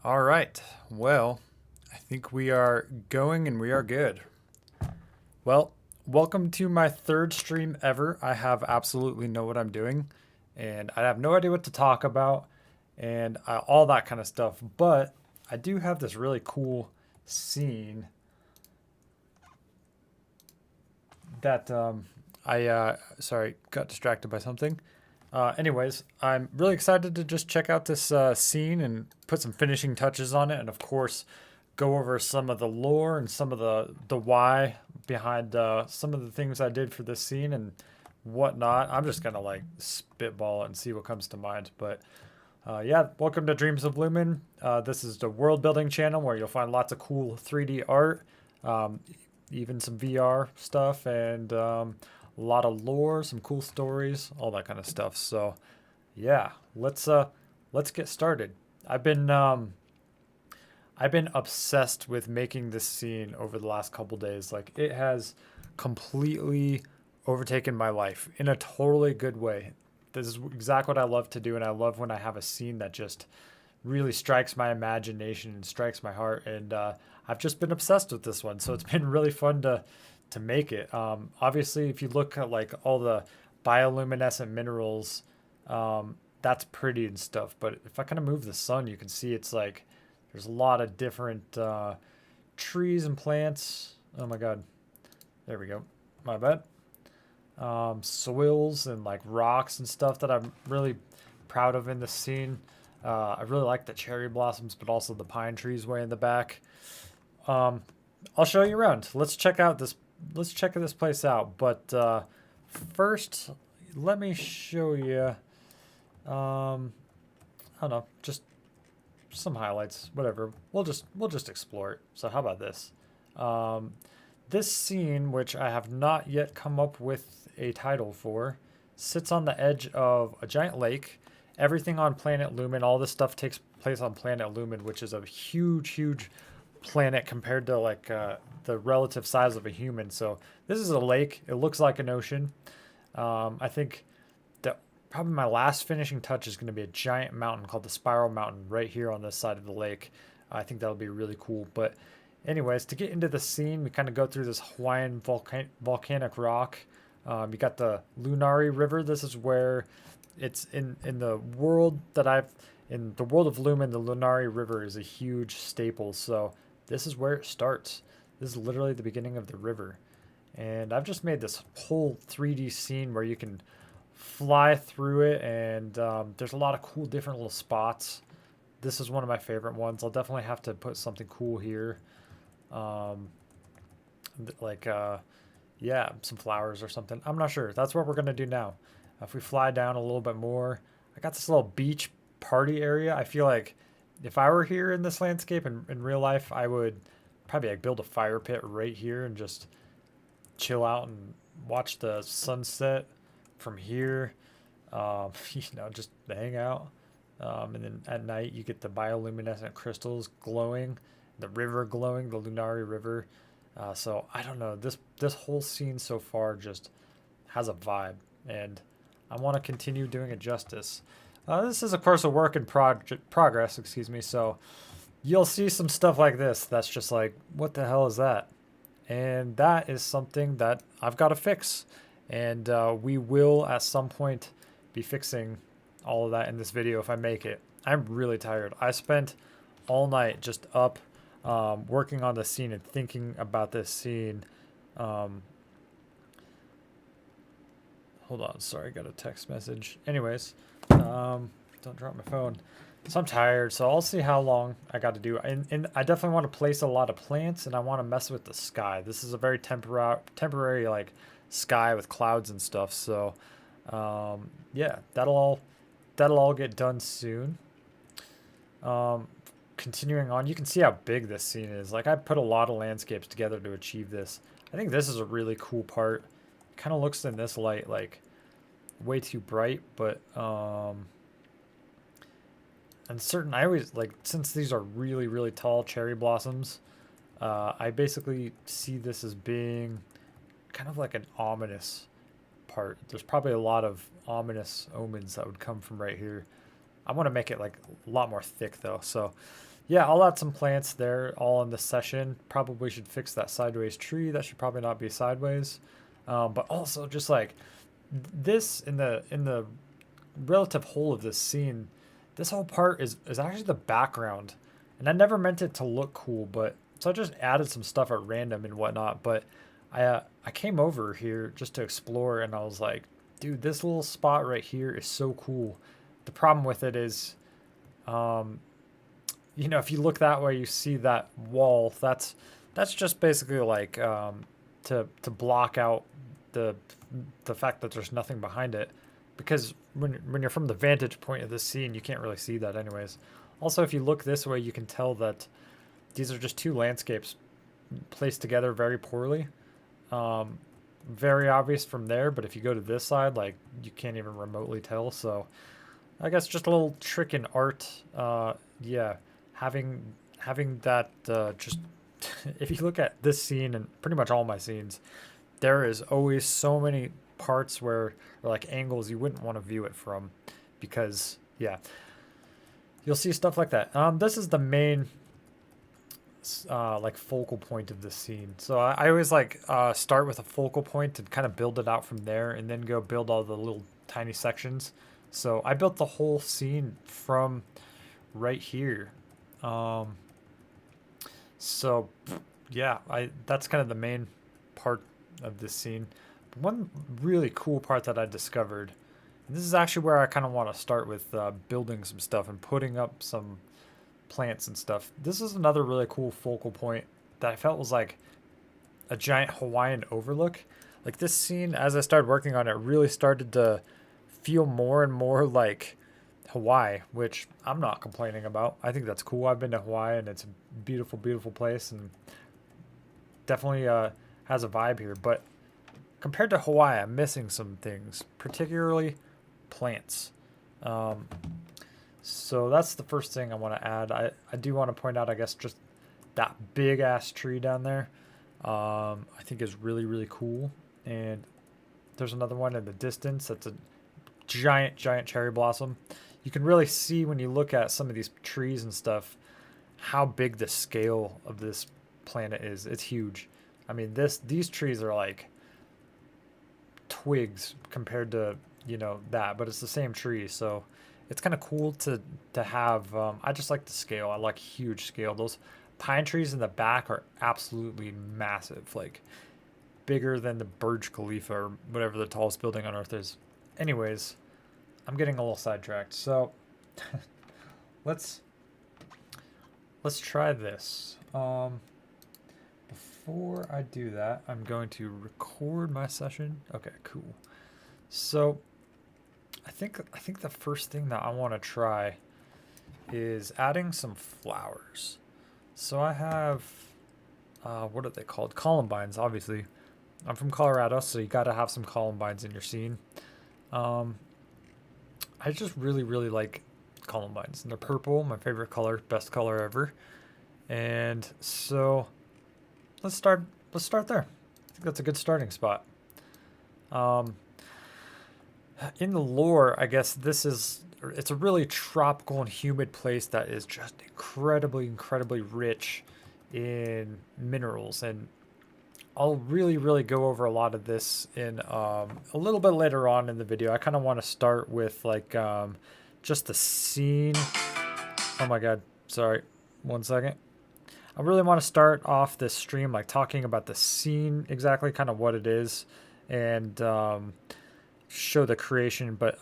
All right. Well, I think we are going and we are good. Well, welcome to my third stream ever. I have absolutely know what I'm doing and I have no idea what to talk about and all that kind of stuff. But I do have this really cool scene that sorry, got distracted by something. Anyways, I'm really excited to just check out this scene and put some finishing touches on it, and of course, go over some of the lore and some of the why behind some of the things I did for this scene and whatnot. I'm just gonna like spitball it and see what comes to mind. But yeah, welcome to Dreams of Lumen. This is the world building channel where you'll find lots of cool 3D art, um, even some VR stuff, and a lot of lore, some cool stories, all that kind of stuff. So yeah, let's get started. I've been um, I've been obsessed with making this scene over the last couple days. Like it has completely overtaken my life in a totally good way. This is exactly what I love to do, and I love when I have a scene that just really strikes my imagination and strikes my heart. And I've just been obsessed with this one, so it's been really fun to make it. Obviously, if you look at like all the bioluminescent minerals, that's pretty and stuff. But if I kind of move the sun, you can see it's like there's a lot of different trees and plants. Oh my god, there we go. My bad. Soils and like rocks and stuff that I'm really proud of in the scene. I really like the cherry blossoms, but also the pine trees way in the back. Um, I'll show you around. Let's check out this. Let's check this place out. But first, let me show you. I don't know, just some highlights. Whatever. We'll just explore it. So how about this? Um, this scene, which I have not yet come up with a title for, sits on the edge of a giant lake. Everything on Planet Lumen, all this stuff takes place on Planet Lumen, which is a huge, huge planet compared to like the relative size of a human. So this is a lake. It looks like an ocean. I think that probably my last finishing touch is going to be a giant mountain called the Spiral Mountain right here on this side of the lake. I think that'll be really cool. But anyways, to get into the scene, we kind of go through this Hawaiian volcanic rock. You got the Lunari River. This is where it's in the world that I've in the world of Lumen. The Lunari River is a huge staple. So this is where it starts. This is literally the beginning of the river. And I've just made this whole 3D scene where you can fly through it, and there's a lot of cool different little spots. This is one of my favorite ones. I'll definitely have to put something cool here. Um, like yeah, some flowers or something. I'm not sure. That's what we're gonna do now. If we fly down a little bit more, I got this little beach party area. I feel like if I were here in this landscape in real life, I would probably like build a fire pit right here and just chill out and watch the sunset from here. Just hang out. And then at night, you get the bioluminescent crystals glowing, the river glowing, the Lunari River. So I don't know. This whole scene so far just has a vibe, and I want to continue doing it justice. This is of course a work in progress. Excuse me. So you'll see some stuff like this. That's just like, what the hell is that? And that is something that I've got to fix. And we will at some point be fixing all of that in this video if I make it. I'm really tired. I spent all night just up working on the scene and thinking about this scene. Um, Hold on, sorry, I got a text message. Anyways, don't drop my phone. So I'm tired, so I'll see how long I got to do. And I definitely want to place a lot of plants, and I want to mess with the sky. This is a very temporary like sky with clouds and stuff. So yeah, that'll all get done soon. Um, Continuing on, you can see how big this scene is. Like I put a lot of landscapes together to achieve this. I think this is a really cool part. Kind of looks in this light like way too bright, but and certain I always like since these are really really tall cherry blossoms, I basically see this as being kind of like an ominous part. There's probably a lot of ominous omens that would come from right here. I want to make it like a lot more thick though. So yeah, I'll add some plants there all in this session. Probably should fix that sideways tree. That should probably not be sideways. But also just like this in the relative whole of this scene, this whole part is actually the background, and I never meant it to look cool, but so I just added some stuff at random and whatnot. But I came over here just to explore, and I was like, dude, this little spot right here is so cool. The problem with it is, um, you know, if you look that way, you see that wall. That's just basically like to block out the the fact that there's nothing behind it, because when you're from the vantage point of this scene, you can't really see that anyways. Also, if you look this way, you can tell that these are just two landscapes placed together very poorly. Um, Very obvious from there, but if you go to this side, like you can't even remotely tell. So I guess just a little trick in art. Yeah, having having that just if you look at this scene and pretty much all my scenes, there is always so many parts where or like angles you wouldn't want to view it from, because yeah, you'll see stuff like that. This is the main like focal point of this scene. So I always like start with a focal point and kind of build it out from there, and then go build all the little tiny sections. So I built the whole scene from right here. Um, so yeah, I that's kind of the main part of this scene. One really cool part that I discovered, and this is actually where I kind of want to start with building some stuff and putting up some plants and stuff. This is another really cool focal point that I felt was like a giant Hawaiian overlook. Like this scene, as I started working on it, really started to feel more and more like Hawaii, which I'm not complaining about. I think that's cool. I've been to Hawaii and it's a beautiful, beautiful place, and definitely has a vibe here. But compared to Hawaii, I'm missing some things, particularly plants. Um, so that's the first thing I want to add. I do want to point out, I guess, just that big ass tree down there. I think is really, really cool. And there's another one in the distance that's a giant, giant cherry blossom. You can really see when you look at some of these trees and stuff how big the scale of this planet is. It's huge. I mean, these trees are like twigs compared to, you know, that, but it's the same tree. So it's kind of cool to have. I just like the scale. I like huge scale. Those pine trees in the back are absolutely massive, like bigger than the Burj Khalifa or whatever the tallest building on Earth is. Anyways, I'm getting a little sidetracked. So let's let's try this. Before I do that, I'm going to record my session. Okay, cool. So I think the first thing that I want to try is adding some flowers. So I have what are they called? Columbines, obviously. I'm from Colorado, so you got to have some columbines in your scene. Um, I just really, really like columbines. And they're purple, my favorite color, best color ever. And so let's start. Let's start there. I think that's a good starting spot. Um, in the lore, I guess this is it's a really tropical and humid place that is just incredibly, incredibly rich in minerals, and I'll really, really go over a lot of this in a little bit later on in the video. I kind of want to start with like just the scene. Oh my God, sorry, 1 second. I really want to start off this stream like talking about the scene, exactly kind of what it is, and show the creation. But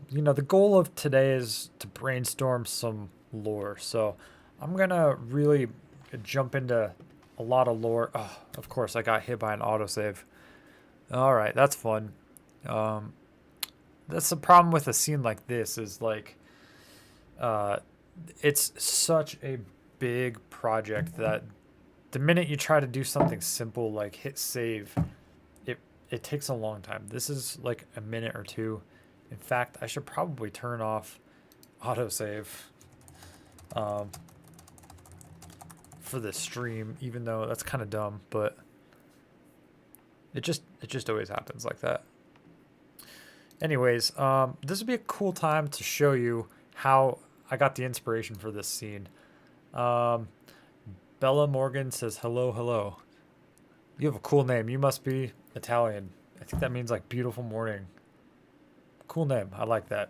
you know, the goal of today is to brainstorm some lore. So I'm gonna really jump into a lot of lore. Oh, of course, I got hit by an autosave. All right, that's fun. Um, that's the problem with a scene like this is like uh, it's such a big project that the minute you try to do something simple like hit save, it takes a long time. This is like a minute or two. In fact, I should probably turn off autosave um, for this stream, even though that's kind of dumb, but it just always happens like that. Anyways, this would be a cool time to show you how I got the inspiration for this scene. Um, Bella Morgan says hello, hello. You have a cool name. You must be Italian. I think that means like beautiful morning. Cool name. I like that.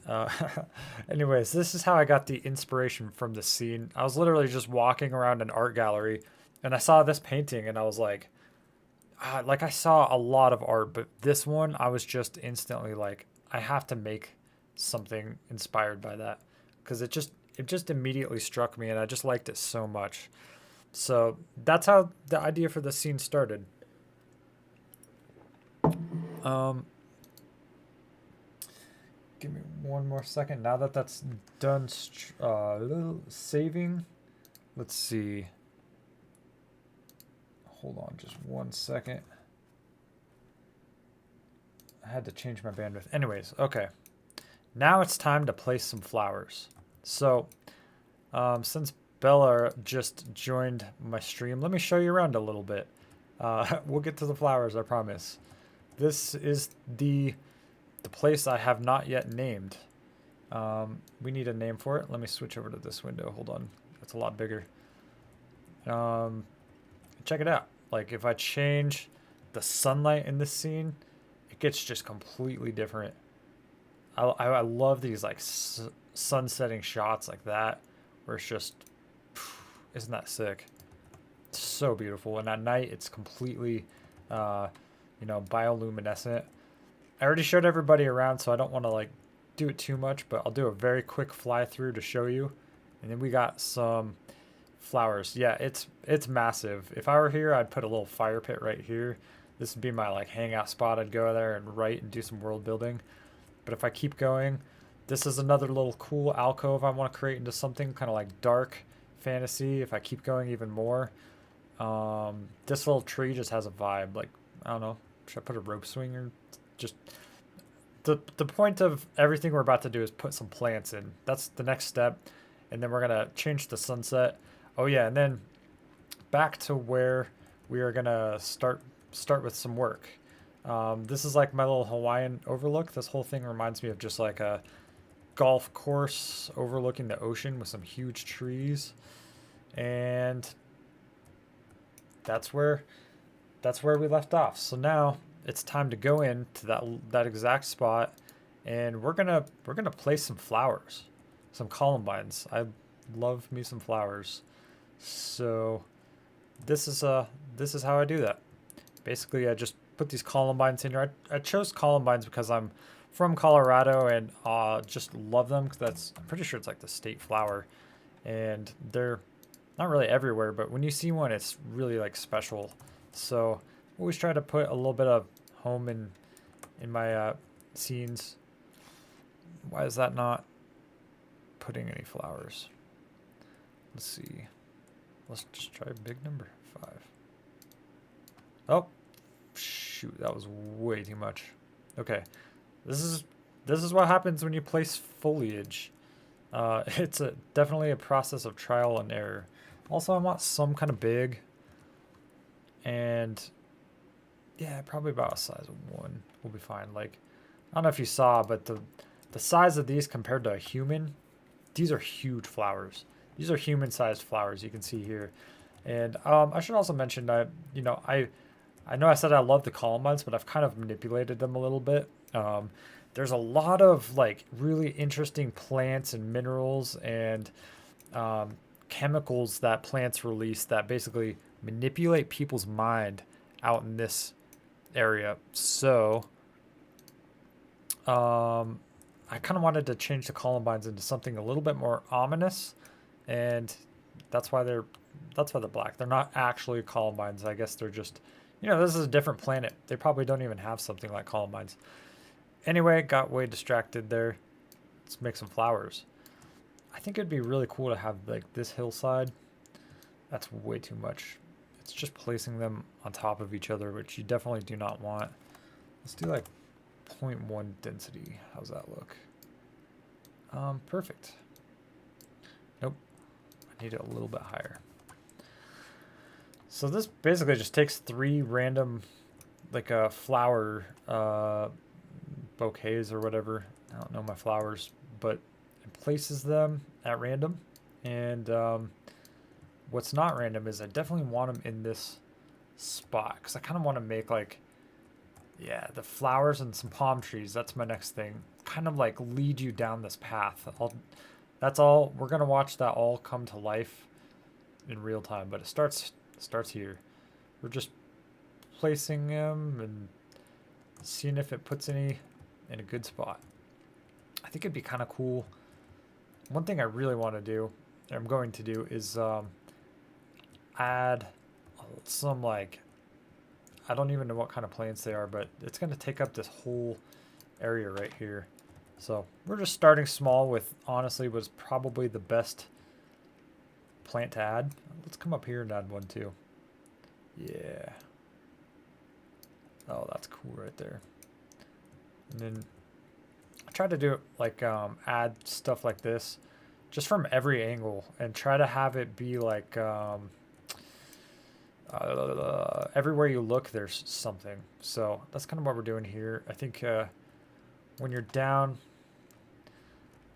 Uh, anyways, this is how I got the inspiration from the scene. I was literally just walking around an art gallery and I saw this painting and I was like I saw a lot of art, but this one I was just instantly like, I have to make something inspired by that because it just immediately struck me and I just liked it so much. So that's how the idea for the scene started. Um, Give me one more second. Now that that's done, saving. Let's see. Hold on, just one second. I had to change my bandwidth. Anyways, okay. Now it's time to place some flowers. So, since Bella just joined my stream, let me show you around a little bit. We'll get to the flowers, I promise. This is the place I have not yet named. We need a name for it. Let me switch over to this window. Hold on. That's a lot bigger. Check it out. Like if I change the sunlight in this scene, it gets just completely different. I love these like sun setting shots like that where it's just, isn't that sick? It's so beautiful. And at night it's completely, bioluminescent. I already showed everybody around, so I don't want to like do it too much, but I'll do a very quick fly through to show you. And then we got some flowers. Yeah, it's massive. If I were here, I'd put a little fire pit right here. This would be my like hangout spot. I'd go there and write and do some world building. But if I keep going, this is another little cool alcove I want to create into something kind of like dark fantasy. If I keep going even more, this little tree just has a vibe. Like I don't know, should I put a rope swing or just the point of everything we're about to do is put some plants in. That's the next step, and then we're gonna change the sunset. Oh yeah, and then back to where we are gonna start with some work. This is like my little Hawaiian overlook. This whole thing reminds me of just like a golf course overlooking the ocean with some huge trees, and that's where we left off. So now it's time to go into that exact spot, and we're gonna place some flowers, some columbines. I love me some flowers. So this is how I do that. Basically, I just put these columbines in here. I chose columbines because I'm from Colorado and just love them because I'm pretty sure it's like the state flower, and they're not really everywhere, but when you see one, it's really like special. So always try to put a little bit of home in my scenes. Why is that not putting any flowers? Let's see. Let's just try a big number, 5. Oh, shoot, that was way too much. Okay, this is what happens when you place foliage. It's definitely a process of trial and error. Also, I want some kind of big, and yeah, probably about a size of 1 will be fine. Like, I don't know if you saw, but the size of these compared to a human, these are huge flowers. These are human-sized flowers you can see here. And I should also mention that, I know I said I love the columbines, but I've kind of manipulated them a little bit. There's a lot of like really interesting plants and minerals and chemicals that plants release that basically manipulate people's mind out in this area. So I kind of wanted to change the columbines into something a little bit more ominous, and that's why they're black. They're not actually columbines. I guess they're just, this is a different planet. They probably don't even have something like columbines. Anyway, got way distracted there. Let's make some flowers. I think it'd be really cool to have like this hillside. That's way too much. It's just placing them on top of each other, which you definitely do not want. Let's do like 0.1 density. How's that look? Perfect. Nope. I need it a little bit higher. So this basically just takes 3 random, like flower bouquets or whatever. I don't know my flowers, but it places them at random, And what's not random is I definitely want them in this spot because I kind of want to make like, yeah, the flowers and some palm trees. That's my next thing. Kind of like lead you down this path. That's all. We're gonna watch that all come to life in real time. But it starts here. We're just placing them and seeing if it puts any in a good spot. I think it'd be kind of cool. One thing I really want to do, I'm going to do, is add some like, I don't even know what kind of plants they are, but it's going to take up this whole area right here. So we're just starting small with honestly was probably the best plant to add. Let's come up here and add one too. Yeah. Oh, that's cool right there. And then I try to do like add stuff like this just from every angle and try to have it be like everywhere you look there's something. So that's kind of what we're doing here. I think when you're down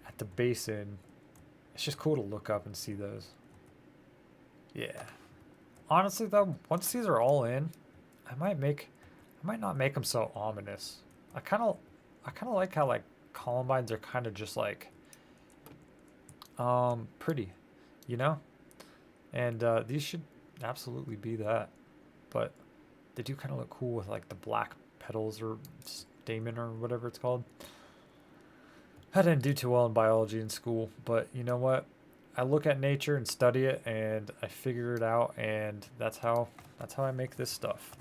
at the basin, it's just cool to look up and see those. Yeah. Honestly though, once these are all in, I might not make them so ominous. I kind of like how like columbines are kind of just like pretty, you know? And these should absolutely be that. But they do kind of look cool with like the black petals or stamen or whatever it's called. I didn't do too well in biology in school, but you know what? I look at nature and study it and I figure it out, and that's how I make this stuff.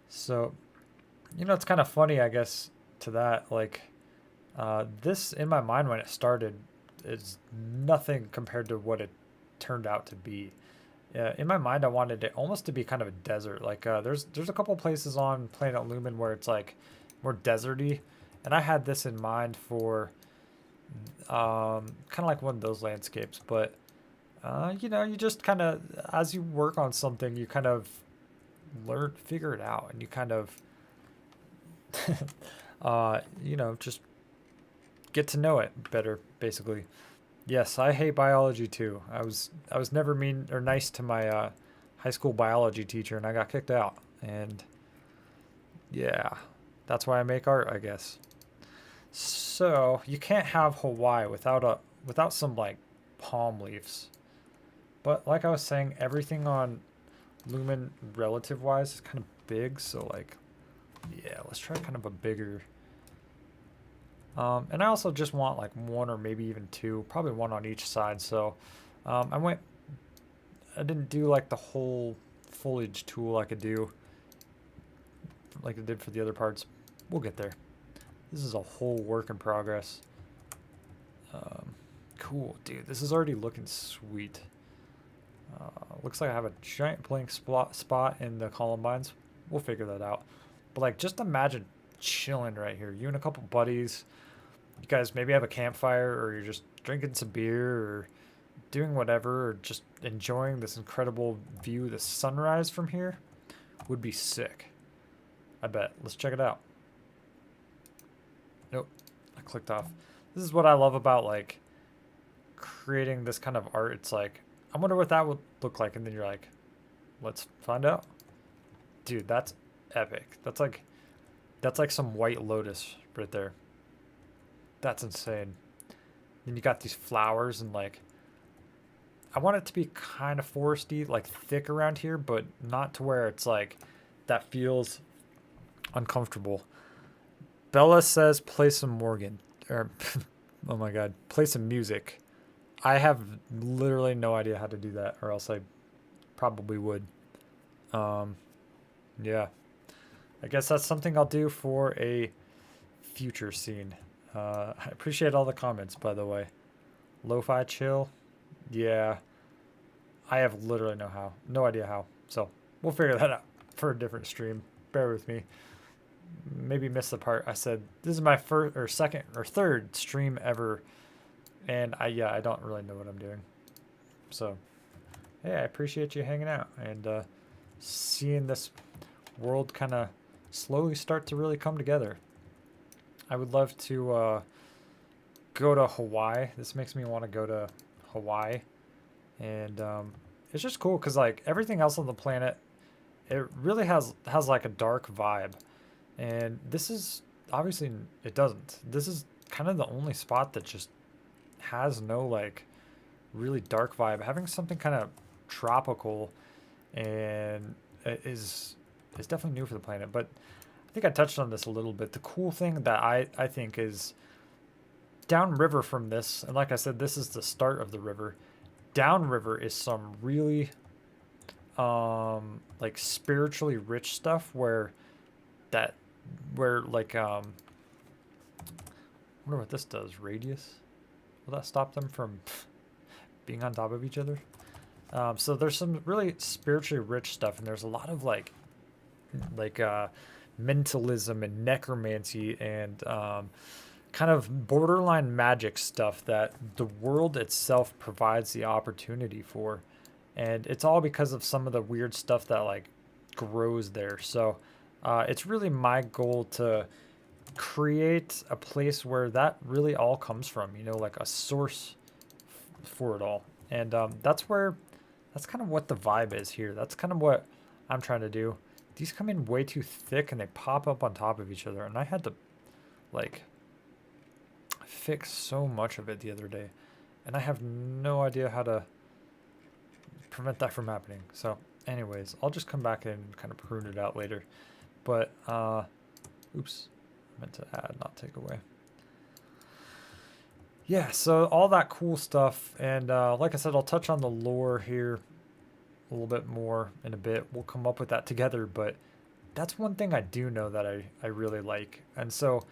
So, you know, it's kind of funny, I guess, to that. Like, this in my mind when it started is nothing compared to what it turned out to be. In my mind, I wanted it almost to be kind of a desert. Like, there's a couple places on Planet Lumen where it's like more deserty, and I had this in mind for kind of like one of those landscapes. But you know, you just kind of, as you work on something, you kind of figure it out, and you kind of you know, just get to know it better, basically. Yes, I hate biology too. I was never mean or nice to my high school biology teacher, and I got kicked out. And yeah, that's why I make art, I guess. So you can't have Hawaii without some like palm leaves. But like I was saying, everything on Lumen relative wise is kind of big. So like, yeah, let's try kind of a bigger. And I also just want like one or maybe even two, probably one on each side. So I didn't do like the whole foliage tool I could do like I did for the other parts. We'll get there. This is a whole work in progress. Cool, dude. This is already looking sweet. Looks like I have a giant blank spot in the columbines. We'll figure that out. But like, just imagine chilling right here. You and a couple buddies. You guys maybe have a campfire, or you're just drinking some beer, or doing whatever, or just enjoying this incredible view. The sunrise from here would be sick. I bet. Let's check it out. Nope, I clicked off. This is what I love about like creating this kind of art. It's like, I wonder what that would look like, and then you're like, let's find out. Dude, that's epic. That's like some White Lotus right there. That's insane. Then you got these flowers, and like, I want it to be kind of foresty, like thick around here, but not to where it's like that feels uncomfortable. Bella says play some Morgan, or oh my god, play some music. I have literally no idea how to do that, or else I probably would. Yeah, I guess that's something I'll do for a future scene. I appreciate all the comments, by the way. Lo-fi chill, yeah. I have literally no idea how. So we'll figure that out for a different stream. Bear with me. Maybe missed the part I said this is my first or second or third stream ever, and I don't really know what I'm doing. So hey, I appreciate you hanging out and seeing this world kind of slowly start to really come together. I would love to go to Hawaii. This makes me want to go to Hawaii. And it's just cool because like everything else on the planet, it really has like a dark vibe. And this is obviously it doesn't. This is kind of the only spot that just has no like really dark vibe. Having something kind of tropical and is definitely new for the planet. But I think I touched on this a little bit. The cool thing that I think is downriver from this, and like I said, this is the start of the river. Downriver is some really like spiritually rich stuff that where like I wonder what this does. Radius? Will that stop them from being on top of each other? So there's some really spiritually rich stuff, and there's a lot of like mentalism and necromancy and kind of borderline magic stuff that the world itself provides the opportunity for. And it's all because of some of the weird stuff that like grows there. So it's really my goal to create a place where that really all comes from, you know, like a source for it all. And that's kind of what the vibe is here. That's kind of what I'm trying to do. These come in way too thick and they pop up on top of each other. And I had to like fix so much of it the other day. And I have no idea how to prevent that from happening. So anyways, I'll just come back and kind of prune it out later. But, oops, I meant to add, not take away. Yeah, so all that cool stuff. And like I said, I'll touch on the lore here a little bit more in a bit. We'll come up with that together. But that's one thing I do know that I really like. And so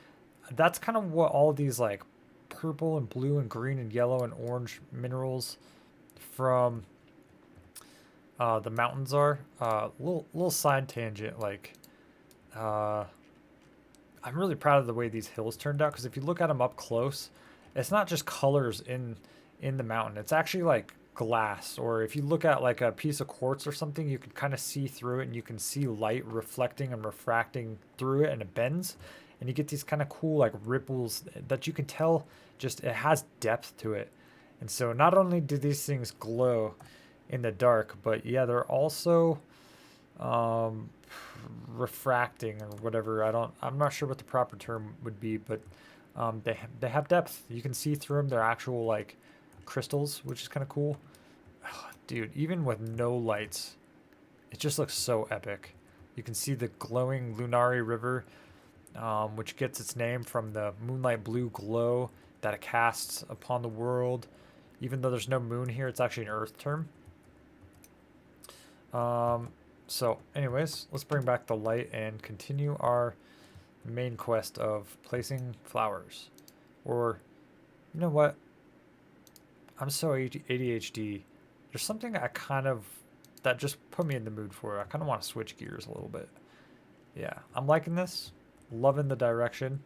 that's kind of what all these like purple and blue and green and yellow and orange minerals from the mountains are. Little side tangent, like I'm really proud of the way these hills turned out, because if you look at them up close, it's not just colors in the mountain. It's actually like glass, or if you look at like a piece of quartz or something, you can kind of see through it and you can see light reflecting and refracting through it, and it bends, and you get these kind of cool like ripples that you can tell just it has depth to it. And so not only do these things glow in the dark, but yeah, they're also refracting or whatever. I'm not sure what the proper term would be, but they have depth. You can see through them. They're actual like crystals, which is kind of cool. Oh, dude, even with no lights, it just looks so epic. You can see the glowing Lunari River, which gets its name from the moonlight blue glow that it casts upon the world. Even though there's no moon here, it's actually an earth term. So anyways, let's bring back the light and continue our main quest of placing flowers. Or, you know what? I'm so ADHD. There's something that just put me in the mood for it. I kind of want to switch gears a little bit. Yeah, I'm liking this. Loving the direction.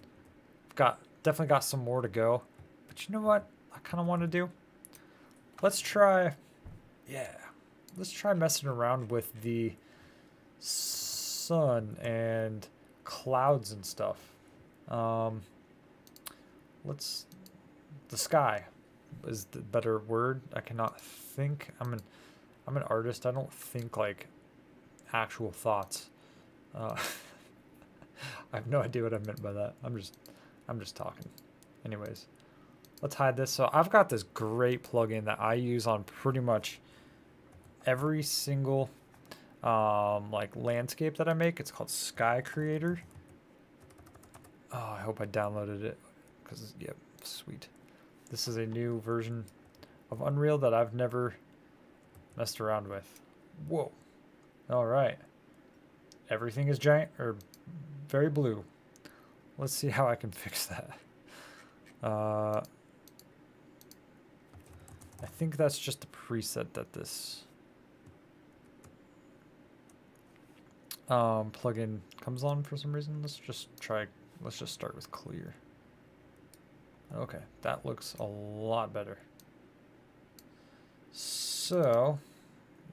Definitely got some more to go. But you know what I kind of want to do? Let's try messing around with the sun and clouds and stuff. The sky is the better word. I cannot think. I'm an artist. I don't think like actual thoughts. I have no idea what I meant by that. I'm just talking. Anyways, let's hide this. So I've got this great plugin that I use on pretty much every single like landscape that I make. It's called Sky Creator. Oh, I hope I downloaded it, because yep, sweet. This is a new version of Unreal that I've never messed around with. Whoa. All right. Everything is giant or very blue. Let's see how I can fix that. I think that's just a preset that this plugin comes on for some reason. Let's just start with clear. Okay, that looks a lot better. So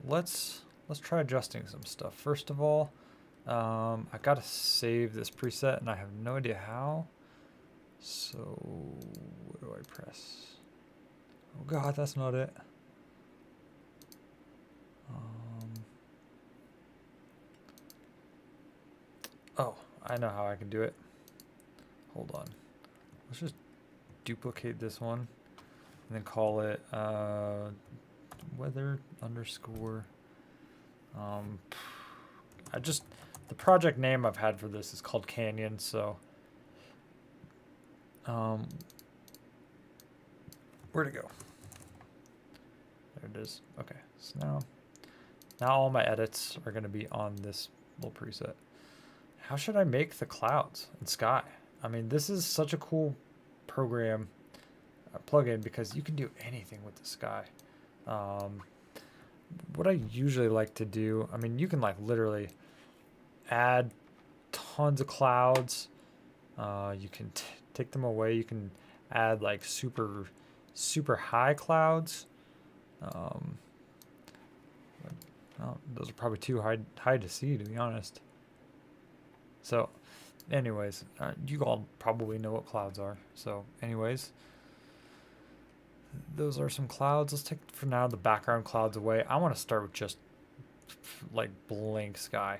let's try adjusting some stuff. First of all, I gotta save this preset and I have no idea how. So what do I press? Oh God, that's not it. Oh, I know how I can do it. Hold on. Let's just duplicate this one and then call it weather underscore. The project name I've had for this is called Canyon, so where'd it go? There it is. Okay, so now all my edits are gonna be on this little preset. How should I make the clouds and sky? I mean, this is such a cool program plugin because you can do anything with the sky. What I usually like to do, I mean, you can like literally add tons of clouds. You can take them away. You can add like super high clouds. Well, those are probably too high to see, to be honest. So, anyways, you all probably know what clouds are. So, anyways, those are some clouds. Let's take, for now, the background clouds away. I want to start with just like blank sky.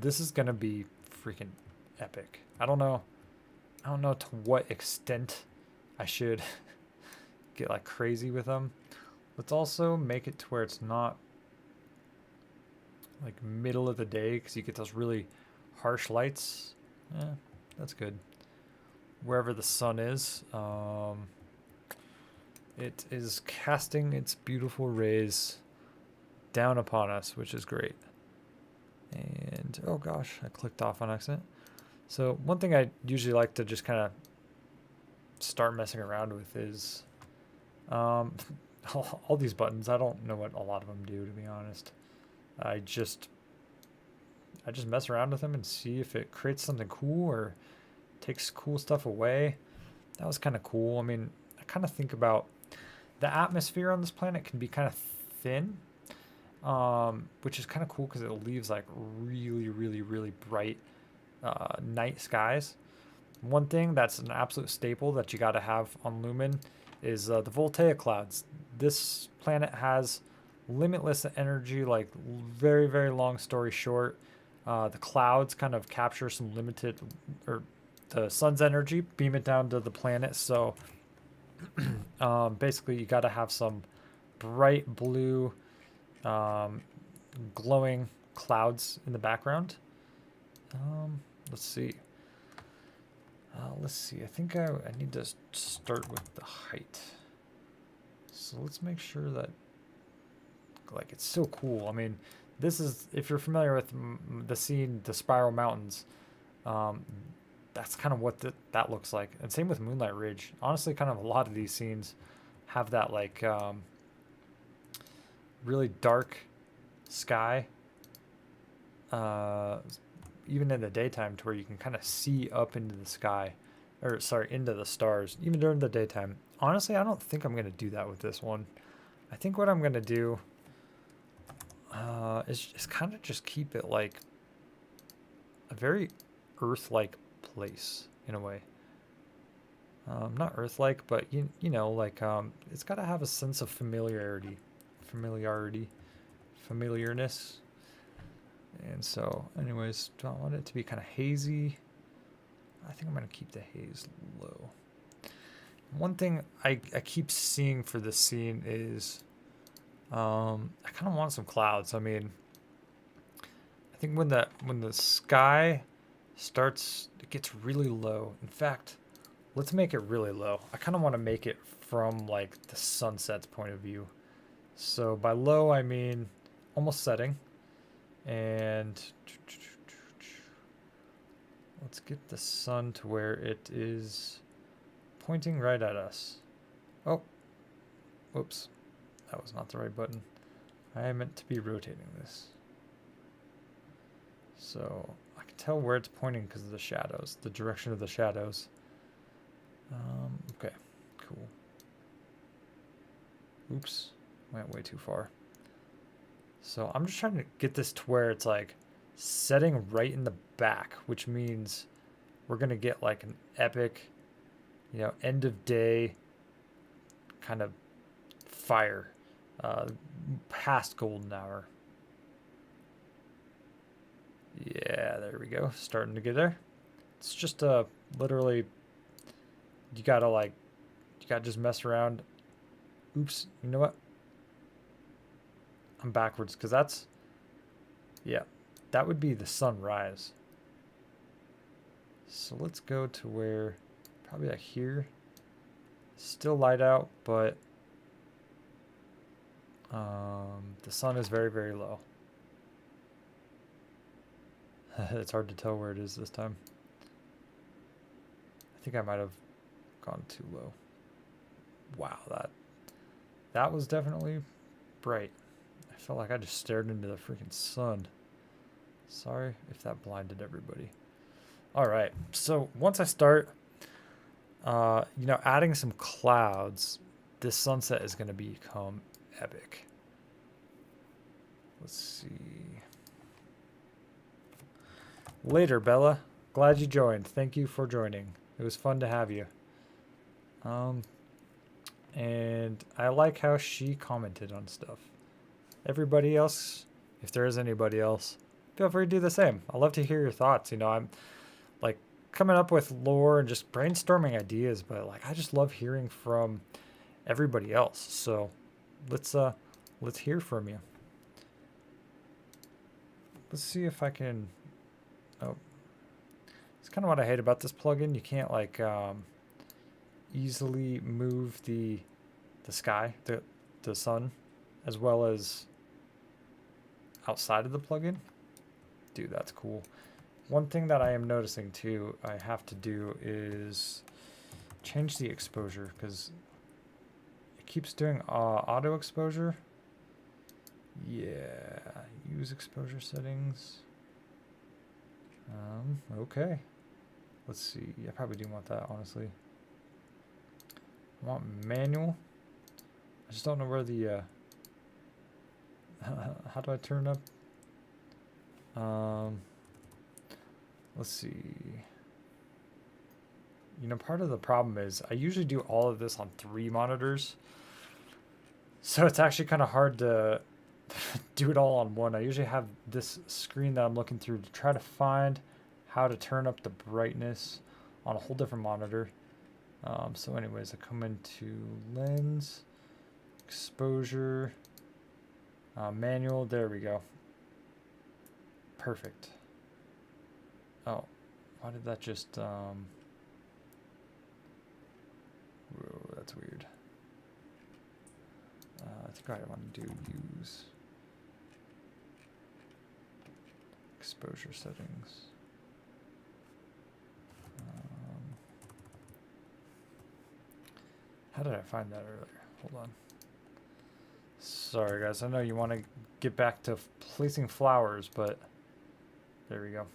This is gonna be freaking epic. I don't know to what extent I should get like crazy with them. Let's also make it to where it's not like middle of the day because you get those really harsh lights. That's good. Wherever the sun is, it is casting its beautiful rays down upon us, which is great. And oh gosh, I clicked off on accident. So one thing I usually like to just kind of start messing around with is all these buttons. I don't know what a lot of them do, to be honest. I just mess around with them and see if it creates something cool or takes cool stuff away. That was kind of cool. I mean, I kind of think about the atmosphere on this planet can be kind of thin, which is kind of cool because it leaves like really bright night skies. One thing that's an absolute staple that you got to have on Lumen is the Voltaic clouds. This planet has limitless energy, like very long story short. The clouds kind of capture some limited, or the sun's energy, beam it down to the planet. So basically you got to have some bright blue glowing clouds in the background. Let's see. I think I need to start with the height. So let's make sure that like it's so cool. I mean, this is, if you're familiar with the scene, the Spiral Mountains, that's kind of what that looks like. And same with Moonlight Ridge. Honestly, kind of a lot of these scenes have that like really dark sky, even in the daytime, to where you can kind of see up into the sky, or sorry, into the stars, even during the daytime. Honestly, I don't think I'm going to do that with this one. I think what I'm going to do is kind of just keep it like a very Earth-like place in a way. Not Earth-like, but you know, like it's got to have a sense of familiarness. And so, anyways, do I want it to be kind of hazy? I think I'm going to keep the haze low. One thing I keep seeing for this scene is I kind of want some clouds. I mean, I think when the sky starts, it gets really low. In fact, let's make it really low. I kind of want to make it from like the sunset's point of view. So by low, I mean almost setting. And let's get the sun to where it is pointing right at us. Oh, whoops. That was not the right button. I meant to be rotating this. So I can tell where it's pointing because of the shadows, the direction of the shadows. Okay, cool. Oops, went way too far. So I'm just trying to get this to where it's like setting right in the back, which means we're going to get like an epic end of day kind of fire, past golden hour. Yeah, there we go. Starting to get there. It's just literally you gotta just mess around. Oops, you know what? I'm backwards because yeah, that would be the sunrise. So let's go to where, probably like here. Still light out, but the sun is very, very low. It's hard to tell where it is this time. I think I might have gone too low. Wow, that was definitely bright. I felt like I just stared into the freaking sun. Sorry if that blinded everybody. All right, so once I start, adding some clouds, this sunset is going to become epic. Let's see. Later, Bella. Glad you joined. Thank you for joining. It was fun to have you. And I like how she commented on stuff. Everybody else, if there is anybody else, feel free to do the same. I love to hear your thoughts. I'm like coming up with lore and just brainstorming ideas, but like I just love hearing from everybody else. So let's hear from you. Let's see if I can. Oh, it's kind of what I hate about this plugin. You can't like easily move the sky, the sun, as well as outside of the plugin. Dude, that's cool. One thing that I am noticing too, I have to do is change the exposure because it keeps doing auto exposure. Yeah, use exposure settings. Okay. Let's see. I probably do want that, honestly. I want manual. I just don't know where the how do I turn up? Let's see. Part of the problem is I usually do all of this on 3 monitors. So it's actually kind of hard to do it all on one. I usually have this screen that I'm looking through to try to find how to turn up the brightness on a whole different monitor. So anyways, I come into lens, exposure, manual, there we go. Perfect. Oh, why did that just, whoa, that's weird. I think I want to do use exposure settings. How did I find that earlier? Hold on. Sorry guys, I know you want to get back to placing flowers, but there we go.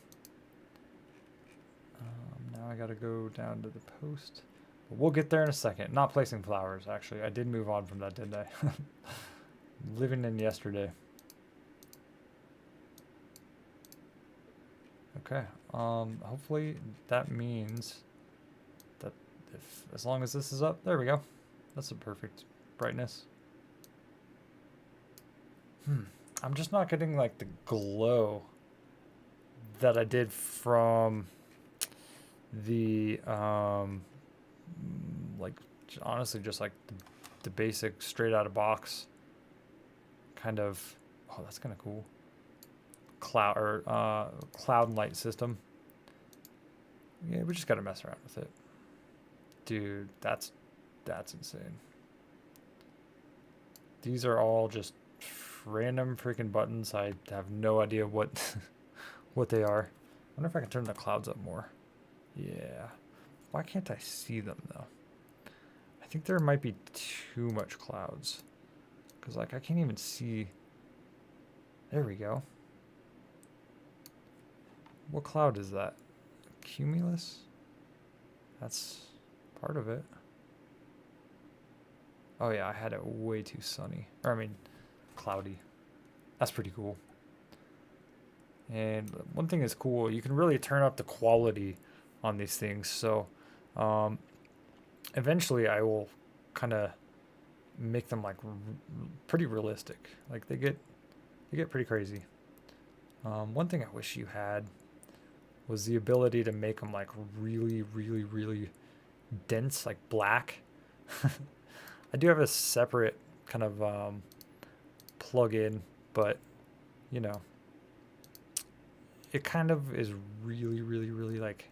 Now I gotta go down to the post. But we'll get there in a second. Not placing flowers, actually. I did move on from that, didn't I? Living in yesterday. Okay. Hopefully that means that as long as this is up, there we go. That's a perfect brightness. I'm just not getting like the glow that I did from the like honestly just like the basic straight out of box kind of. Oh, that's kind of cool. Cloud or cloud and light system. Yeah, we just gotta mess around with it, dude. That's insane. These are all just random freaking buttons. I have no idea what what they are. I wonder if I can turn the clouds up more. Yeah. Why can't I see them though? I think there might be too much clouds. Because like I can't even see. There we go. What cloud is that? Cumulus? That's part of it. Oh yeah, I had it way too sunny. Or I mean, cloudy. That's pretty cool. And one thing is cool, you can really turn up the quality on these things. So eventually I will kind of make them like pretty realistic. Like they get pretty crazy. One thing I wish you had was the ability to make them like really, really, really dense, like black. I do have a separate kind of plug-in, but you know, it kind of is really, really, really like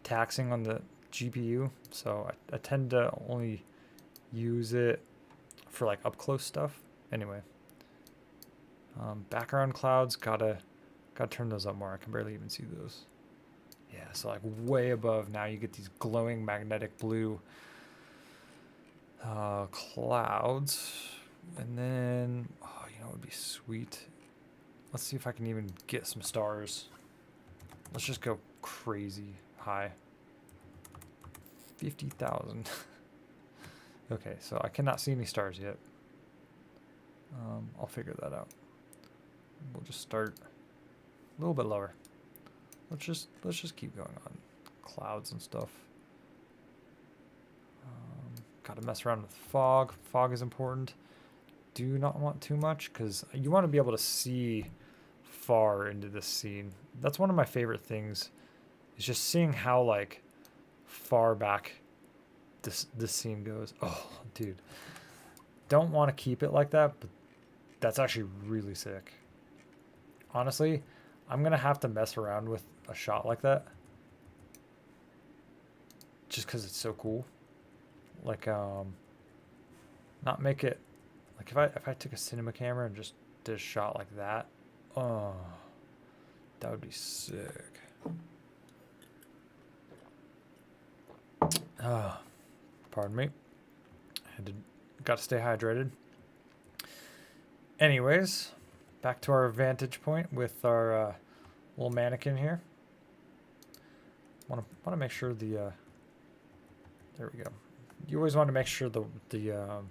taxing on the GPU. So I tend to only use it for like up close stuff. Anyway, background clouds, gotta turn those up more. I can barely even see those. Yeah, so like way above now you get these glowing magnetic blue clouds. And then, oh, you know what would be sweet? Let's see if I can even get some stars. Let's just go crazy high. 50,000. Okay, so I cannot see any stars yet. I'll figure that out. We'll just start a little bit lower. Let's just keep going on clouds and stuff. Got to mess around with fog. Fog is important. Do not want too much because you want to be able to see far into this scene. That's one of my favorite things. Is just seeing how like far back this scene goes. Oh, dude. Don't want to keep it like that, but that's actually really sick. Honestly, I'm going to have to mess around with a shot like that. Just because it's so cool. Like, not make it, like if I took a cinema camera and just did a shot like that, oh, that would be sick. Pardon me. Got to stay hydrated. Anyways, back to our vantage point with our little mannequin here. Want to make sure the there we go. You always want to make sure the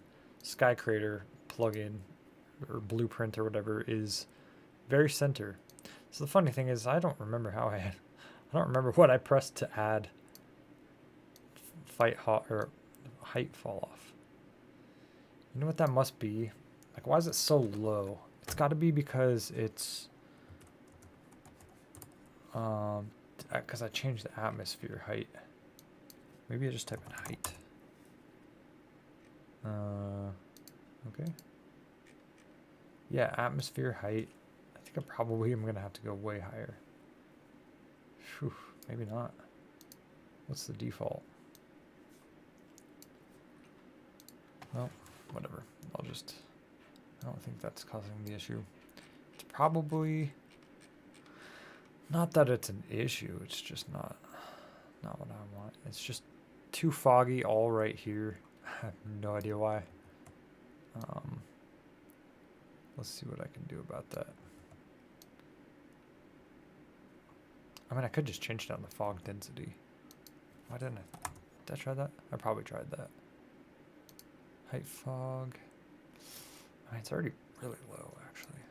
Sky Creator plugin or blueprint or whatever is very center. So the funny thing is I don't remember I don't remember what I pressed to add height fall off. You know what that must be? Like, why is it so low? It's got to be because it's because I changed the atmosphere height. Maybe I just type in height. Okay. Yeah, atmosphere height. I think I probably am gonna have to go way higher. Whew, maybe not. What's the default? Well, whatever. I don't think that's causing the issue. It's probably not that it's an issue. It's just not what I want. It's just too foggy all right here. I have no idea why. Let's see what I can do about that. I mean, I could just change down the fog density. Why didn't I? Did I try that? I probably tried that. Height fog. I mean, it's already really low, actually.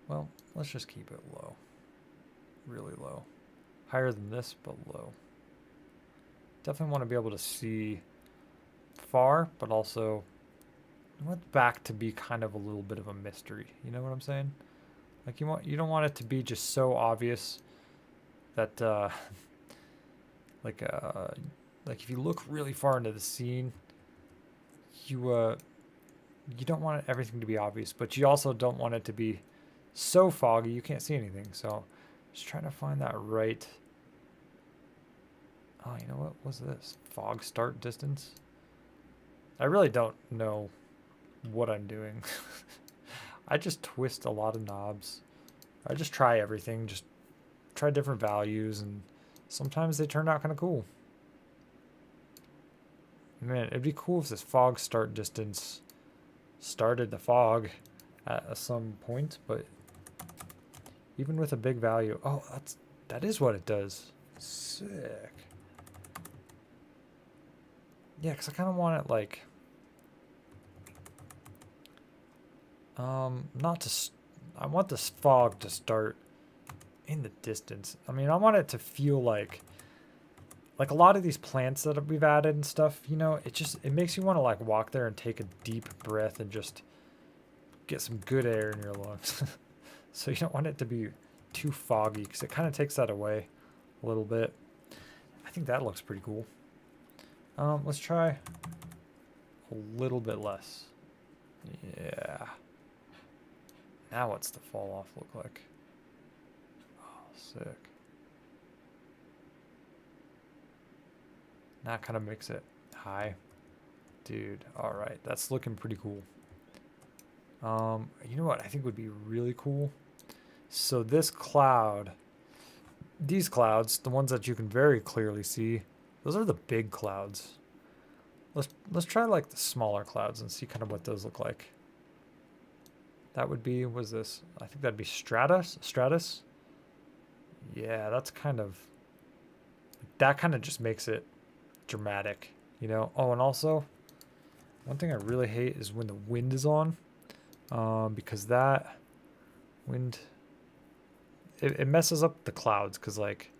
Well, let's just keep it low. Really low. Higher than this, but low. Definitely want to be able to see far, but also I want back to be kind of a little bit of a mystery. You know what I'm saying? Like you don't want it to be just so obvious that like if you look really far into the scene, you don't want everything to be obvious, but you also don't want it to be so foggy you can't see anything. So just trying to find that right. Oh, you know what was this? Fog start distance? I really don't know what I'm doing. I just twist a lot of knobs. I just try everything, just try different values, and sometimes they turn out kind of cool. Man, it'd be cool if this fog start distance started the fog at some point, but even with a big value, oh, that is what it does. Sick. Yeah, because I kind of want it like, not to, I want this fog to start in the distance. I mean, I want it to feel like like a lot of these plants that we've added and stuff, you know, it makes you want to like walk there and take a deep breath and just get some good air in your lungs. So you don't want it to be too foggy because it kind of takes that away a little bit. I think that looks pretty cool. Let's try a little bit less. Yeah. Now what's the fall off look like? Oh, sick. Now kind of makes it high. Dude, alright, that's looking pretty cool. You know what I think would be really cool? So this cloud, these clouds, the ones that you can very clearly see, those are the big clouds. Let's try like the smaller clouds and see kind of what those look like. That would be, was this? I think that'd be Stratus. Yeah, that's kind of, that kind of just makes it dramatic, you know? Oh, and also, one thing I really hate is when the wind is on, because that wind, it messes up the clouds, because like,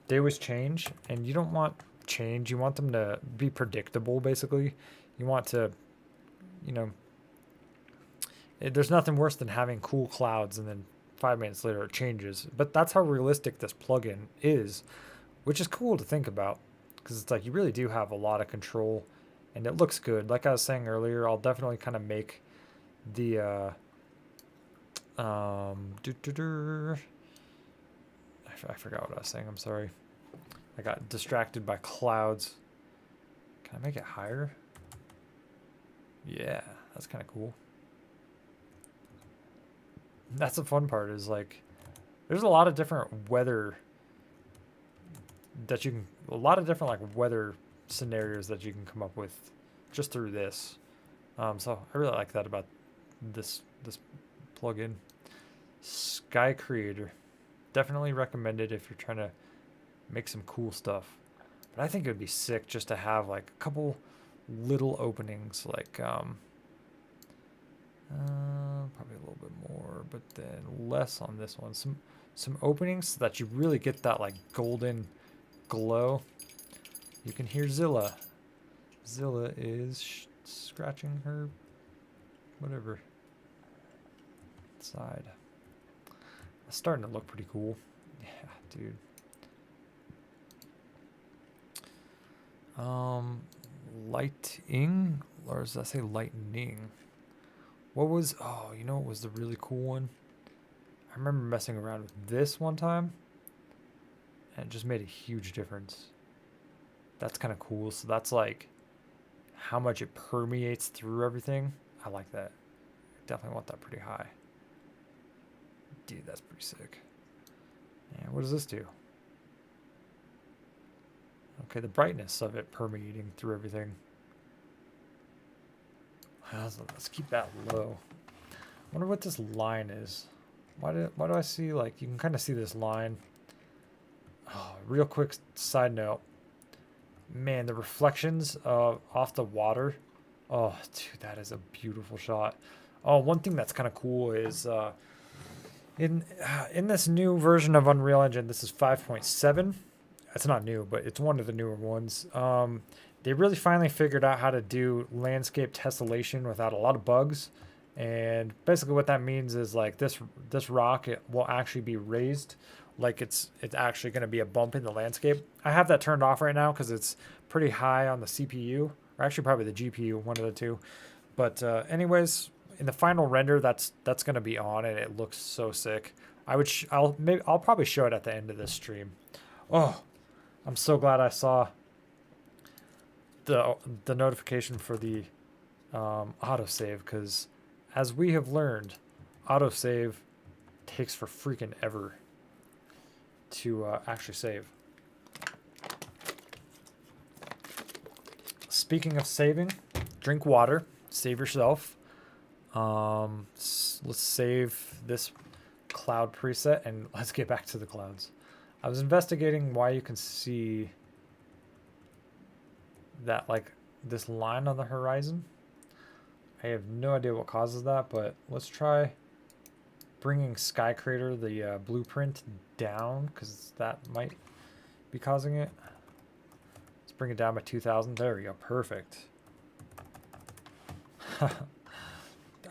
they always change, and you don't want change. You want them to be predictable, basically. You want to, you know, there's nothing worse than having cool clouds and then 5 minutes later it changes. But that's how realistic this plugin is, which is cool to think about because it's like you really do have a lot of control and it looks good. Like I was saying earlier, I'll definitely kind of make the I forgot what I was saying. I'm sorry. I got distracted by clouds. Can I make it higher? Yeah, that's kind of cool. That's the fun part is like, there's a lot of different weather that you can, a lot of different like weather scenarios that you can come up with just through this. So I really like that about this plugin. Sky Creator. Definitely recommended if you're trying to make some cool stuff. But I think it would be sick just to have like a couple little openings, like probably a little bit more, but then less on this one. Some openings so that you really get that like golden glow. You can hear Zilla. Zilla is scratching her whatever side. It's starting to look pretty cool. Yeah, dude. Lighting, or does that say lightning? What was, oh, you know what was the really cool one? I remember messing around with this one time, and it just made a huge difference. That's kind of cool. So that's like how much it permeates through everything. I like that. Definitely want that pretty high. Dude, that's pretty sick. And what does this do? Okay, the brightness of it permeating through everything. Let's keep that low. I wonder what this line is. Why do I see, like, you can kind of see this line. Oh, real quick side note. Man, the reflections off the water. Oh, dude, that is a beautiful shot. Oh, one thing that's kind of cool is in this new version of Unreal Engine, this is 5.7. It's not new, but it's one of the newer ones. They really finally figured out how to do landscape tessellation without a lot of bugs. And basically what that means is like this rock, it will actually be raised, like it's actually going to be a bump in the landscape. I have that turned off right now because it's pretty high on the CPU, or actually probably the GPU, one of the two. But anyways, in the final render, that's going to be on, and it looks so sick. I'll probably show it at the end of this stream. Oh, I'm so glad I saw the notification for the autosave, because as we have learned, autosave takes for freaking ever to actually save. Speaking of saving, drink water, save yourself. Let's save this cloud preset and let's get back to the clouds. I was investigating why you can see that, like, this line on the horizon. I have no idea what causes that, but let's try bringing Sky Creator, the blueprint, down, because that might be causing it. bring it down by 2,000. There we go. Perfect.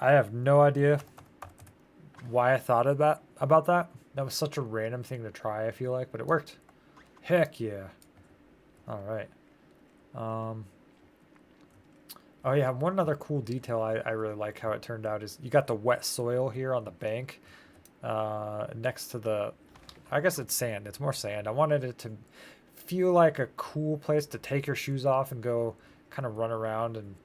I have no idea why I thought of that about that. That was such a random thing to try, I feel like, but it worked. Heck yeah. All right. Oh yeah, one other cool detail I really like how it turned out is you got the wet soil here on the bank next to the, I guess it's sand. It's more sand. I wanted it to feel like a cool place to take your shoes off and go kind of run around and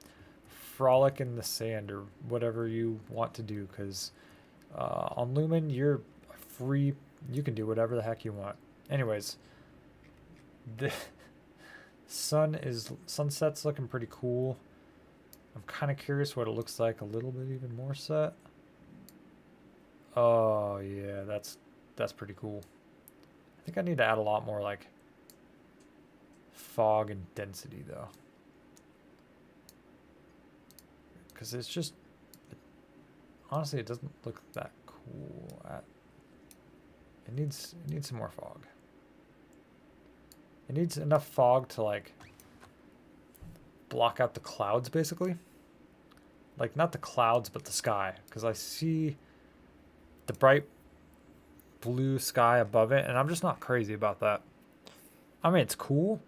frolic in the sand or whatever you want to do, because on Lumen you're free. You can do whatever the heck you want. Anyways, the sunset's looking pretty cool. I'm kind of curious what it looks like a little bit even more set. Oh yeah, that's pretty cool. I think I need to add a lot more like fog and density though, because it's just honestly it doesn't look that cool. It needs some more fog. It needs enough fog to like block out the clouds basically. Like not the clouds but the sky, because I see the bright blue sky above it and I'm just not crazy about that. I mean, it's cool,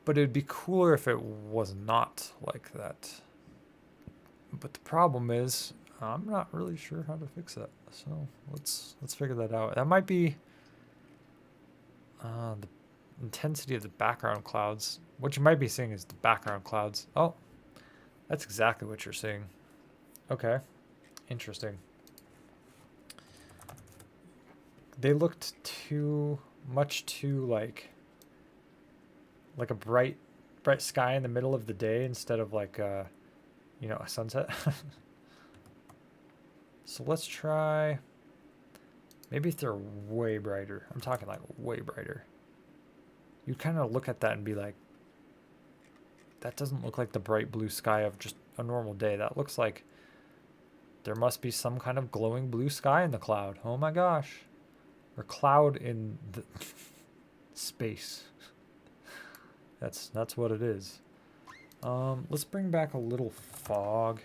but it'd be cooler if it was not like that. But the problem is I'm not really sure how to fix that. So let's figure that out. That might be the intensity of the background clouds. What you might be seeing is the background clouds. Oh, that's exactly what you're seeing. Okay, interesting. They looked too like a bright sky in the middle of the day instead of like you know, a sunset. So let's try, maybe if they're way brighter. I'm talking like way brighter. You kind of look at that and be like, that doesn't look like the bright blue sky of just a normal day. That looks like there must be some kind of glowing blue sky in the cloud. Oh my gosh. Or cloud in the space. That's what it is. Let's bring back a little fog.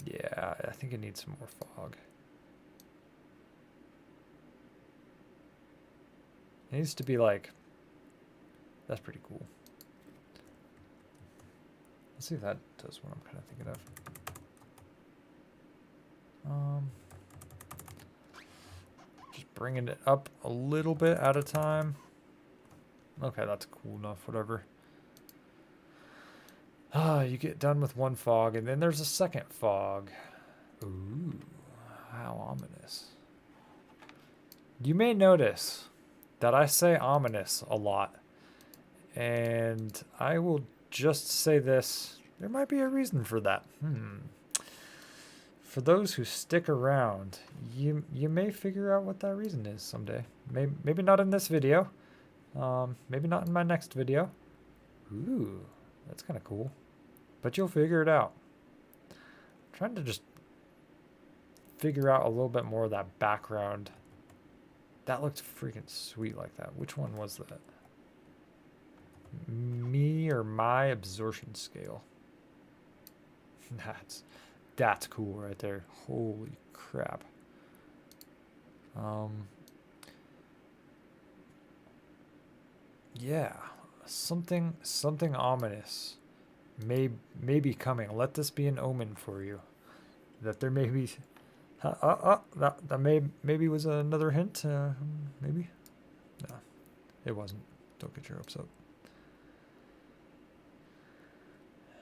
Yeah, I think it needs some more fog. It needs to be like, that's pretty cool. Let's see if that does what I'm kind of thinking of. Just bringing it up a little bit at a time. Okay, that's cool enough, whatever. You get done with one fog, and then there's a second fog. Ooh, how ominous. You may notice that I say ominous a lot, and I will just say this. There might be a reason for that. For those who stick around, you may figure out what that reason is someday. Maybe not in this video. Maybe not in my next video. Ooh, that's kind of cool. But you'll figure it out. I'm trying to just figure out a little bit more of that background. That looked freaking sweet like that. Which one was that? Me or my absorption scale? That's cool right there. Holy crap. Yeah, something ominous may be coming. Let this be an omen for you that there may be that maybe was another hint. Maybe no, it wasn't. Don't get your hopes up.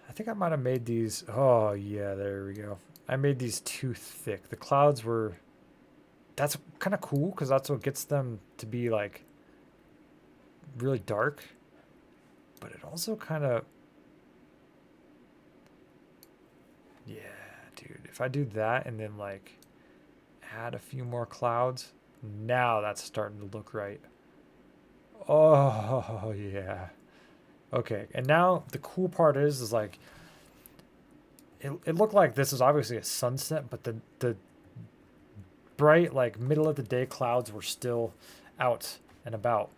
I think I might have made these. Oh yeah, there we go. I made these too thick. The clouds were. That's kind of cool because that's what gets them to be like really dark, but it also kind of, yeah, dude, if I do that and then like add a few more clouds, now that's starting to look right. Oh yeah. Okay, and now the cool part is like it looked like this is obviously a sunset, but the bright like middle of the day clouds were still out and about.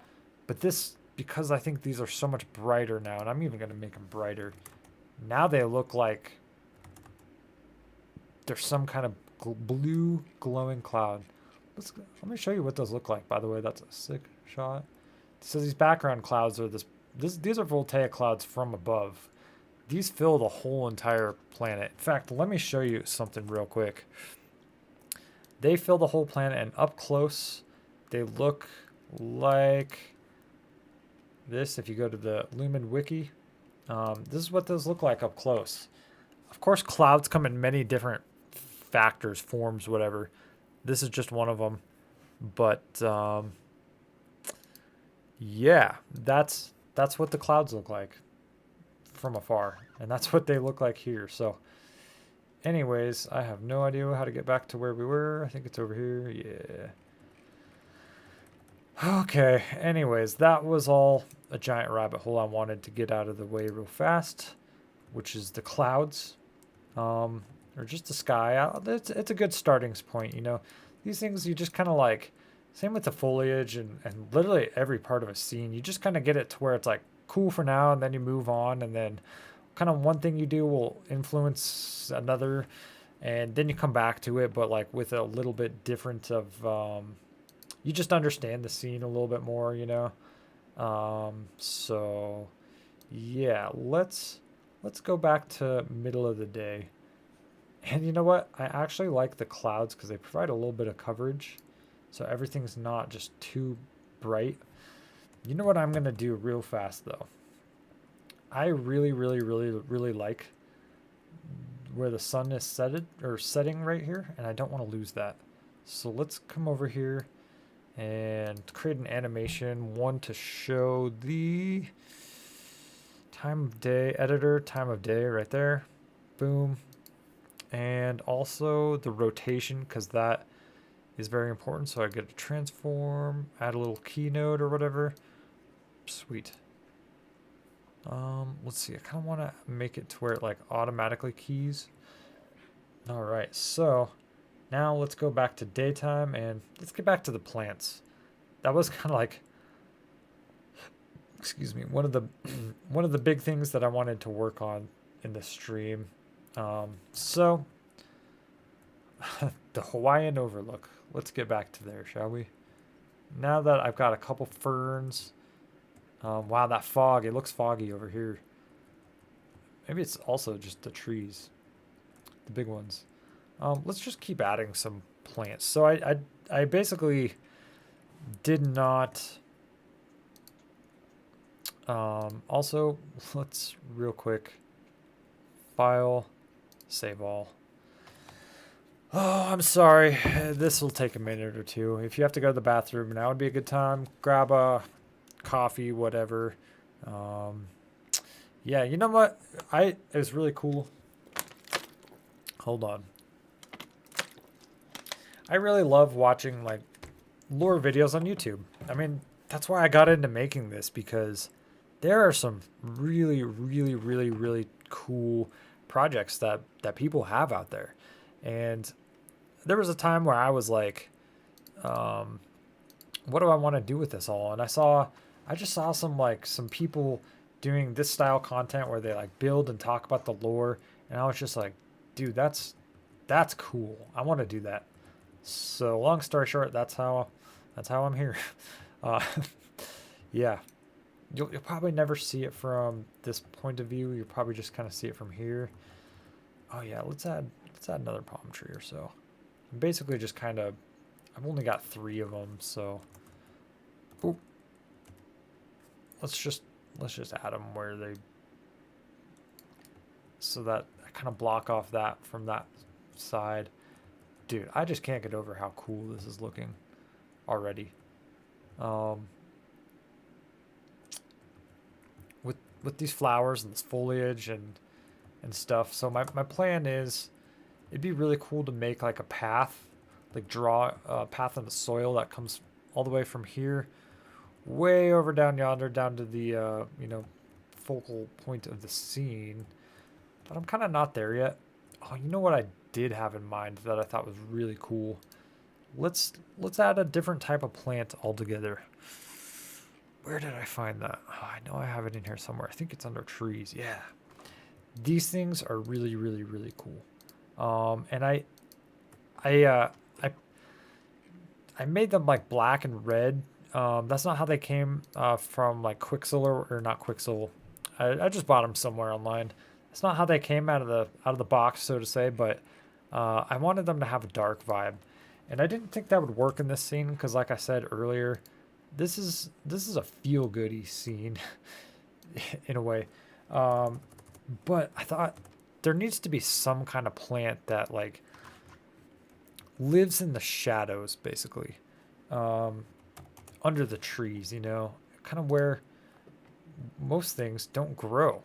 But this, because I think these are so much brighter now, and I'm even going to make them brighter. Now they look like there's some kind of blue glowing cloud. Let me show you what those look like, by the way. That's a sick shot. So these background clouds are these are voltaic clouds from above. These fill the whole entire planet. In fact, let me show you something real quick. They fill the whole planet, and up close, they look like this. If you go to the Lumen Wiki, this is what those look like up close. Of course, clouds come in many different factors, forms, whatever. This is just one of them. But yeah, that's what the clouds look like from afar, and that's what they look like here. So anyways, I have no idea how to get back to where we were. I think it's over here. Yeah. Okay, anyways, that was all a giant rabbit hole I wanted to get out of the way real fast, which is the clouds, or just the sky. It's a good starting point, you know. These things you just kind of like, same with the foliage and literally every part of a scene, you just kind of get it to where it's like cool for now, and then you move on, and then kind of one thing you do will influence another, and then you come back to it, but like with a little bit different of you just understand the scene a little bit more, you know. So yeah, let's go back to middle of the day. And you know what, I actually like the clouds because they provide a little bit of coverage, so everything's not just too bright. You know what I'm gonna do real fast though, I really like where the sun is setting right here, and I don't want to lose that. So let's come over here and create an animation, one to show the time of day, editor, time of day right there. Boom. And also the rotation, because that is very important. So I get to transform, add a little keynote or whatever. Sweet. Let's see, I kind of want to make it to where it like automatically keys. All right, so now let's go back to daytime, and let's get back to the plants. That was kind of like, excuse me, one of the big things that I wanted to work on in the stream. So the Hawaiian overlook. Let's get back to there, shall we? Now that I've got a couple ferns. Wow, that fog, it looks foggy over here. Maybe it's also just the trees, the big ones. Let's just keep adding some plants. So I basically did not. Also, let's real quick, file, save all. Oh, I'm sorry. This will take a minute or two. If you have to go to the bathroom, now would be a good time. Grab a coffee, whatever. Yeah, you know what? It was really cool. Hold on. I really love watching like lore videos on YouTube. I mean, that's why I got into making this, because there are some really cool projects that people have out there. And there was a time where I was like, what do I want to do with this all? And I just saw some people doing this style content where they like build and talk about the lore, and I was just like, dude, that's cool. I want to do that. So long story short, that's how I'm here. Yeah, you'll probably never see it from this point of view. You'll probably just kind of see it from here. Oh yeah, let's add another palm tree or so. Basically just kind of, I've only got 3 of them, so ooh. Let's just add them where they, so that I kind of block off that from that side. Dude, I just can't get over how cool this is looking already. With these flowers and this foliage and stuff. So my plan is, it'd be really cool to make like a path, like draw a path in the soil that comes all the way from here, way over down yonder, down to the focal point of the scene. But I'm kind of not there yet. Oh, you know what I did have in mind that I thought was really cool? Let's add a different type of plant altogether. Where did I find that? Oh, I know I have it in here somewhere. I think it's under trees. Yeah. These things are really, really, really cool. And I, uh, I, I made them like black and red. That's not how they came from like Quixel or not Quixel. I just bought them somewhere online. It's not how they came out of the box, so to say. But I wanted them to have a dark vibe, and I didn't think that would work in this scene because, like I said earlier, this is a feel goody scene in a way. Um, but I thought there needs to be some kind of plant that like lives in the shadows, basically, um, under the trees. Kind of where most things don't grow.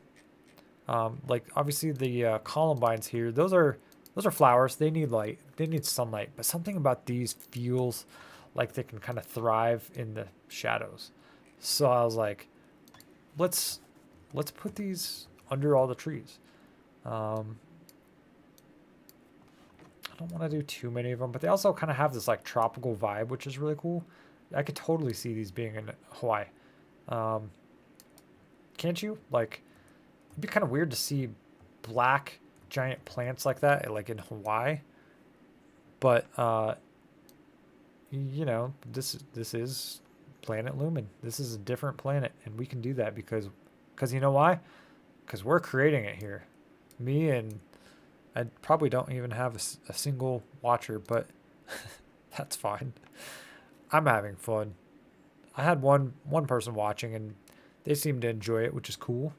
Like obviously the columbines here, those are flowers. They need light. They need sunlight. But something about these feels like they can kind of thrive in the shadows. So I was like, let's put these under all the trees. Um, I don't want to do too many of them, but they also kind of have this like tropical vibe, which is really cool. I could totally see these being in Hawaii. Um, can't you? Like, it'd be kind of weird to see black giant plants like that, like in Hawaii. But this is Planet Lumen. This is a different planet, and we can do that because you know why? Because we're creating it here. Me and I probably don't even have a single watcher, but that's fine. I'm having fun. I had one person watching, and they seemed to enjoy it, which is cool.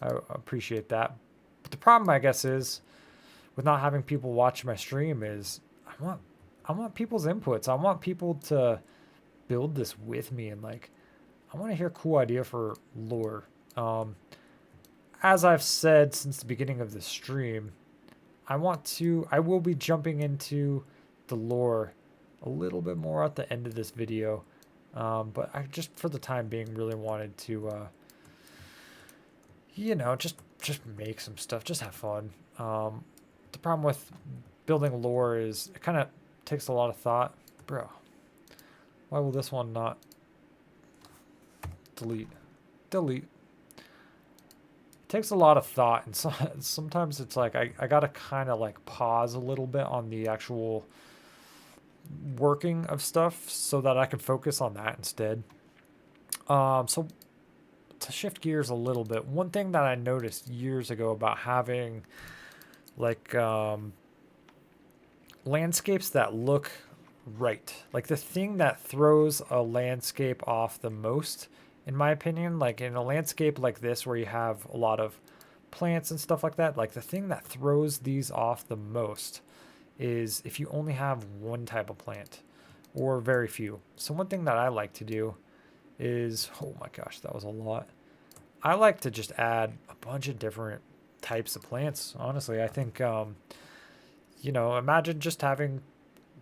I appreciate that. But the problem, I guess, is with not having people watch my stream is I want people's inputs. I want people to build this with me, and like I want to hear cool idea for lore. Um, as I've said since the beginning of the stream, I will be jumping into the lore a little bit more at the end of this video. But I just for the time being really wanted to just make some stuff, just have fun. The problem with building lore is it kind of takes a lot of thought. Bro, why will this one not delete? Delete. It takes a lot of thought, and sometimes it's like I gotta kind of like pause a little bit on the actual working of stuff so that I can focus on that instead. So to shift gears a little bit, one thing that I noticed years ago about having like landscapes that look right, like the thing that throws a landscape off the most, in my opinion, like in a landscape like this where you have a lot of plants and stuff like that, like the thing that throws these off the most is if you only have one type of plant or very few. So one thing that I like to do is, oh my gosh, that was a lot. I like to just add a bunch of different types of plants. Honestly, I think, imagine just having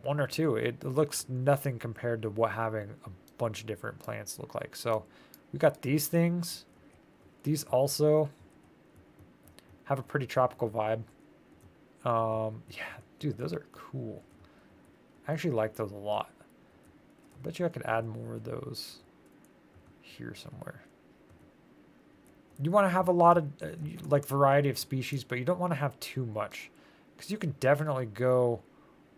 one or two. It looks nothing compared to what having a bunch of different plants look like. So we got these things. These also have a pretty tropical vibe. Yeah, dude, those are cool. I actually like those a lot. I bet you I could add more of those here somewhere. You want to have a lot of like variety of species, but you don't want to have too much because you can definitely go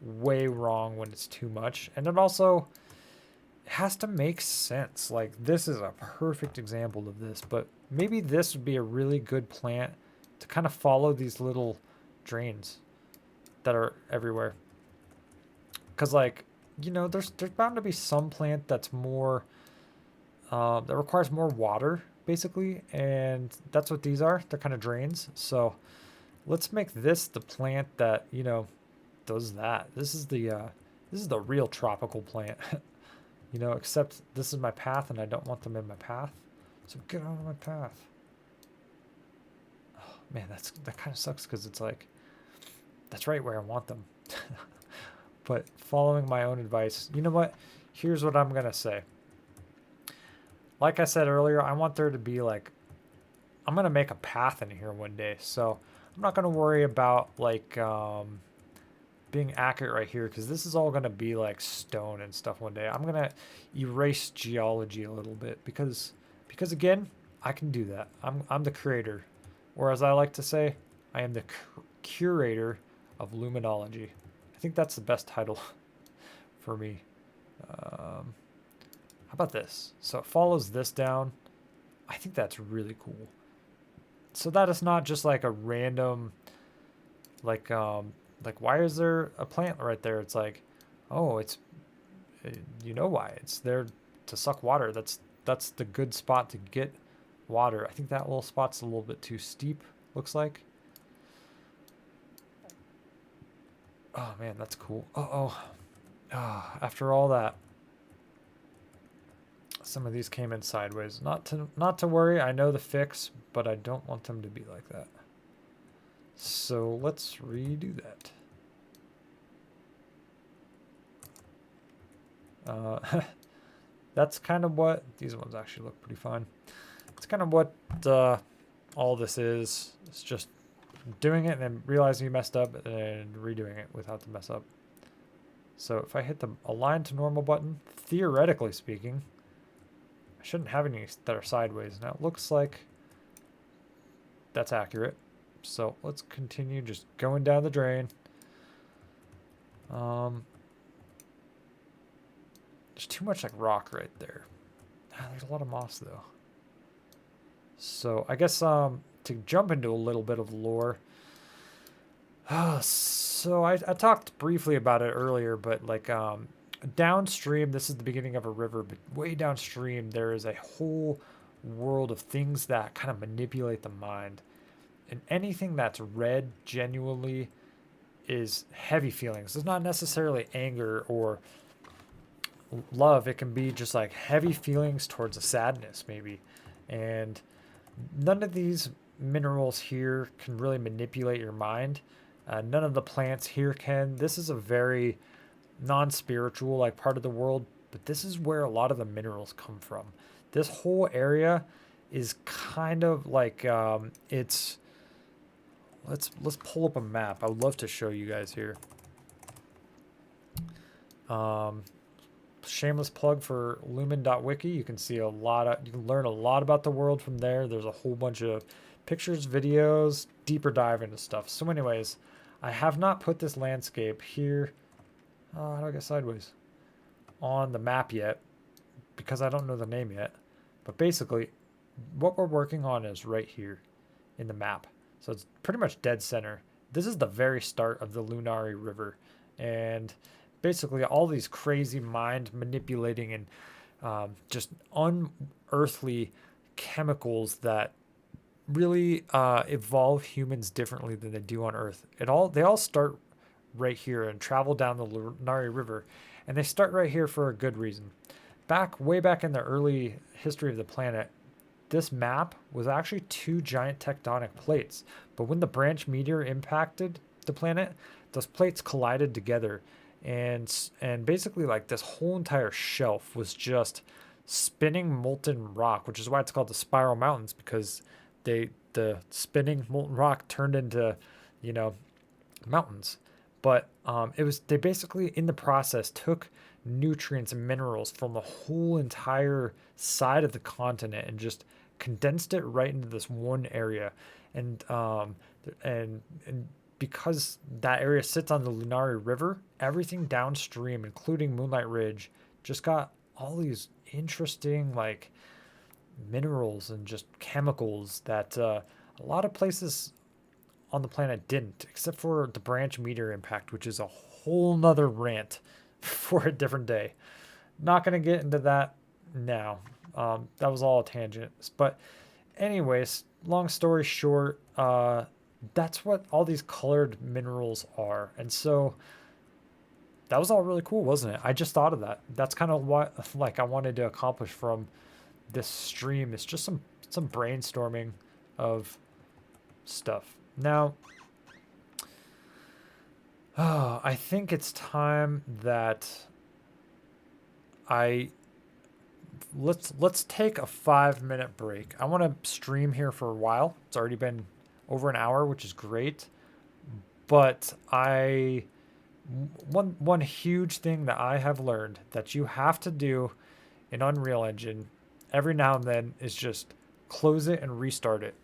way wrong when it's too much. And it also has to make sense. Like this is a perfect example of this, but maybe this would be a really good plant to kind of follow these little drains that are everywhere. Because like, there's bound to be some plant that's more that requires more water basically, and that's what these are. They're kind of drains. So let's make this the plant that does that. This is the real tropical plant. Except this is my path and I don't want them in my path, so get out of my path. Oh man, that kind of sucks because it's like that's right where I want them. But following my own advice, you know what, here's what I'm gonna say. Like I said earlier, I want there to be like, I'm going to make a path in here one day. So I'm not going to worry about like being accurate right here, because this is all going to be like stone and stuff one day. I'm going to erase geology a little bit because again, I can do that. I'm the creator, or as I like to say, I am the curator of luminology. I think that's the best title for me. How about this? So it follows this down. I think that's really cool. So that is not just like a random, like why is there a plant right there? It's like, oh, it's, you know why? It's there to suck water. That's the good spot to get water. I think that little spot's a little bit too steep, looks like. Oh man, that's cool. After all that, some of these came in sideways. Not to worry, I know the fix, but I don't want them to be like that. So let's redo that. That's kind of what, these ones actually look pretty fine. It's kind of what all this is. It's just doing it and then realizing you messed up and redoing it without the mess up. So if I hit the align to normal button, theoretically speaking, I shouldn't have any that are sideways. Now it looks like that's accurate. So let's continue just going down the drain. There's too much like rock right there. There's a lot of moss though. So I guess to jump into a little bit of lore. So I talked briefly about it earlier, but like downstream, this is the beginning of a river, but way downstream there is a whole world of things that kind of manipulate the mind. And anything that's red genuinely is heavy feelings. It's not necessarily anger or love. It can be just like heavy feelings towards a sadness maybe. And none of these minerals here can really manipulate your mind. None of the plants here can. This is a very non-spiritual like part of the world, but this is where a lot of the minerals come from. This whole area is kind of like it's. Let's pull up a map. I would love to show you guys here. Shameless plug for lumen.wiki. You can see you can learn a lot about the world from there. There's a whole bunch of pictures, videos, deeper dive into stuff. So anyways, I have not put this landscape here. How do I get sideways? On the map yet, because I don't know the name yet. But basically, what we're working on is right here in the map. So it's pretty much dead center. This is the very start of the Lunari River. And basically all these crazy mind manipulating and just unearthly chemicals that really evolve humans differently than they do on Earth. They all start right here and travel down the Lunari River. And they start right here for a good reason. Way back in the early history of the planet, this map was actually two giant tectonic plates, but when the branch meteor impacted the planet, those plates collided together, and basically like this whole entire shelf was just spinning molten rock, which is why it's called the Spiral Mountains, because the spinning molten rock turned into, mountains. But they basically in the process took nutrients and minerals from the whole entire side of the continent and just condensed it right into this one area. And because that area sits on the Lunari River, everything downstream, including Moonlight Ridge, just got all these interesting like minerals and just chemicals that a lot of places on the planet didn't, except for the branch meteor impact, which is a whole nother rant for a different day. Not going to get into that now. That was all a tangent. But anyways, long story short, that's what all these colored minerals are. And so that was all really cool, wasn't it? I just thought of that. That's kind of what like I wanted to accomplish from this stream. It's just some brainstorming of stuff. Now, I think it's time that let's take a 5-minute break. I want to stream here for a while. It's already been over an hour, which is great. But I One huge thing that I have learned that you have to do in Unreal Engine every now and then is just close it and restart it.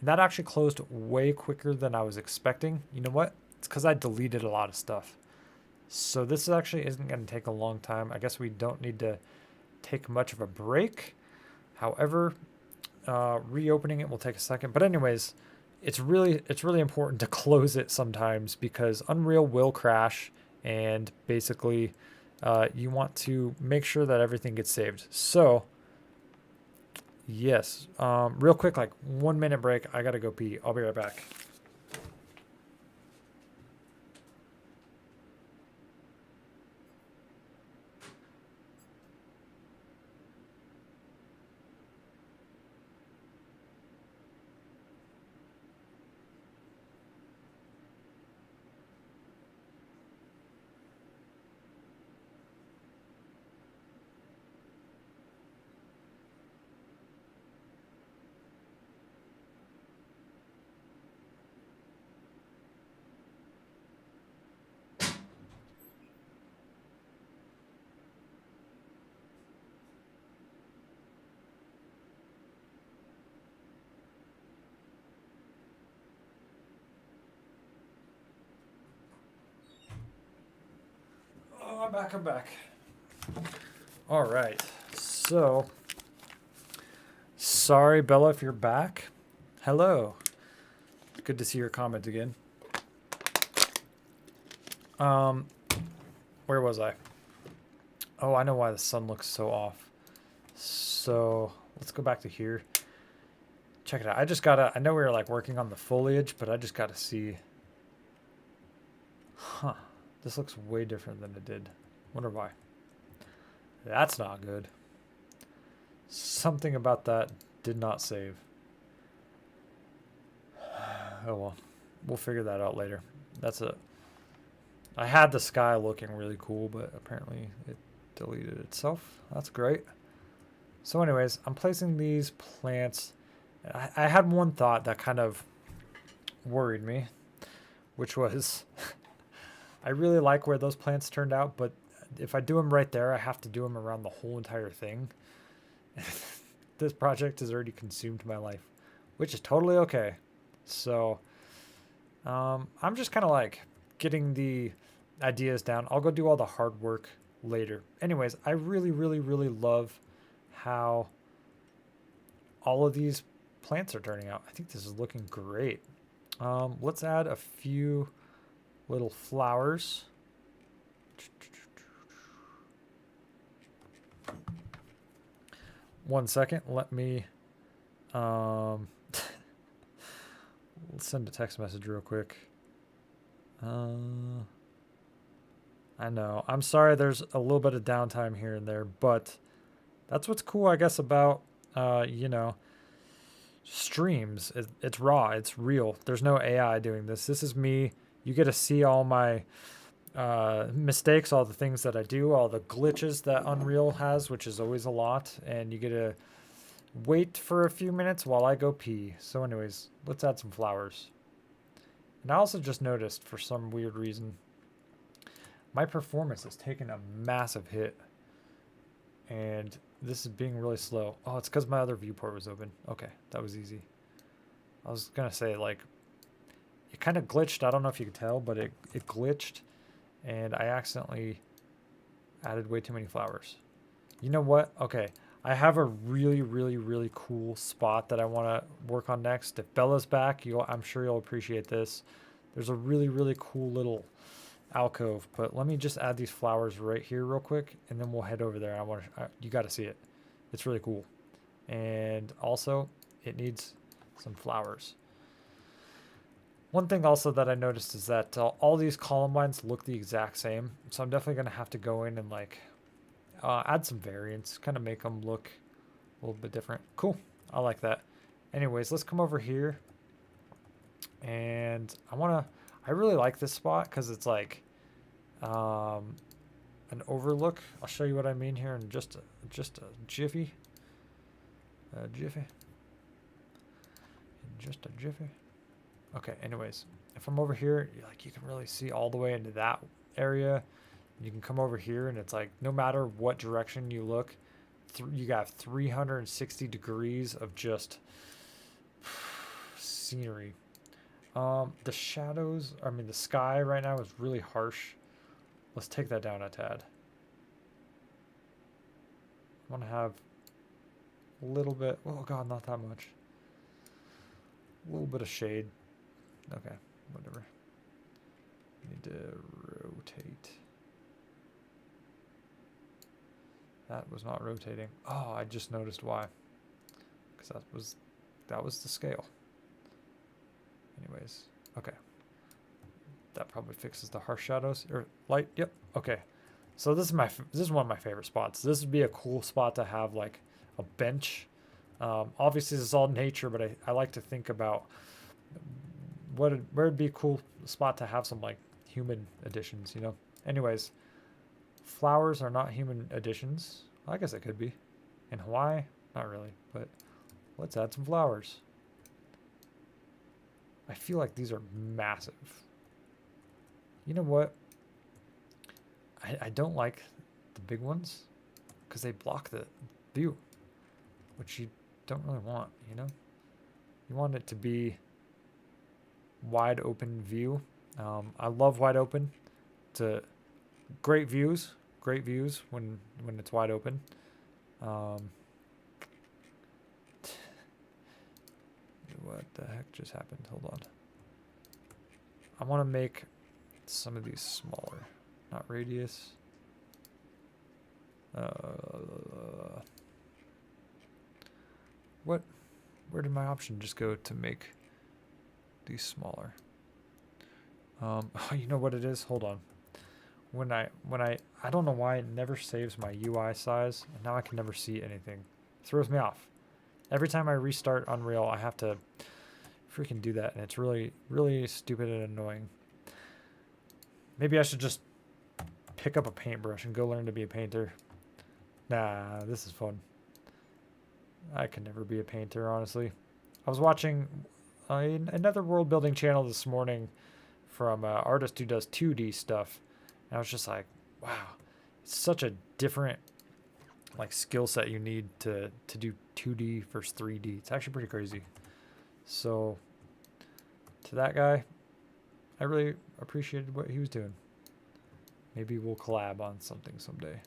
And that actually closed way quicker than I was expecting. You know what? It's because I deleted a lot of stuff. So this actually isn't going to take a long time. I guess we don't need to take much of a break. However, reopening it will take a second. But anyways, it's really important to close it sometimes because Unreal will crash, and basically you want to make sure that everything gets saved. So yes, real quick, like 1 minute break. I gotta go pee. I'll be right back. Oh, I'm back. I'm back. All right. So, sorry, Bella, if you're back. Hello. Good to see your comment again. Where was I? Oh, I know why the sun looks so off. So, let's go back to here. Check it out. I know we were like working on the foliage, but I just gotta see. Huh. This looks way different than it did. Wonder why. That's not good. Something about that did not save. Oh well. We'll figure that out later. I had the sky looking really cool, but apparently it deleted itself. That's great. So anyways, I'm placing these plants. I had one thought that kind of worried me, which was I really like where those plants turned out, but if I do them right there, I have to do them around the whole entire thing. This project has already consumed my life, which is totally okay. So I'm just kind of like getting the ideas down. I'll go do all the hard work later. Anyways, I really, really, really love how all of these plants are turning out. I think this is looking great. Let's add a few little flowers. One second, let me let's send a text message real quick. I know. I'm sorry there's a little bit of downtime here and there, but that's what's cool, I guess, about you know, streams. It's raw, it's real. There's no AI doing this. This is me. You get to see all my mistakes, all the things that I do, all the glitches that Unreal has, which is always a lot, and you get to wait for a few minutes while I go pee. So anyways, let's add some flowers. And I also just noticed, for some weird reason, my performance has taken a massive hit, and this is being really slow. Oh, it's because my other viewport was open. Okay, that was easy. I was gonna say, like, it kind of glitched. I don't know if you could tell, but it glitched, and I accidentally added way too many flowers. You know what? Okay, I have a really, really, really cool spot that I want to work on next. If Bella's back, I'm sure you'll appreciate this. There's a really, really cool little alcove, but let me just add these flowers right here real quick, and then we'll head over there. You got to see it. It's really cool. And also, it needs some flowers. One thing also that I noticed is that all these columbines look the exact same, so I'm definitely going to have to go in and like add some variants, kind of make them look a little bit different. Cool. I like that. Anyways, let's come over here, and I really like this spot because it's like an overlook. I'll show you what I mean here in just a jiffy. In just a jiffy. Okay, anyways, if I'm over here, like, you can really see all the way into that area. You can come over here and it's like no matter what direction you look, you got 360 degrees of just scenery. The shadows, I mean the sky right now is really harsh. Let's take that down a tad. I want to have a little bit, oh god, not that much. A little bit of shade. Okay, whatever. Need to rotate. That was not rotating. Oh, I just noticed why. Because that was the scale. Anyways, okay. That probably fixes the harsh shadows or light. Yep. Okay. So this is one of my favorite spots. This would be a cool spot to have like a bench. Obviously, this is all nature, but I like to think about where it'd be a cool spot to have some like human additions, you know. Anyways, flowers are not human additions. I guess it could be. In Hawaii, not really, but let's add some flowers. I feel like these are massive. You know what? I don't like the big ones because they block the view, which you don't really want, you know? You want it to be wide open view. I love wide open. It's a great views when it's wide open. What the heck just happened? Hold on. I want to make some of these smaller, not radius. Where did my option just go to make these smaller? Oh, you know what it is? Hold on. When I don't know why it never saves my UI size, and now I can never see anything. It throws me off. Every time I restart Unreal, I have to freaking do that, and it's really, really stupid and annoying. Maybe I should just pick up a paintbrush and go learn to be a painter. Nah, this is fun. I can never be a painter, honestly. I was watching another world building channel this morning from an artist who does 2D stuff. And I was just like, wow, it's such a different like skill set you need to do 2D versus 3D. It's actually pretty crazy. So to that guy, I really appreciated what he was doing. Maybe we'll collab on something someday.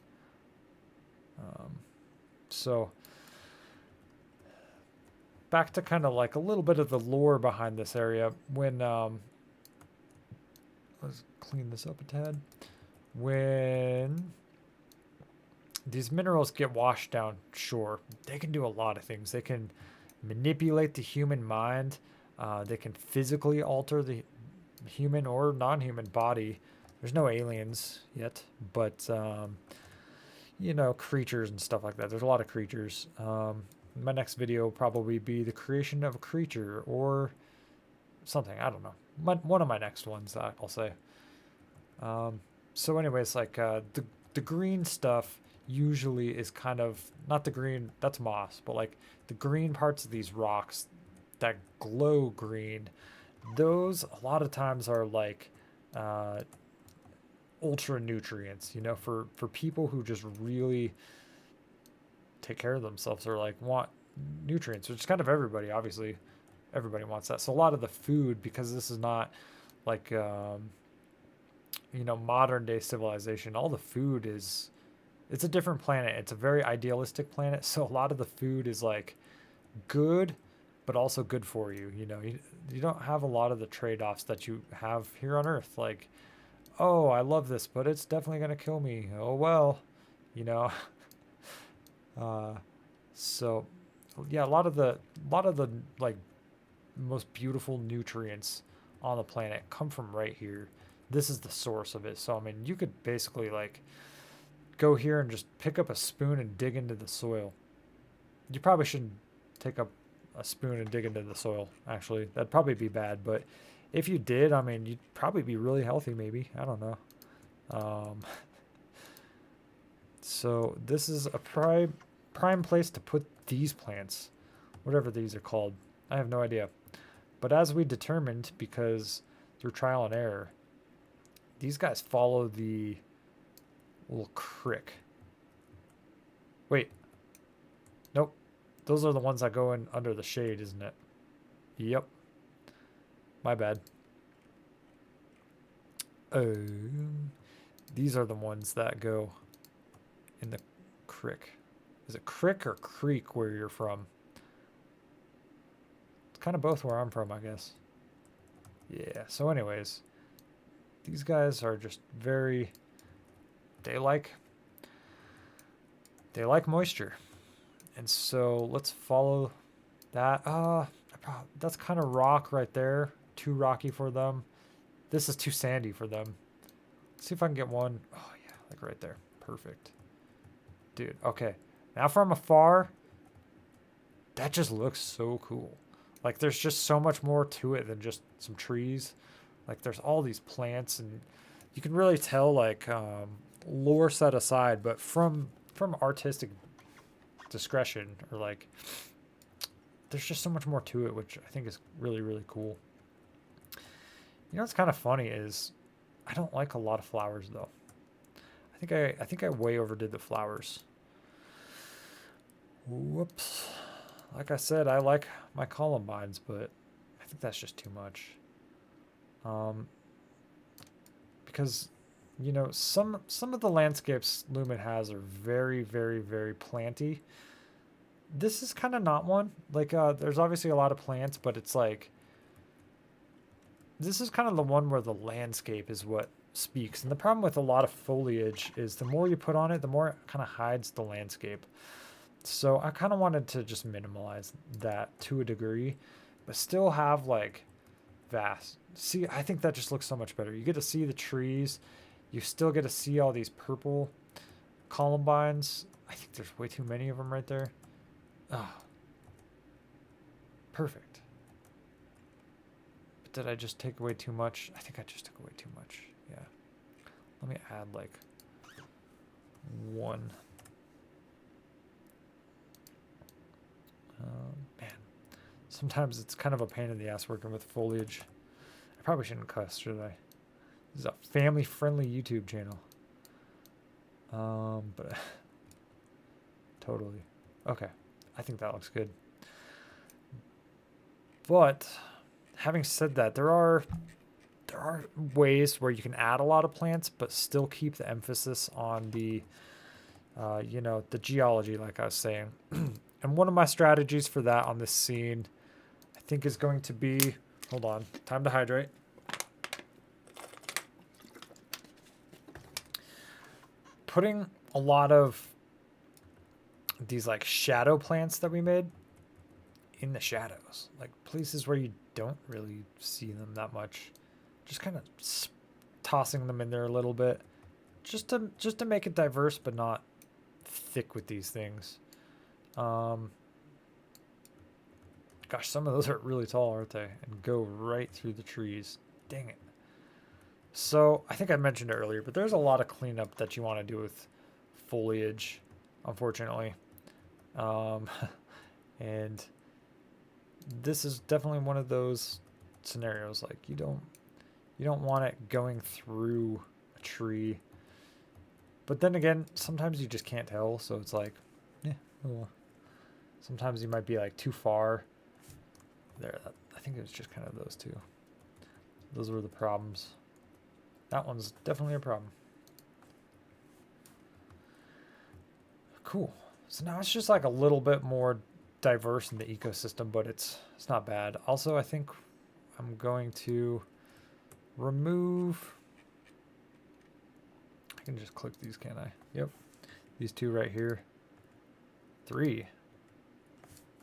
So back to kind of like a little bit of the lore behind this area. When let's clean this up a tad. When these minerals get washed down shore, they can do a lot of things. They can manipulate the human mind. They can physically alter the human or non-human body. There's no aliens yet, but you know, creatures and stuff like that. There's a lot of creatures. My next video will probably be the creation of a creature or something. I don't know. One of my next ones, I'll say. So anyways, like the green stuff usually is kind of, not the green, that's moss, but like the green parts of these rocks that glow green, those a lot of times are like ultra nutrients, you know, for people who just really take care of themselves or like want nutrients, which is kind of everybody. Obviously everybody wants that. So a lot of the food, because this is not like you know, modern day civilization, all the food is, it's a different planet. It's a very idealistic planet, so a lot of the food is like good but also good for you. You know, you don't have a lot of the trade-offs that you have here on Earth, like, oh, I love this, but it's definitely going to kill me. Oh, well, you know. So yeah, a lot of the like most beautiful nutrients on the planet come from right here. This is the source of it. So, I mean, you could basically like go here and just pick up a spoon and dig into the soil. You probably shouldn't take up a spoon and dig into the soil, actually. That'd probably be bad, but if you did, I mean, you'd probably be really healthy, maybe. I don't know. So this is a prime place to put these plants, whatever these are called. I have no idea. But as we determined, because through trial and error, these guys follow the little crick. Wait. Nope. Those are the ones that go in under the shade, isn't it? Yep. My bad. These are the ones that go in the crick. Is it crick or creek where you're from? It's kind of both where I'm from, I guess. Yeah, so anyways, these guys are just very, they like moisture. And so let's follow that. That's kind of rock right there. Too rocky for them. This is too sandy for them. Let's see if I can get one. Oh yeah, like right there. Perfect. Dude, okay. Now from afar, that just looks so cool. Like there's just so much more to it than just some trees. Like there's all these plants, and you can really tell, like, lore set aside, but from artistic discretion, or like, there's just so much more to it, which I think is really, really cool. You know what's kind of funny is I don't like a lot of flowers though. I think I way overdid the flowers. Whoops. Like I said, I like my columbines, but I think that's just too much. Because, you know, some of the landscapes Lumen has are very, very, very planty. This is kind of not one. Like, there's obviously a lot of plants, but it's like, this is kind of the one where the landscape is what speaks. And the problem with a lot of foliage is the more you put on it, the more it kind of hides the landscape. So I kind of wanted to just minimalize that to a degree, but still have like vast. See, I think that just looks so much better. You get to see the trees. You still get to see all these purple columbines. I think there's way too many of them right there. Oh, perfect. But did I just take away too much? I think I just took away too much. Yeah. Let me add like one. Man, sometimes it's kind of a pain in the ass working with foliage. I probably shouldn't cuss, should I? This is a family-friendly YouTube channel. But totally. Okay, I think that looks good. But having said that, there are ways where you can add a lot of plants, but still keep the emphasis on the, you know, the geology, like I was saying. And one of my strategies for that on this scene, I think, is going to be, hold on, time to hydrate. Putting a lot of these like shadow plants that we made in the shadows, like places where you don't really see them that much. Just kind of tossing them in there a little bit, just to make it diverse, but not thick with these things. Gosh, some of those are really tall, aren't they? And go right through the trees. Dang it. So, I think I mentioned it earlier, but there's a lot of cleanup that you want to do with foliage, unfortunately. And this is definitely one of those scenarios. Like, you don't want it going through a tree. But then again, sometimes you just can't tell, so it's like, yeah, oh well. Sometimes you might be like too far. There, I think it was just kind of those two. Those were the problems. That one's definitely a problem. Cool. So now it's just like a little bit more diverse in the ecosystem, but it's not bad. Also, I think I'm going to remove. I can just click these, can't I? Yep. These two right here. 3.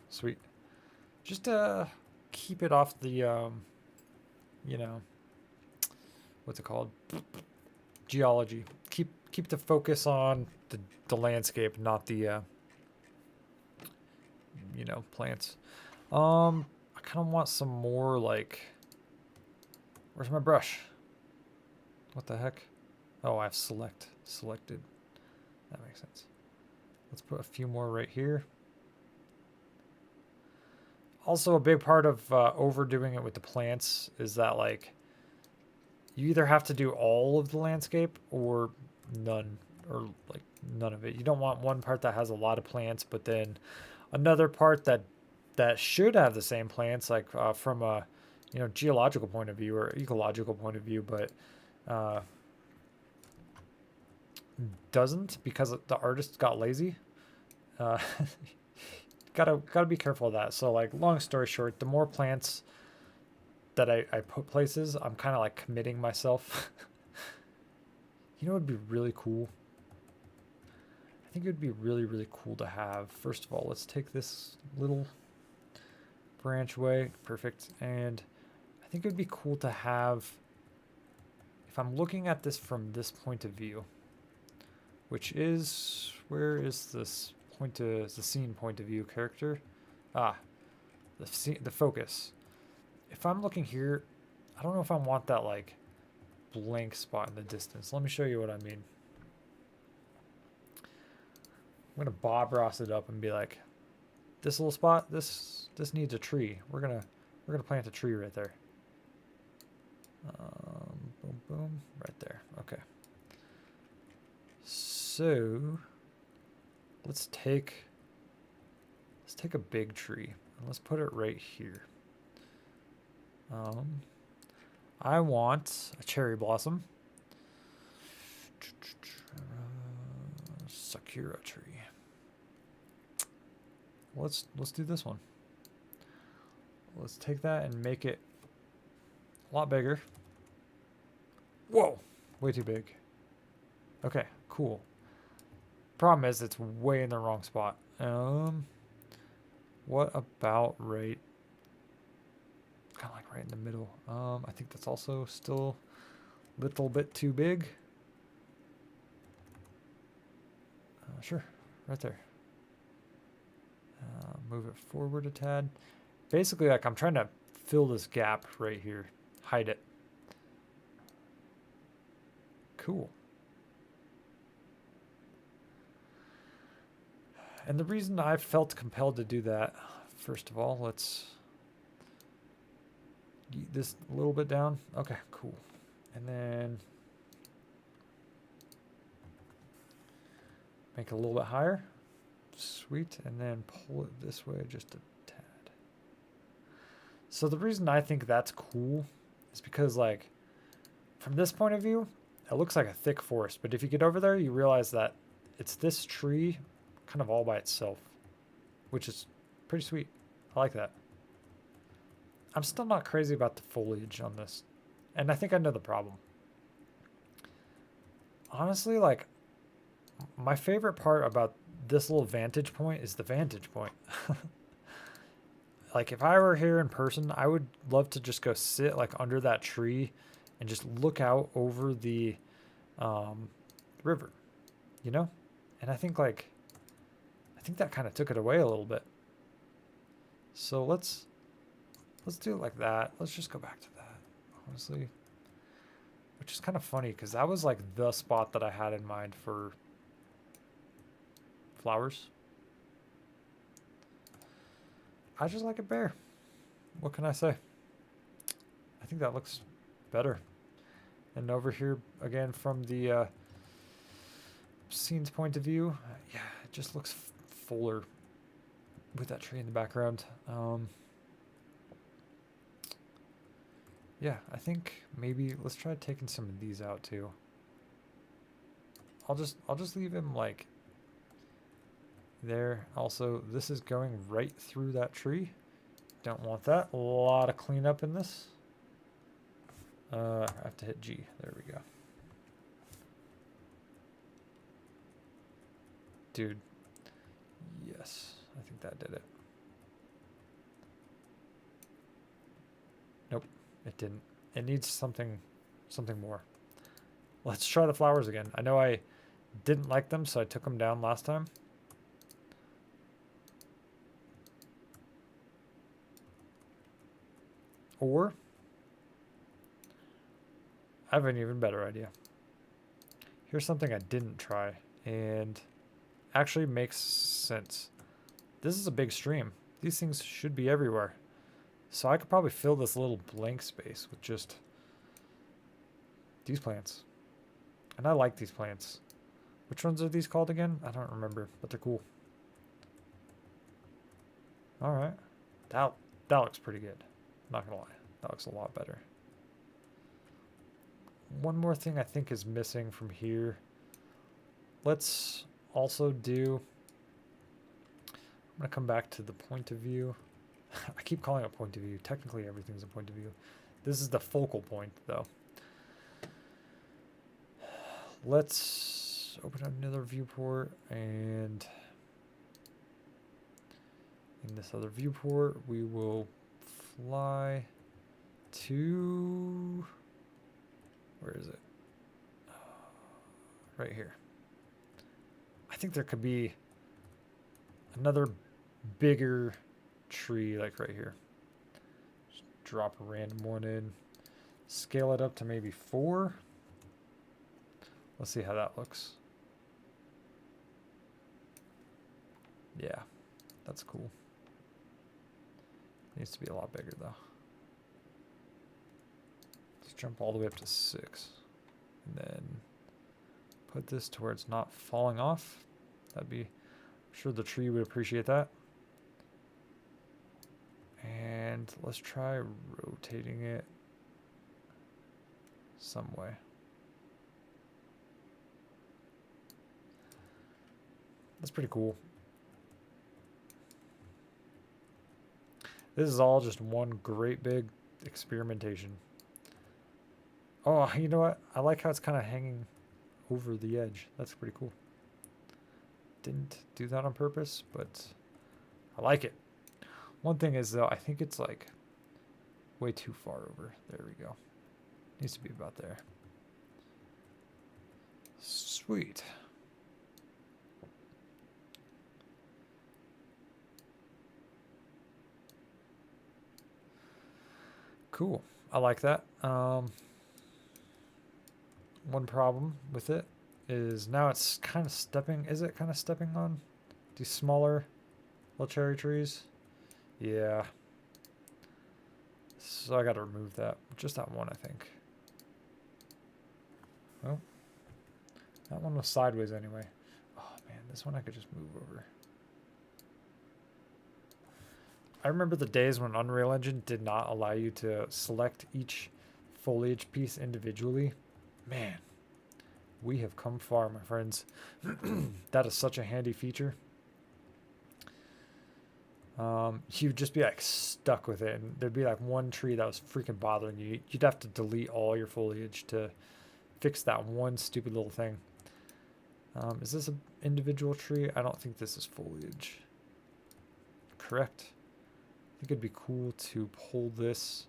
Sweet. Just keep it off the, you know, what's it called? Geology. Keep the focus on the landscape, not the, you know, plants. I kind of want some more, like, where's my brush? What the heck? Oh, I've selected. That makes sense. Let's put a few more right here. Also, a big part of overdoing it with the plants is that, like, you either have to do all of the landscape or none, or like none of it. You don't want one part that has a lot of plants, but then another part that should have the same plants, like from a geological point of view or ecological point of view, but uh, doesn't because the artist got lazy. Uh, gotta be careful of that. So like, long story short, the more plants that I put places, I'm kind of like committing myself. You know, it'd be really cool. I think it would be really, really cool to have. First of all, let's take this little branch away. Perfect. And I think it would be cool to have, if I'm looking at this from this point of view, which is, where is this point to the scene point of view character? Ah, the focus. If I'm looking here, I don't know if I want that like blank spot in the distance. Let me show you what I mean. I'm gonna Bob Ross it up and be like, this little spot, this needs a tree. We're gonna plant a tree right there. Boom, boom, right there. Okay. So let's take a big tree and let's put it right here. I want a cherry blossom. Sakura tree. Let's do this one. Let's take that and make it a lot bigger. Whoa, way too big. Okay, cool. Problem is it's way in the wrong spot. What about right, kind of like right in the middle? I think that's also still a little bit too big. Sure, right there. Move it forward a tad. Basically, like, I'm trying to fill this gap right here. Hide it. Cool. And the reason I felt compelled to do that, first of all, let's get this a little bit down. Okay, cool. And then make it a little bit higher. Sweet. And then pull it this way just a tad. So the reason I think that's cool is because, like, from this point of view, it looks like a thick forest. But if you get over there, you realize that it's this tree kind of all by itself, which is pretty sweet. I like that. I'm still not crazy about the foliage on this. And I think I know the problem. Honestly, like, my favorite part about this little vantage point is the vantage point. Like, if I were here in person, I would love to just go sit like under that tree and just look out over the river, you know? And I think that kind of took it away a little bit. So let's do it like that. Let's just go back to that, honestly. Which is kind of funny because that was like the spot that I had in mind for flowers. I just like it bare. What can I say? I think that looks better. And over here again from the scene's point of view, yeah, it just looks fuller with that tree in the background. Yeah, I think maybe let's try taking some of these out too. I'll just leave him like there. Also, this is going right through that tree. Don't want that. A lot of cleanup in this. I have to hit G. There we go. Dude. Yes, I think that did it. Nope, it didn't. It needs something more. Let's try the flowers again. I know I didn't like them, so I took them down last time. Or I have an even better idea. Here's something I didn't try and actually makes sense. This is a big stream. These things should be everywhere. So I could probably fill this little blank space with just These plants. And I like these plants. Which ones are these called again? I don't remember, but they're cool. Alright. That looks pretty good. Not gonna lie. That looks a lot better. One more thing I think is missing from here. Let's also do... I'm going to come back to the point of view. I keep calling it point of view. Technically, everything's a point of view. This is the focal point, though. Let's open up another viewport, and in this other viewport, we will fly to... Where is it? Right here. I think there could be another bigger tree like right here. Just drop a random one in. Scale it up to maybe 4. Let's see how that looks. Yeah, that's cool. Needs to be a lot bigger though. Let's jump all the way up to 6. And then put this to where it's not falling off. That'd be... I'm sure the tree would appreciate that. And let's try rotating it some way. That's pretty cool. This is all just one great big experimentation. Oh, you know what? I like how it's kind of hanging over the edge. That's pretty cool. Didn't do that on purpose, but I like it. One thing is, though, I think it's like way too far over. There we go. Needs to be about there. Sweet. Cool. I like that. One problem with it is now it's kind of stepping. Is it kind of stepping on these smaller little cherry trees? Yeah. So I got to remove that. Just that one, I think. Oh. That one was sideways anyway. Oh, man. This one I could just move over. I remember the days when Unreal Engine did not allow you to select each foliage piece individually. Man, we have come far, my friends. That is such a handy feature. You'd just be like stuck with it, and there'd be like one tree that was freaking bothering you. You'd have to delete all your foliage to fix that one stupid little thing. Is this an individual tree? I don't think this is foliage. Correct. I think it'd be cool to pull this,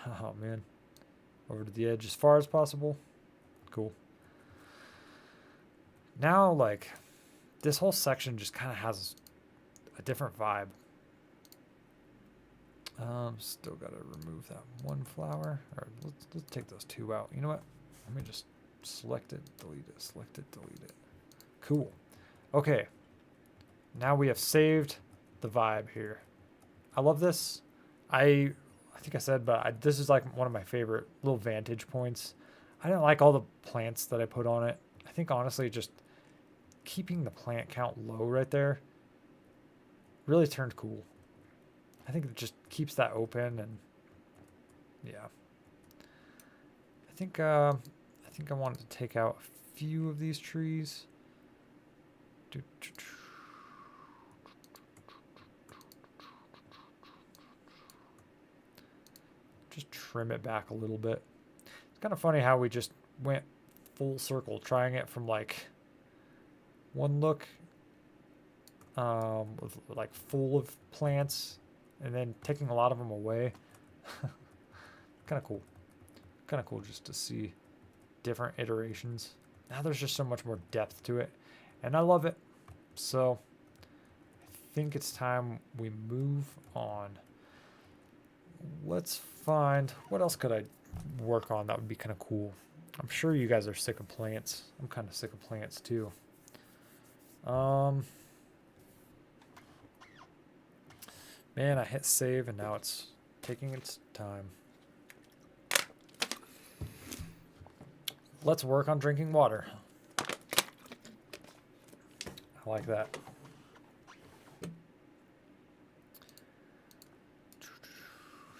oh man, over to the edge as far as possible. Cool. Now, like, this whole section just kind of has a different vibe. Still got to remove that one flower. Or let's take those 2 out. You know what? Let me just select it, delete it, select it, delete it. Cool. Okay. Now we have saved the vibe here. I love this. I think I said, but this is like one of my favorite little vantage points. I didn't like all the plants that I put on it. I think honestly just keeping the plant count low right there really turned cool. I think it just keeps that open, and yeah. I think I wanted to take out a few of these trees. Just trim it back a little bit. It's kind of funny how we just went full circle, trying it from like one look with like full of plants and then taking a lot of them away. Kind of cool. Kind of cool just to see different iterations. Now there's just so much more depth to it, and I love it. So I think it's time we move on. Let's find, what else could I work on that would be kind of cool? I'm sure you guys are sick of plants. I'm kind of sick of plants too. Man, I hit save and now it's taking its time. let's work on drinking water. I like that.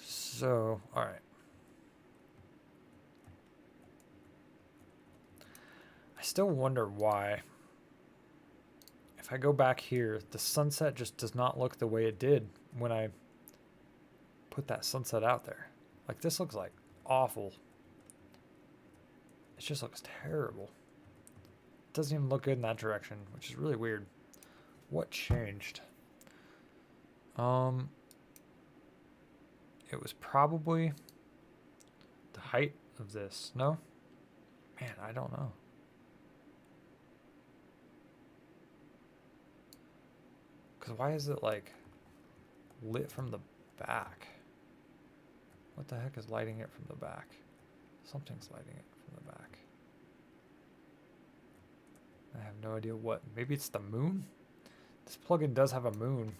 So, all right. I still wonder why, if I go back here, the sunset just does not look the way it did when I put that sunset out there. Like, this looks like awful. It just looks terrible. It doesn't even look good in that direction, which is really weird. What changed? It was probably the height of this. No? Man, I don't know. Because why is it like lit from the back? What the heck is lighting it from the back? Something's lighting it from the back. I have no idea what. Maybe it's the moon? This plugin does have a moon.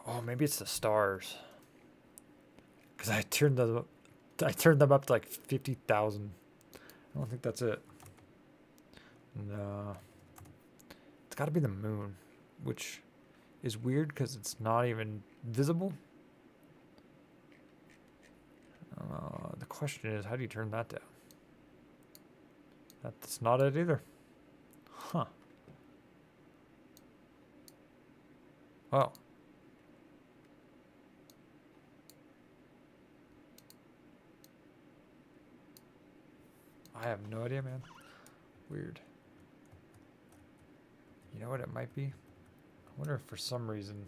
Oh, maybe it's the stars. Because I turned them up to like 50,000. I don't think that's it. No. It's got to be the moon, which is weird because it's not even visible. The question is, how do you turn that down? That's not it either. Huh. Well. I have no idea, man. Weird. You know what it might be? I wonder if for some reason,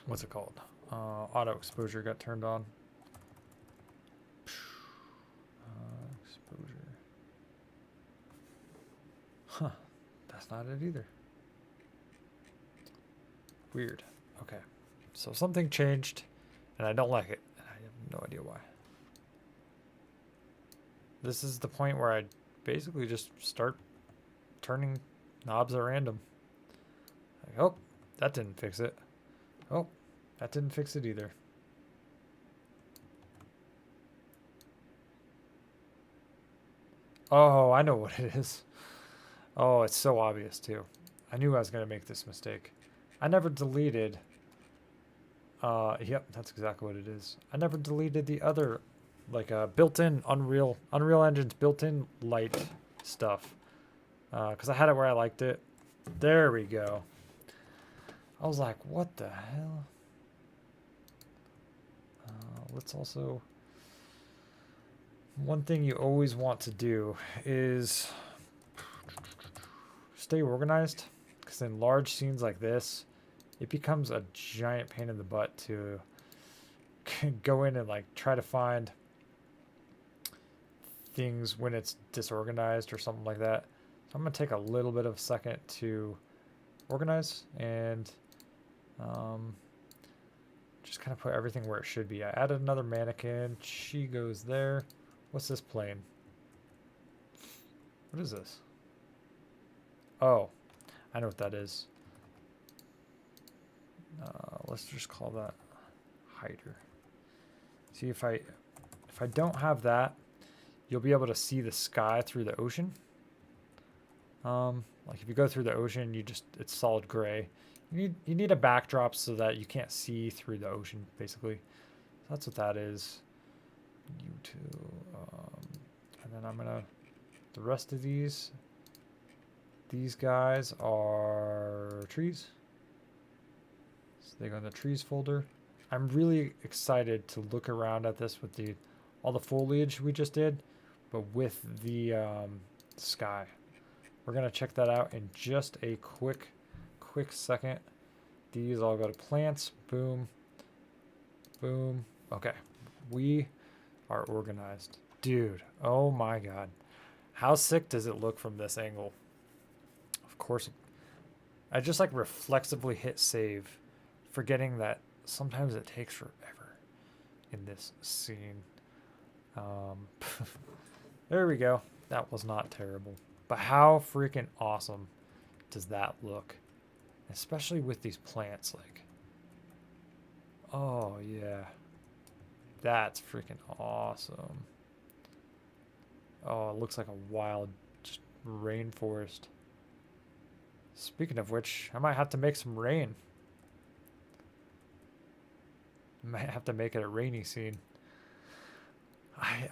what's it called? Auto exposure got turned on. Exposure. Huh. That's not it either. Weird. Okay. So something changed, and I don't like it. I have no idea why. This is the point where I basically just start turning knobs at random. Like, oh, that didn't fix it. Oh, that didn't fix it either. Oh, I know what it is. Oh, it's so obvious too. I knew I was going to make this mistake. I never deleted... yep, that's exactly what it is. I never deleted the other, like, built-in Unreal Engine's built-in light stuff. Because I had it where I liked it. There we go. I was like, what the hell? Let's also... One thing you always want to do is stay organized, because in large scenes like this, it becomes a giant pain in the butt to go in and like try to find things when it's disorganized or something like that. So I'm going to take a little bit of a second to organize and just kind of put everything where it should be. I added another mannequin. She goes there. What's this plane? What is this? Oh, I know what that is. Let's just call that hider. See, if I don't have that, you'll be able to see the sky through the ocean. Like if you go through the ocean, it's solid gray. You need a backdrop so that you can't see through the ocean, basically. So that's what that is. And then I'm gonna, the rest of these guys are trees. So they go in the trees folder. I'm really excited to look around at this with all the foliage we just did, but with the sky. We're gonna check that out in just a quick second. These all go to plants. Boom. Boom. Okay. We are organized. Dude, oh my god. How sick does it look from this angle? Of course, I just like reflexively hit save, forgetting that sometimes it takes forever in this scene. There we go. That was not terrible. But how freaking awesome does that look? Especially with these plants, like, oh yeah. That's freaking awesome. Oh, it looks like a wild just rainforest. Speaking of which, I might have to make some rain. I might have to make it a rainy scene.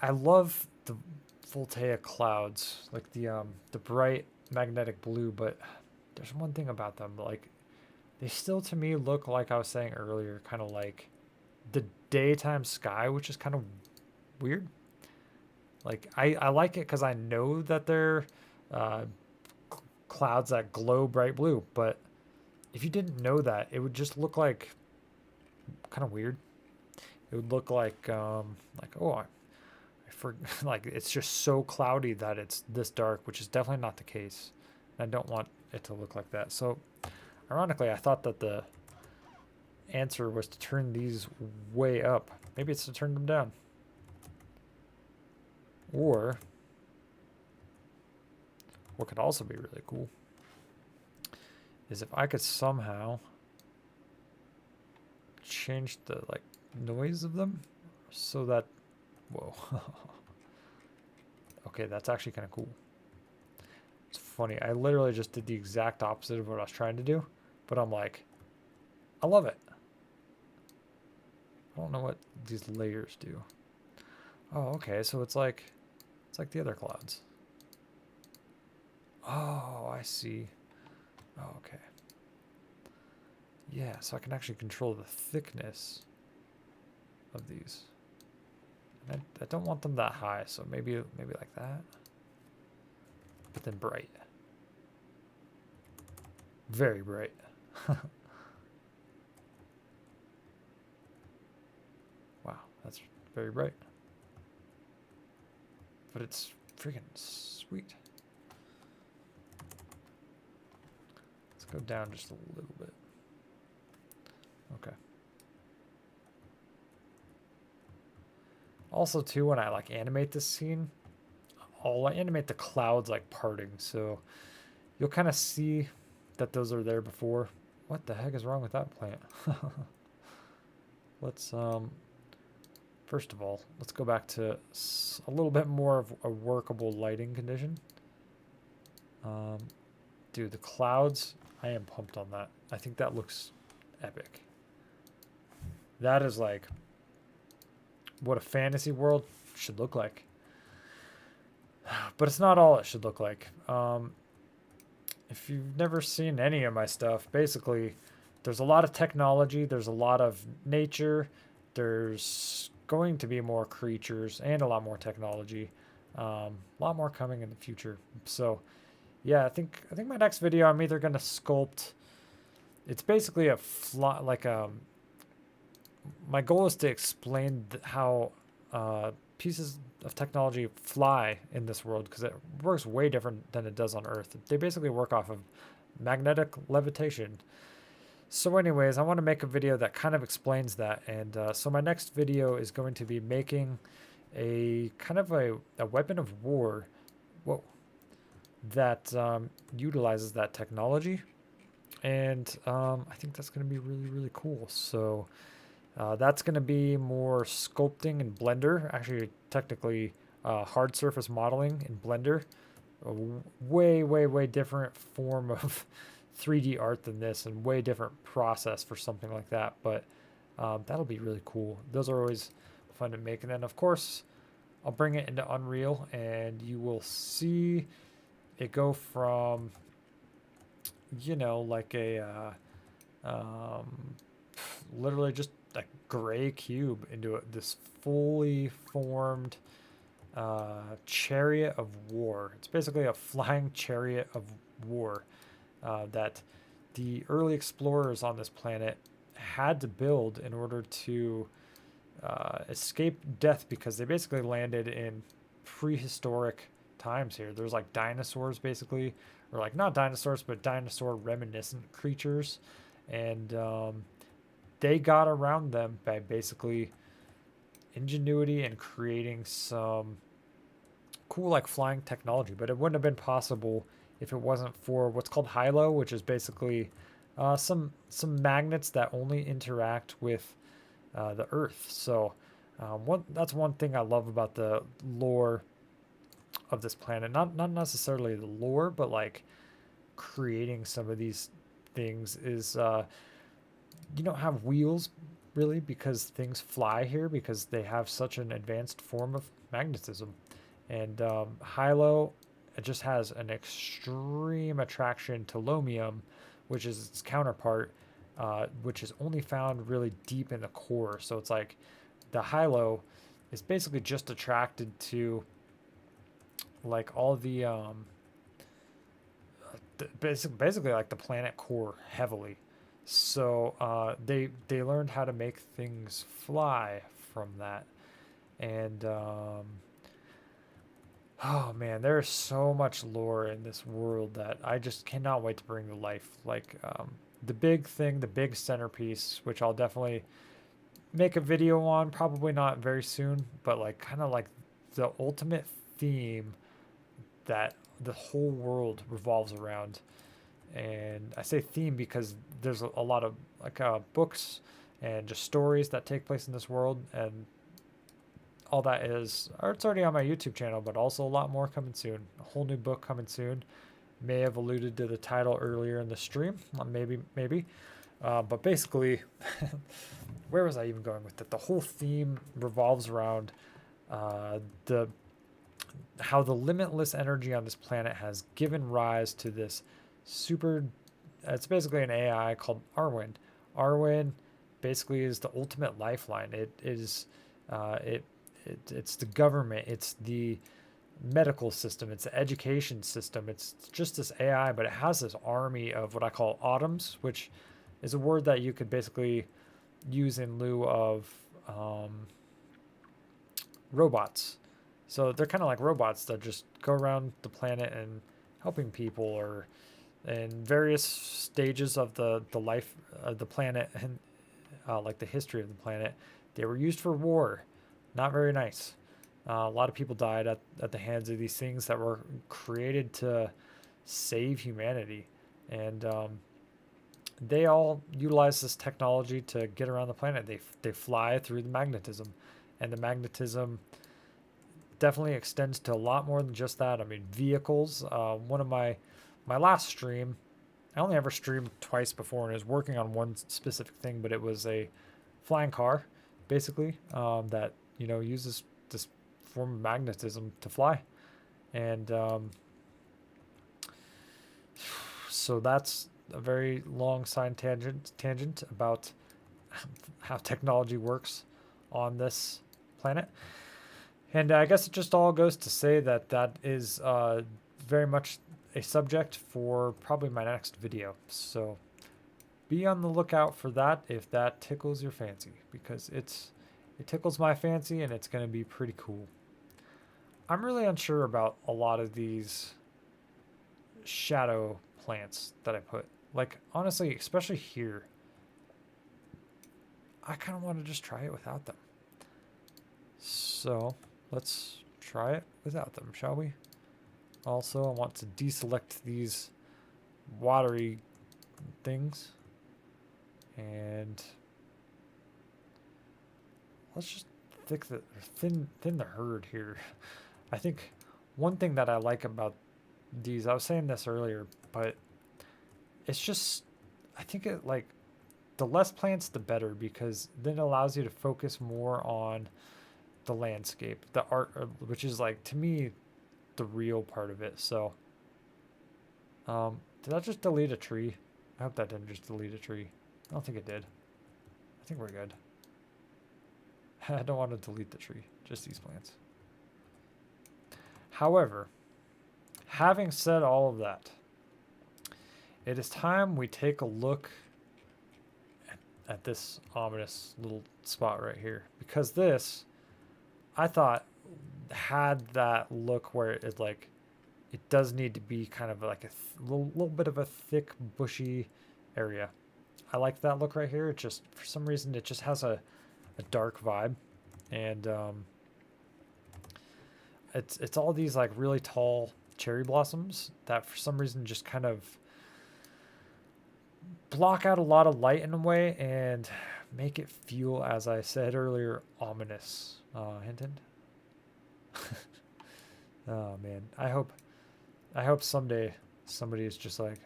I love the Voltaic clouds, like the bright magnetic blue, but there's one thing about them, like they still to me look like I was saying earlier, kind of like the daytime sky, which is kind of weird. Like I like it because I know that they're uh, clouds that glow bright blue, but if you didn't know that, it would just look like kind of weird. It would look like oh I for like it's just so cloudy that it's this dark, which is definitely not the case. I don't want it to look like that. So ironically, I thought that the answer was to turn these way up. Maybe it's to turn them down. Or what could also be really cool is if I could somehow change the like noise of them so that whoa. Okay, that's actually kind of cool. It's funny. I literally just did the exact opposite of what I was trying to do, but I'm like, I love it. I don't know what these layers do. Oh, okay. So it's like the other clouds. Oh, I see. Oh, okay. Yeah, so I can actually control the thickness of these. And I don't want them that high, so maybe like that. But then bright. Very bright. Wow, that's very bright. But it's freaking sweet. Let's go down just a little bit. Okay. Also, too, when I like animate this scene, I'll animate the clouds like parting, so you'll kind of see that those are there before. What the heck is wrong with that plant? Let's first of all, let's go back to a little bit more of a workable lighting condition. Dude, the clouds, I am pumped on that. I think that looks epic. That is like what a fantasy world should look like. But it's not all it should look like. If you've never seen any of my stuff, basically, there's a lot of technology, there's a lot of nature, there's going to be more creatures and a lot more technology, a lot more coming in the future. So, yeah, I think my next video I'm either gonna sculpt. It's basically a my goal is to explain how pieces of technology fly in this world because it works way different than it does on Earth. They basically work off of magnetic levitation. So anyways, I want to make a video that kind of explains that. And so my next video is going to be making a kind of a weapon of war that utilizes that technology. And I think that's going to be really, really cool. So that's going to be more sculpting in Blender, actually technically hard surface modeling in Blender. A way, way, way different form of 3D art than this and way different process for something like that. But that'll be really cool. Those are always fun to make. And then, of course, I'll bring it into Unreal and you will see it go from, you know, like a literally just a gray cube into this fully formed chariot of war. It's basically a flying chariot of war that the early explorers on this planet had to build in order to escape death because they basically landed in prehistoric times here. There's like dinosaurs basically, or like not dinosaurs, but dinosaur reminiscent creatures. And they got around them by basically ingenuity and creating some cool like flying technology, but it wouldn't have been possible if it wasn't for what's called Hilo, which is basically some magnets that only interact with the Earth. So That's one thing I love about the lore of this planet. Not necessarily the lore, but like creating some of these things is you don't have wheels really because things fly here because they have such an advanced form of magnetism. And Hilo, it just has an extreme attraction to lomium, which is its counterpart, which is only found really deep in the core. So it's like the Hilo is basically just attracted to like all the basically like the planet core heavily. So they learned how to make things fly from that, and oh man, there's so much lore in this world that I just cannot wait to bring to life. Like the big thing, the big centerpiece, which I'll definitely make a video on, probably not very soon, but like kind of like the ultimate theme that the whole world revolves around. And I say theme because there's a lot of like books and just stories that take place in this world, and all that is, or it's already on my YouTube channel, but also a lot more coming soon. A whole new book coming soon. May have alluded to the title earlier in the stream, maybe. But basically, where was I even going with it? The whole theme revolves around the how the limitless energy on this planet has given rise to this super. It's basically an AI called Arwen. Arwen basically is the ultimate lifeline. It is it's the government. It's the medical system. It's the education system. It's just this AI, but it has this army of what I call autumns, which is a word that you could basically use in lieu of robots. So they're kind of like robots that just go around the planet and helping people, or in various stages of the life of the planet, and like the history of the planet. They were used for war. Not very nice. A lot of people died at the hands of these things that were created to save humanity. And they all utilize this technology to get around the planet. They fly through the magnetism. And the magnetism definitely extends to a lot more than just that. I mean, vehicles. One of my last stream, I only ever streamed twice before, and I was working on one specific thing, but it was a flying car, basically, that uses this form of magnetism to fly, and so that's a very long side tangent about how technology works on this planet. And I guess it just all goes to say that that is very much a subject for probably my next video. So be on the lookout for that if that tickles your fancy, because it tickles my fancy and it's going to be pretty cool. I'm really unsure about a lot of these shadow plants that I put. Like, honestly, especially here, I kind of want to just try it without them. So let's try it without them, shall we? Also, I want to deselect these watery things. And let's just thin the herd here. I think one thing that I like about these, I was saying this earlier, but it's just, I think it like, the less plants, the better, because then it allows you to focus more on the landscape, the art, which is like, to me, the real part of it. So, did that just delete a tree? I hope that didn't just delete a tree. I don't think it did. I think we're good. I don't want to delete the tree, just these plants. However, having said all of that, it is time we take a look at this ominous little spot right here, because this, I thought, had that look where it like, it does need to be kind of like a little bit of a thick bushy area. I like that look right here. It just, for some reason, it just has a dark vibe, and it's all these like really tall cherry blossoms that for some reason just kind of block out a lot of light in a way, and make it feel, as I said earlier, ominous. Hint, hint. Oh man, I hope someday somebody is just like,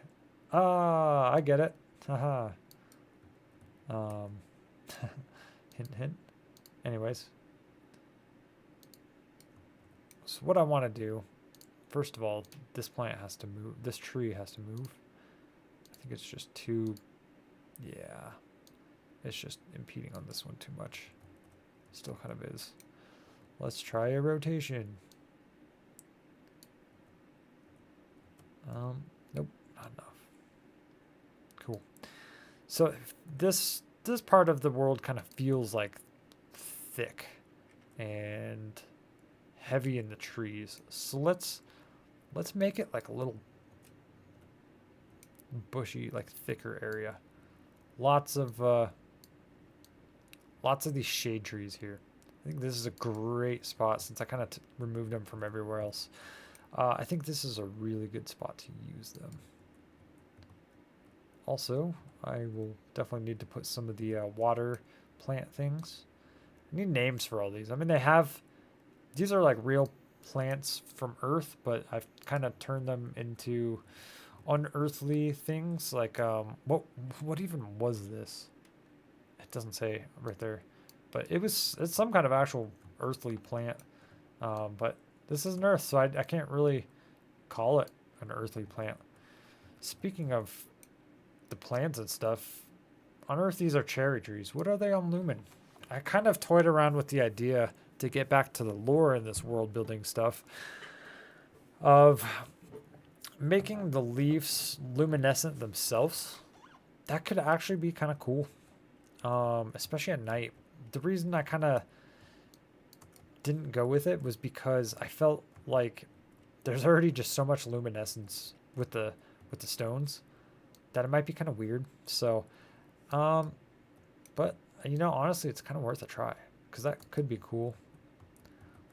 ah, I get it. Haha. Um, hint, hint. Anyways, so what I want to do, first of all, this plant has to move. This tree has to move. I think it's just too, yeah, it's just impeding on this one too much. Still kind of is. Let's try a rotation. Nope, not enough. Cool. So this part of the world kind of feels like thick and heavy in the trees. So let's make it like a little bushy, like thicker area. Lots of these shade trees here. I think this is a great spot since I kind of removed them from everywhere else. I think this is a really good spot to use them. Also, I will definitely need to put some of the water plant things. I need names for all these. I mean, these are like real plants from Earth, but I've kind of turned them into unearthly things. Like, what even was this? It doesn't say right there, but it's some kind of actual earthly plant. But this is an Earth, so I can't really call it an earthly plant. Speaking of the plants and stuff, on Earth these are cherry trees. What are they on Lumen? I kind of toyed around with the idea to get back to the lore in this world building stuff of making the leaves luminescent themselves. That could actually be kind of cool, especially at night. The reason I kind of didn't go with it was because I felt like there's already just so much luminescence with the stones that it might be kind of weird. So, but you know, honestly, it's kind of worth a try because that could be cool.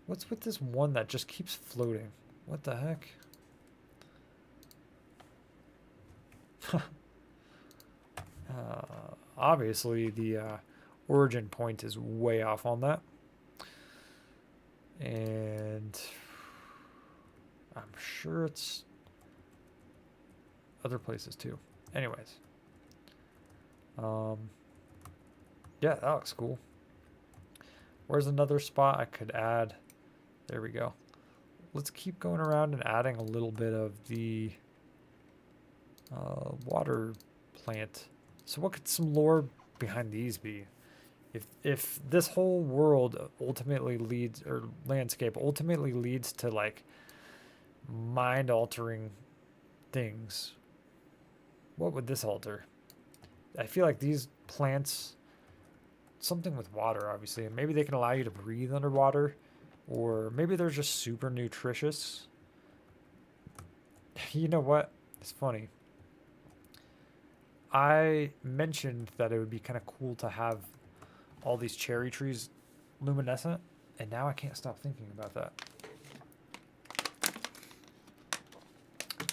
What's with this one that just keeps floating? What the heck? Obviously, the origin point is way off on that. And I'm sure it's other places too. Anyways. Yeah, that looks cool. Where's another spot I could add? There we go. Let's keep going around and adding a little bit of the water plant. So what could some lore behind these be? If this whole world ultimately leads, or landscape ultimately leads to like mind altering things, what would this alter? I feel like these plants, something with water obviously, and maybe they can allow you to breathe underwater, or maybe they're just super nutritious. You know what? It's funny. I mentioned that it would be kind of cool to have all these cherry trees luminescent, and now I can't stop thinking about that.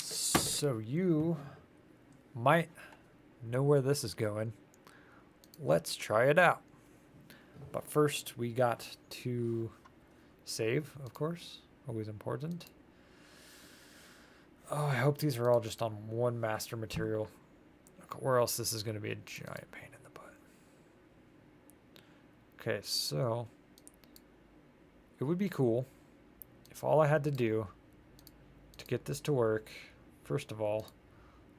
So you might know where this is going. Let's try it out. But first we got to save, of course, always important. Oh, I hope these are all just on one master material, or else this is going to be a giant pain in the butt. Okay, so it would be cool if all I had to do to get this to work, first of all,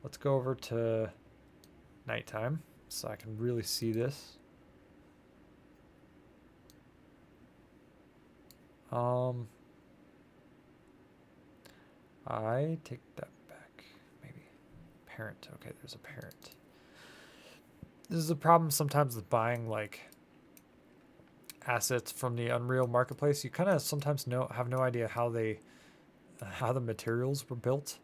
let's go over to nighttime so I can really see this. I take that back. Maybe parent. Okay, there's a parent. This is a problem sometimes with buying like assets from the Unreal Marketplace. You kind of sometimes have no idea how the materials were built,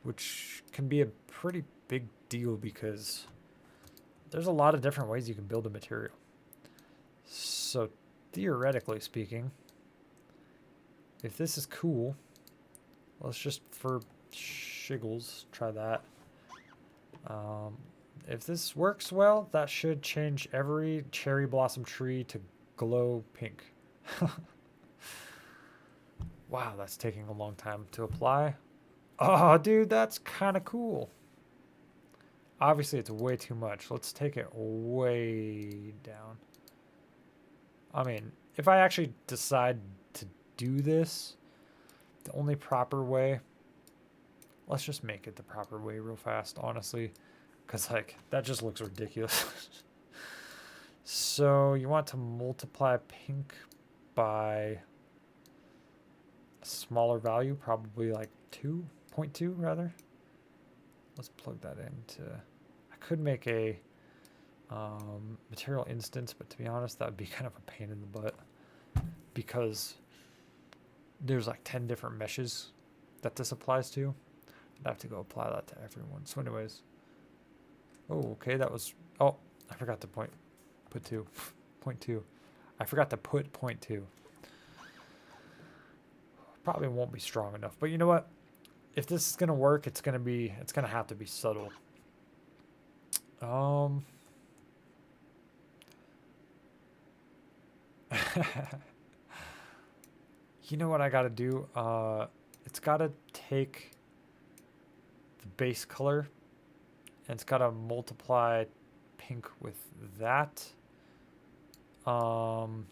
which can be a pretty big deal because there's a lot of different ways you can build a material. So theoretically speaking, if this is cool, let's just for shiggles try that. if this works well, that should change every cherry blossom tree to glow pink. Wow, that's taking a long time to apply. Oh, dude, that's kind of cool. Obviously, it's way too much. Let's take it way down. I mean, if I actually decide to do this, the only proper way, let's just make it the proper way real fast, honestly. Because, like, that just looks ridiculous. So, you want to multiply pink by a smaller value, probably like 2.2 rather. Let's plug that into, I could make a material instance, but to be honest, that would be kind of a pain in the butt because there's like 10 different meshes that this applies to. I'd have to go apply that to everyone. So anyways, oh, okay, that was, oh, I forgot to put 0.2. I forgot to put 0.2. Probably won't be strong enough, but you know what? If this is gonna work, it's gonna have to be subtle. You know what I gotta do? It's gotta take the base color and it's gotta multiply pink with that. And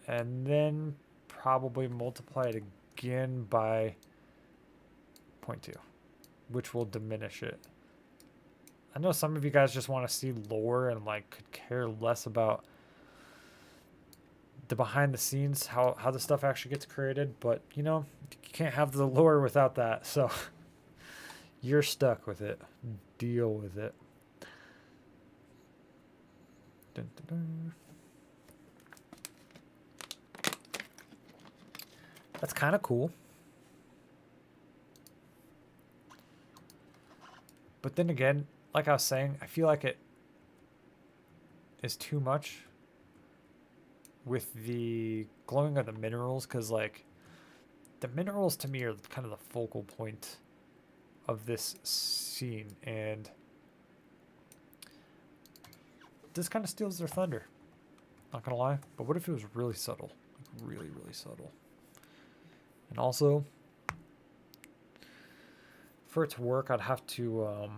then probably multiply it again by 0.2, which will diminish it. I know some of you guys just want to see lore and like could care less about the behind the scenes, how the stuff actually gets created, but you know, you can't have the lore without that, so you're stuck with it. Deal with it. Dun, dun, dun. That's kind of cool. But then again, like I was saying, I feel like it is too much with the glowing of the minerals, because like the minerals to me are kind of the focal point of this scene, and this kind of steals their thunder, not gonna lie. But what if it was really subtle, like really subtle? And also, for it to work, I'd have to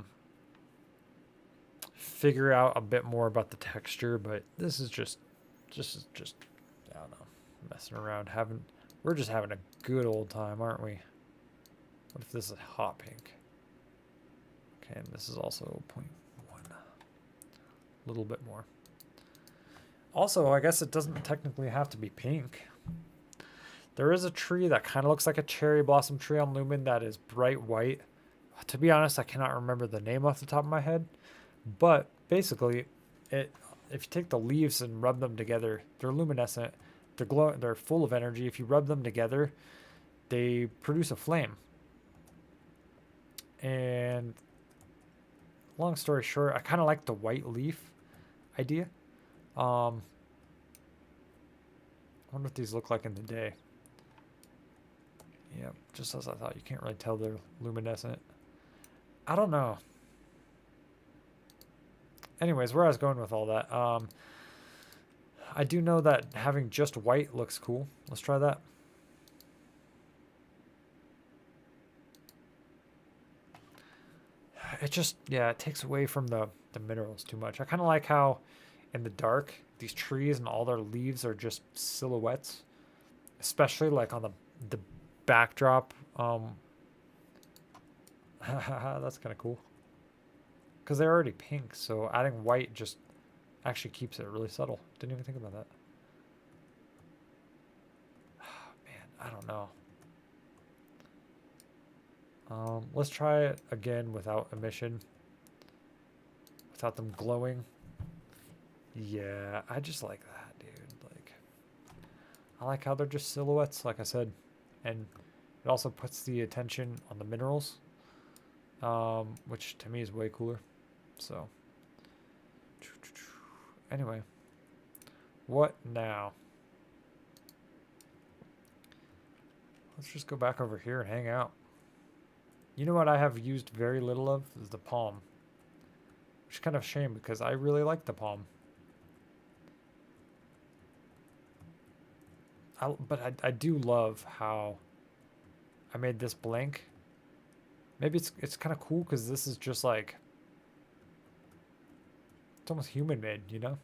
figure out a bit more about the texture, but this is just I don't know, messing around. We're just having a good old time, aren't we? What if this is hot pink? Okay, and this is also 0.1. A little bit more. Also, I guess it doesn't technically have to be pink. There is a tree that kind of looks like a cherry blossom tree on Lumen that is bright white. To be honest, I cannot remember the name off the top of my head. But basically, if you take the leaves and rub them together, they're luminescent. They're full of energy. If you rub them together, they produce a flame. And long story short, I kind of like the white leaf idea. I wonder what these look like in the day. Yeah, just as I thought. You can't really tell they're luminescent. I don't know. Anyways, where I was going with all that. I do know that having just white looks cool. Let's try that. It just, yeah, it takes away from the minerals too much. I kind of like how in the dark, these trees and all their leaves are just silhouettes. Especially like on the backdrop. That's kind of cool. Because they're already pink, so adding white just actually keeps it really subtle. Didn't even think about that. Man, I don't know. Let's try it again without emission. Without them glowing. Yeah, I just like that, dude. Like, I like how they're just silhouettes, like I said. And it also puts the attention on the minerals. Which to me is way cooler. So, anyway, what now? Let's just go back over here and hang out. You know what I have used very little of is the palm. which is kind of a shame because I really like the palm. But I do love how I made this blank. Maybe it's kind of cool because this is just like, it's almost human made, you know?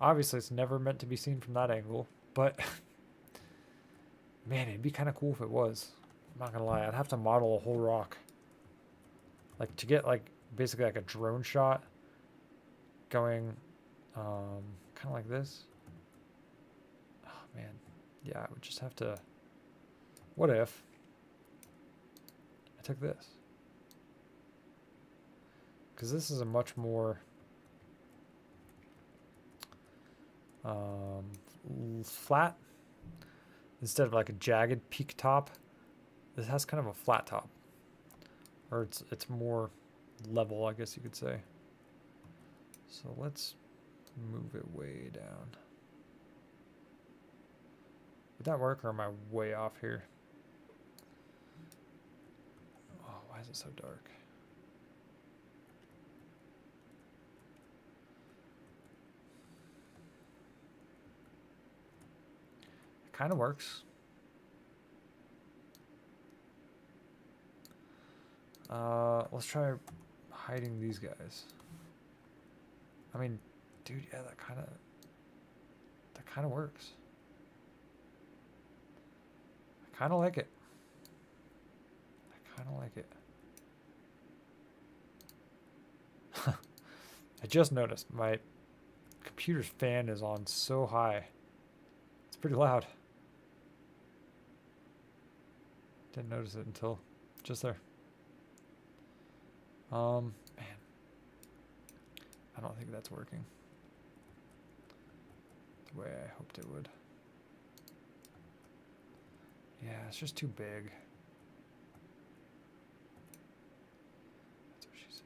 Obviously, it's never meant to be seen from that angle, but man, it'd be kind of cool if it was. I'm not gonna lie, I'd have to model a whole rock. Like to get like basically like a drone shot going kind of like this. Oh man, yeah, I would just have to. What if I took this? Because this is a much more flat, instead of like a jagged peak top. This has kind of a flat top, or it's more level, I guess you could say. So let's move it way down. Would that work, or am I way off here? Oh, why is it so dark? It kind of works. Let's try hiding these guys. I mean, dude, yeah, that kind of works. I kind of like it. I kind of like it. I just noticed my computer's fan is on so high. It's pretty loud. Didn't notice it until just there. Man. I don't think that's working the way I hoped it would. Yeah, it's just too big. That's what she said.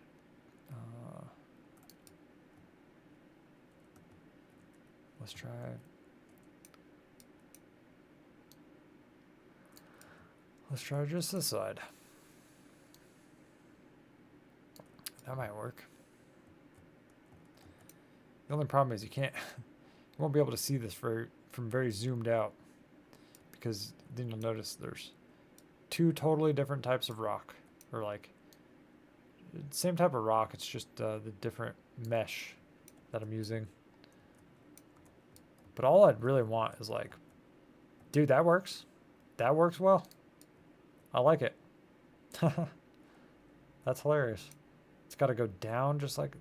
Let's try. Let's try just this side. That might work. The only problem is you can't, you won't be able to see this from very zoomed out, because then you'll notice there's two totally different types of rock, or like same type of rock. It's just the different mesh that I'm using. But all I'd really want is like, dude, that works. That works well. I like it. That's hilarious. It's got to go down just like the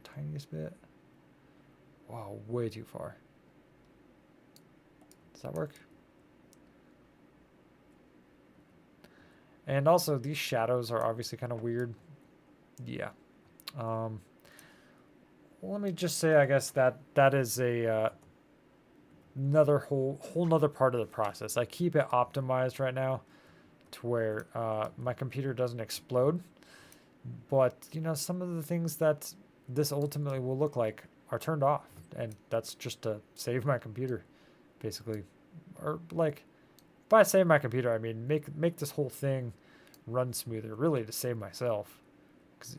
tiniest bit. Wow, way too far. Does that work? And also, these shadows are obviously kind of weird. Yeah. Let me just say, I guess that is a another whole nother part of the process. I keep it optimized right now to where my computer doesn't explode. But, you know, some of the things that this ultimately will look like are turned off. And that's just to save my computer, basically. Or, like, by save my computer, I mean make this whole thing run smoother, really to save myself. Because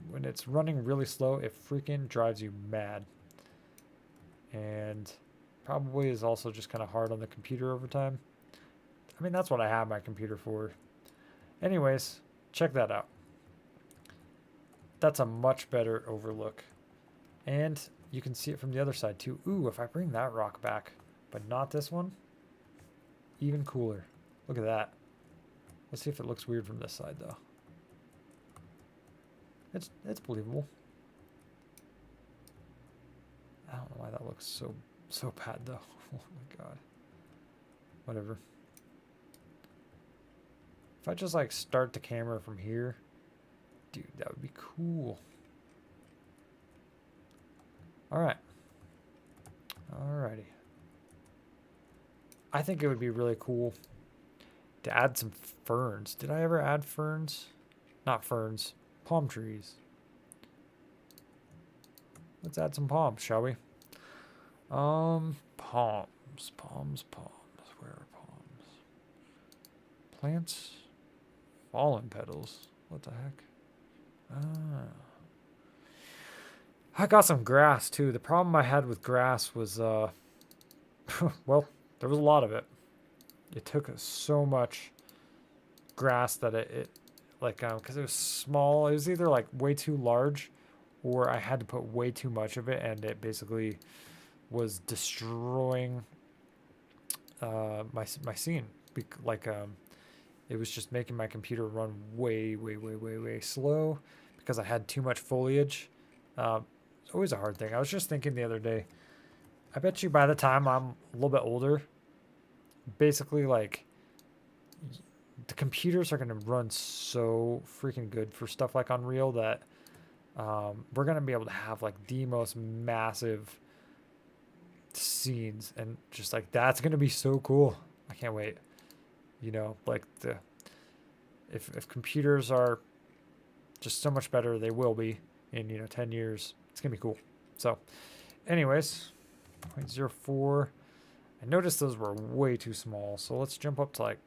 when it's running really slow, it freaking drives you mad. And probably is also just kind of hard on the computer over time. I mean, that's what I have my computer for. Anyways, check that out. That's a much better overlook. And you can see it from the other side too. Ooh, if I bring that rock back, but not this one, even cooler. Look at that. Let's see if it looks weird from this side though. It's believable. I don't know why that looks so bad though. Oh my god. Whatever. If I just like start the camera from here, dude, that would be cool. Alright. Alrighty. I think it would be really cool to add some ferns. Did I ever add ferns? Not ferns. Palm trees. Let's add some palms, shall we? Palms. Where are palms? Plants. Fallen petals. What the heck? I got some grass too. The problem I had with grass was, well, there was a lot of it. It took so much grass that it like, because it was small, it was either like way too large or I had to put way too much of it and it basically was destroying my scene. Like, it was just making my computer run way slow because I had too much foliage. It's always a hard thing. I was just thinking the other day, I bet you by the time I'm a little bit older, basically like the computers are going to run so freaking good for stuff like Unreal that we're going to be able to have like the most massive scenes and just like that's going to be so cool. I can't wait. You know, like if computers are just so much better, they will be in 10 years. It's going to be cool. So anyways, 0.04. I noticed those were way too small. So let's jump up to like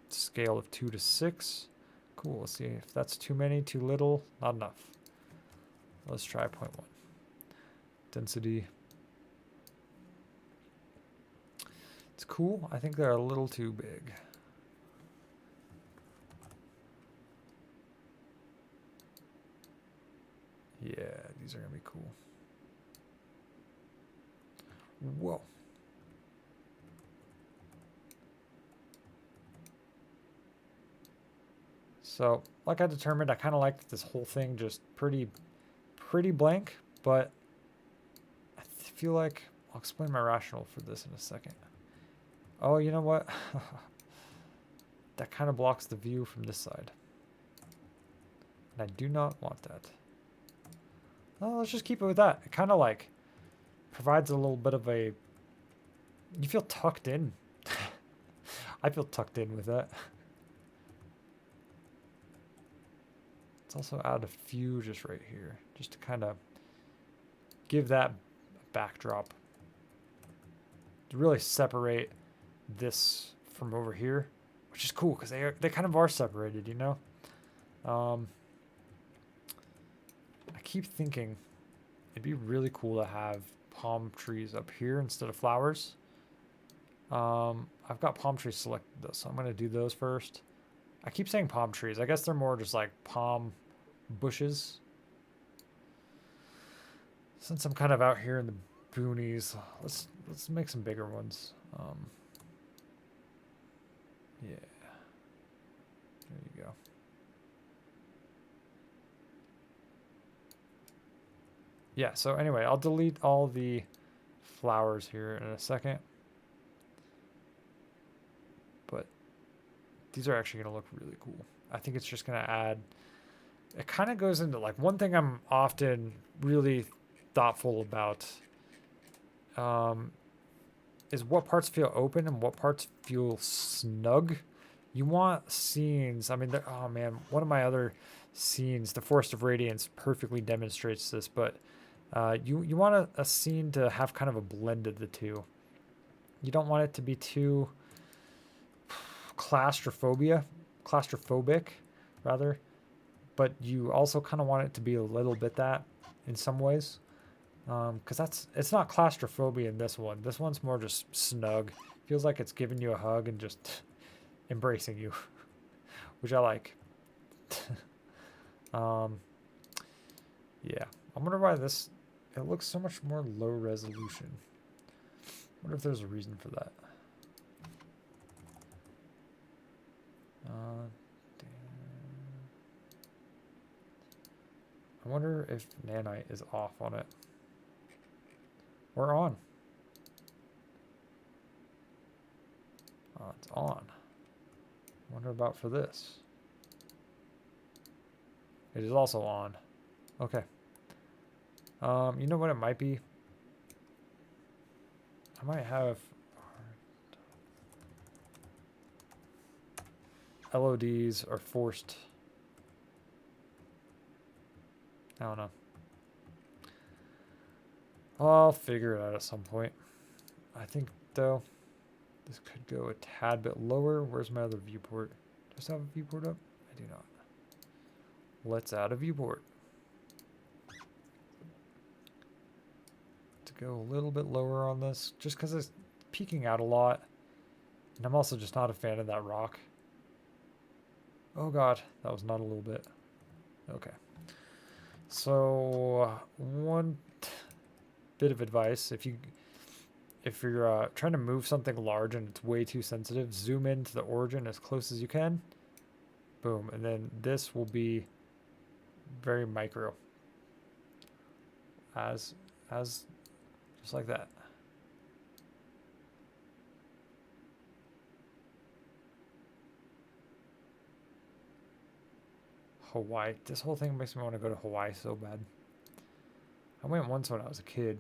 scale of 2 to 6. Cool. Let's see if that's too many, too little, not enough. Let's try 0.1. Density. It's cool. I think they're a little too big. Yeah, these are going to be cool. Whoa. So, like I determined, I kind of liked this whole thing just pretty blank, but I feel like I'll explain my rationale for this in a second. Oh, you know what? That kind of blocks the view from this side. And I do not want that. Well, let's just keep it with that. It kind of like provides a little bit of a... You feel tucked in. I feel tucked in with that. Let's also add a few just right here, just to kind of give that backdrop. To really separate this from over here, which is cool because they kind of are separated, you know? I keep thinking it'd be really cool to have palm trees up here instead of flowers. I've got palm trees selected though, so I'm going to do those first. I keep saying palm trees. I guess they're more just like palm bushes. Since I'm kind of out here in the boonies, let's make some bigger ones. Yeah. There you go. Yeah, so anyway, I'll delete all the flowers here in a second. But these are actually going to look really cool. I think it's just going to add... It kind of goes into like one thing I'm often really thoughtful about is what parts feel open and what parts feel snug. You want scenes. I mean, oh man, one of my other scenes, the Forest of Radiance, perfectly demonstrates this. But you want a scene to have kind of a blend of the two. You don't want it to be too claustrophobic, rather. But you also kind of want it to be a little bit that in some ways. Because it's not claustrophobia in this one. This one's more just snug. Feels like it's giving you a hug and just embracing you, which I like. Yeah, I wonder why this. It looks so much more low resolution. Wonder if there's a reason for that. I wonder if Nanite is off on it. Or on. Oh, it's on. Wonder about for this. It is also on. Okay. You know what it might be? I might have LODs are forced. I don't know. I'll figure it out at some point. I think, though, this could go a tad bit lower. Where's my other viewport? Does I have a viewport up? I do not. let's add a viewport. To go a little bit lower on this, just because it's peeking out a lot. And I'm also just not a fan of that rock. Oh god, that was not a little bit. Okay. So, one bit of advice, if you're trying to move something large and it's way too sensitive, zoom into the origin as close as you can. Boom, and then this will be very micro. As just like that. Hawaii. This whole thing makes me want to go to Hawaii so bad. I went once when I was a kid.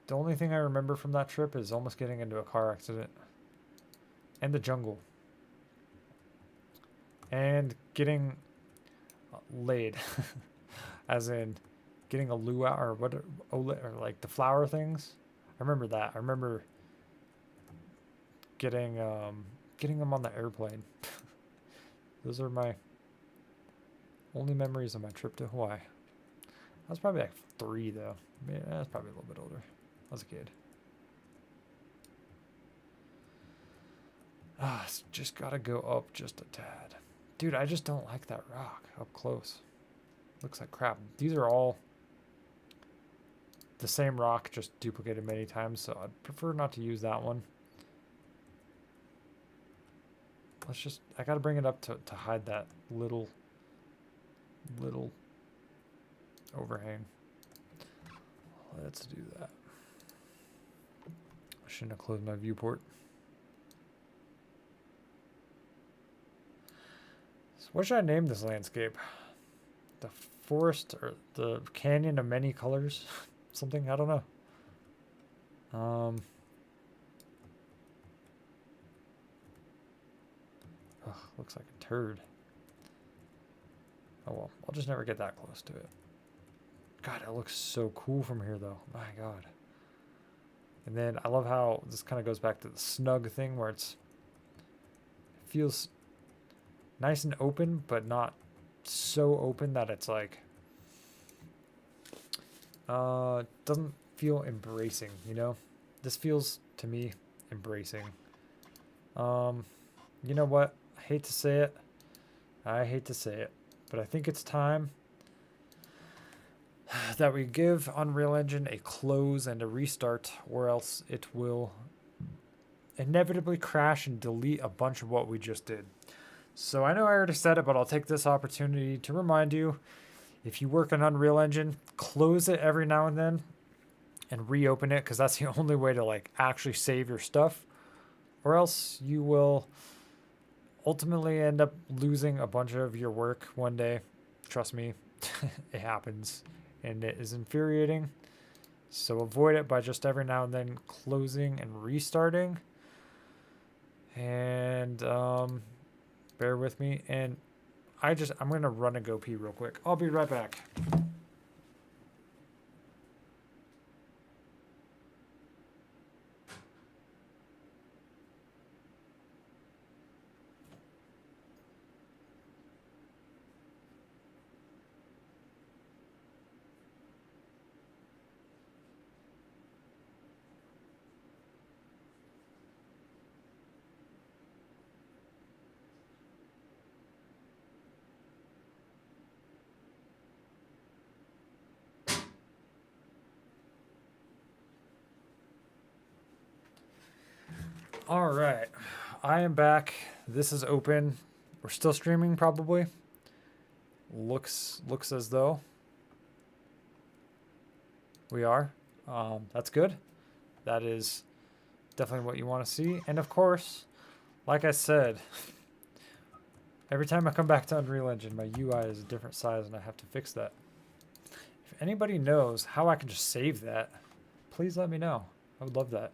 The only thing I remember from that trip is almost getting into a car accident. And the jungle. And getting laid. As in getting a luau or what, or like the flower things. I remember that. I remember getting them on the airplane. Those are my only memories of my trip to Hawaii. I was probably like 3 though. Yeah, I was probably a little bit older. I was a kid. Ah, it's just gotta go up just a tad. Dude, I just don't like that rock up close. Looks like crap. These are all the same rock, just duplicated many times, so I'd prefer not to use that one. Let's just, I gotta bring it up to hide that little overhang. Let's do that. I shouldn't have closed my viewport. So what should I name this landscape? The forest or the canyon of many colors? Something, I don't know. Ugh, looks like a turd. Oh well, I'll just never get that close to it. God, it looks so cool from here though. My god. And then I love how this kind of goes back to the snug thing where it feels nice and open, but not so open that it's like doesn't feel embracing, you know? This feels to me embracing. You know what? I hate to say it. But I think it's time that we give Unreal Engine a close and a restart, or else it will inevitably crash and delete a bunch of what we just did. So I know I already said it, but I'll take this opportunity to remind you, if you work in Unreal Engine, close it every now and then and reopen it, because that's the only way to like actually save your stuff, or else you will ultimately end up losing a bunch of your work one day. Trust me, it happens and it is infuriating. So avoid it by just every now and then closing and restarting. And bear with me. And I'm going to run a go pee real quick. I'll be right back. All right, I am back. This is open. We're still streaming, probably. Looks as though we are. That's good. That is definitely what you want to see. And of course, like I said, every time I come back to Unreal Engine, my UI is a different size, and I have to fix that. If anybody knows how I can just save that, please let me know. I would love that.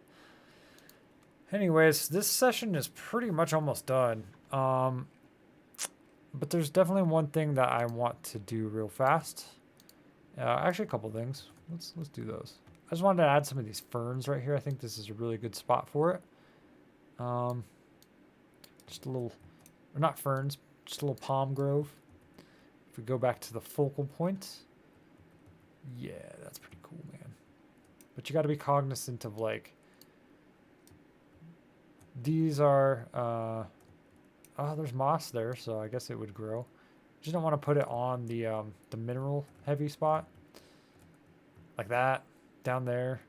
Anyways, this session is pretty much almost done. But there's definitely one thing that I want to do real fast. Actually, a couple things. Let's do those. I just wanted to add some of these ferns right here. I think this is a really good spot for it. Just a little, or not ferns, just a little palm grove. If we go back to the focal point, yeah, that's pretty cool, man. But you got to be cognizant of like, these are, oh, there's moss there, so I guess it would grow. Just don't want to put it on the mineral heavy spot. Like that, down there.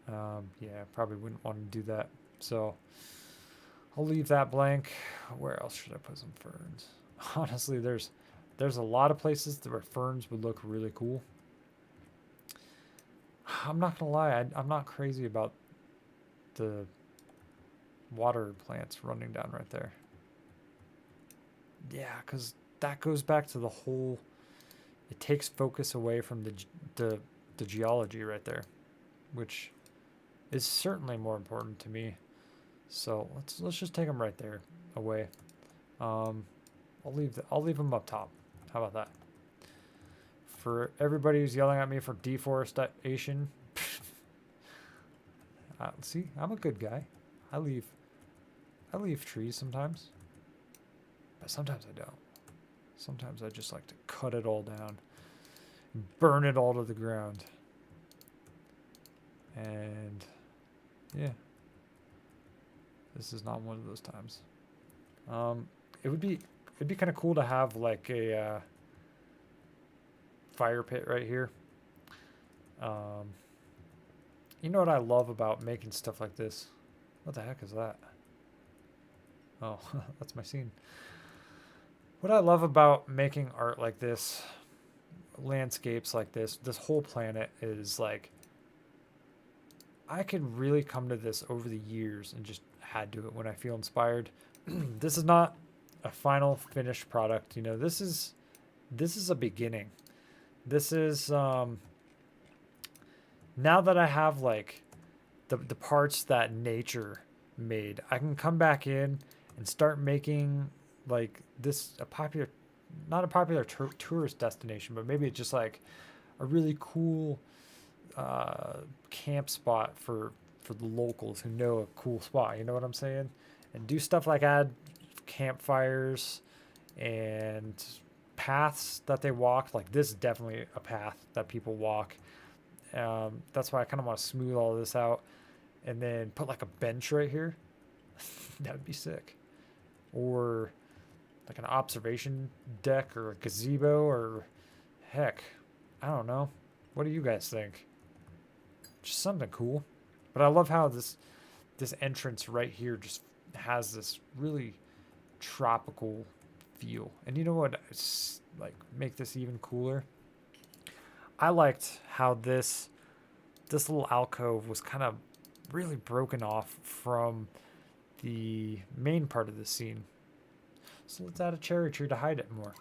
Yeah, probably wouldn't want to do that. So I'll leave that blank. Where else should I put some ferns? Honestly, there's a lot of places where ferns would look really cool. I'm not gonna lie, I'm not crazy about the water plants running down right there. Yeah, because that goes back to the whole. It takes focus away from the geology right there, which is certainly more important to me. So let's just take them right there away. I'll leave them up top. How about that? For everybody who's yelling at me for deforestation, see, I'm a good guy. I leave trees sometimes, but sometimes I don't. Sometimes I just like to cut it all down, burn it all to the ground, and yeah, this is not one of those times. It'd be kind of cool to have like a fire pit right here. You know what I love about making stuff like this? What the heck is that? Oh, that's my scene. What I love about making art like this, landscapes like this whole planet is like, I could really come to this over the years and just had to it when I feel inspired. This is not a final finished product. You know, this is a beginning. This is now that I have like the parts that nature made, I can come back in and start making like this a popular, not a popular tourist destination, but maybe it's just like a really cool camp spot for the locals who know a cool spot. You know what I'm saying? And do stuff like add campfires and paths that they walk. Like this is definitely a path that people walk. That's why I kind of want to smooth all this out and then put like a bench right here. That would be sick. Or like an observation deck or a gazebo, or heck, I don't know. What do you guys think? Just something cool. But I love how this entrance right here just has this really tropical feel. And you know what? It's like make this even cooler. I liked how this little alcove was kind of really broken off from the main part of the scene. So let's add a cherry tree to hide it more.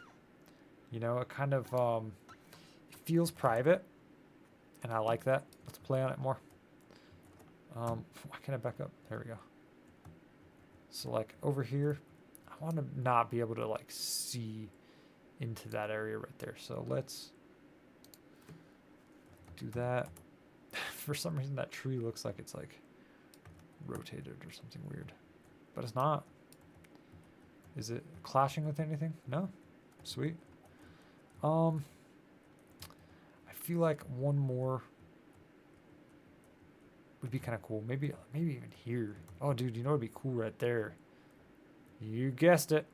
You know, it kind of it feels private, and I like that. Let's play on it more. Why can't I back up? There we go. So like over here, I want to not be able to like see into that area right there. So let's do that. For some reason that tree looks like it's like rotated or something weird, but it's not. Is it clashing with anything? No. Sweet. I feel like one more would be kind of cool. Maybe even here. Oh, dude, you know what'd be cool right there? You guessed it.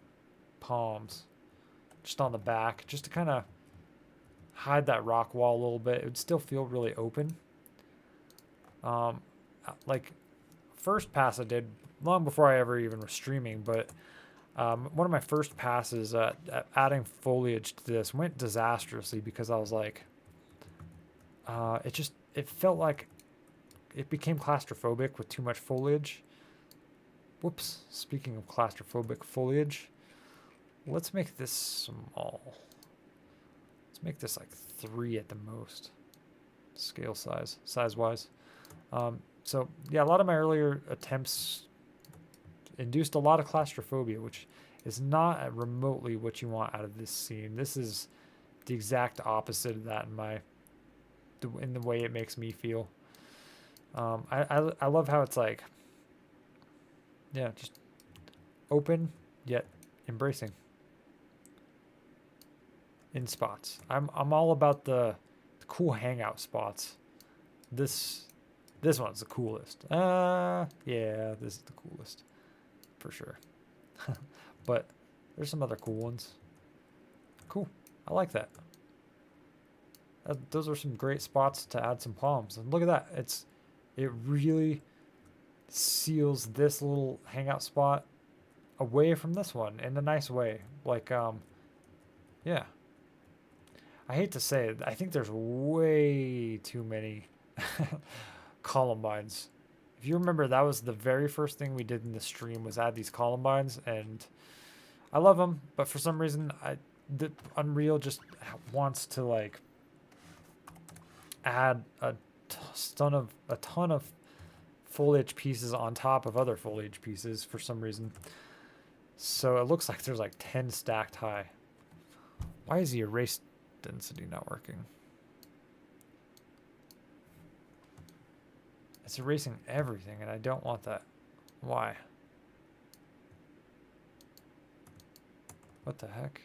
Palms. Just on the back, just to kind of hide that rock wall a little bit. It would still feel really open. Like first pass I did long before I ever even was streaming, but one of my first passes at adding foliage to this went disastrously because I was like, it felt like it became claustrophobic with too much foliage. Whoops. Speaking of claustrophobic foliage, let's make this small. Let's make this like 3 at the most. Scale size-wise. So yeah, a lot of my earlier attempts induced a lot of claustrophobia, which is not remotely what you want out of this scene. This is the exact opposite of that in the way it makes me feel. I love how it's like, yeah, just open yet embracing. in spots. I'm all about the cool hangout spots. This one's the coolest. Yeah, this is the coolest for sure. But there's some other cool ones. Cool. I like that. Those are some great spots to add some palms. And look at that. It really seals this little hangout spot away from this one in a nice way. Like, yeah. I hate to say it. I think there's way too many Columbines. If you remember, that was the very first thing we did in the stream was add these Columbines, and I love them, but for some reason, the Unreal just wants to like add a ton of foliage pieces on top of other foliage pieces for some reason. So it looks like there's like 10 stacked high. Why is the erase density not working? It's erasing everything, and I don't want that. Why? What the heck?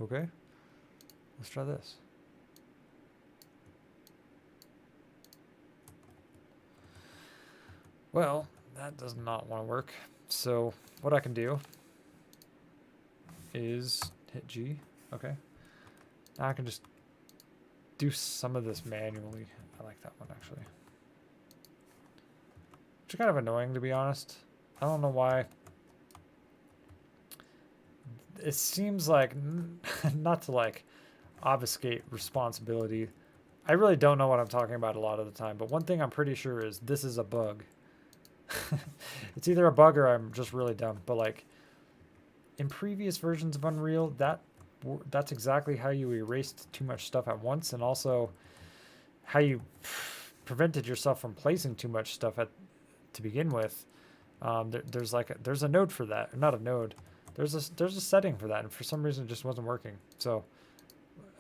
Okay. Let's try this. Well, that does not want to work. So what I can do is hit G. Okay. Now I can just do some of this manually. I like that one actually. Which is kind of annoying, to be honest. I don't know why. It seems like, not to like obfuscate responsibility. I really don't know what I'm talking about a lot of the time, but one thing I'm pretty sure is this is a bug. It's either a bug or I'm just really dumb, but like in previous versions of Unreal, that's exactly how you erased too much stuff at once, and also how you prevented yourself from placing too much stuff to begin with. There's a node for that, not a node. There's a setting for that, and for some reason it just wasn't working. So,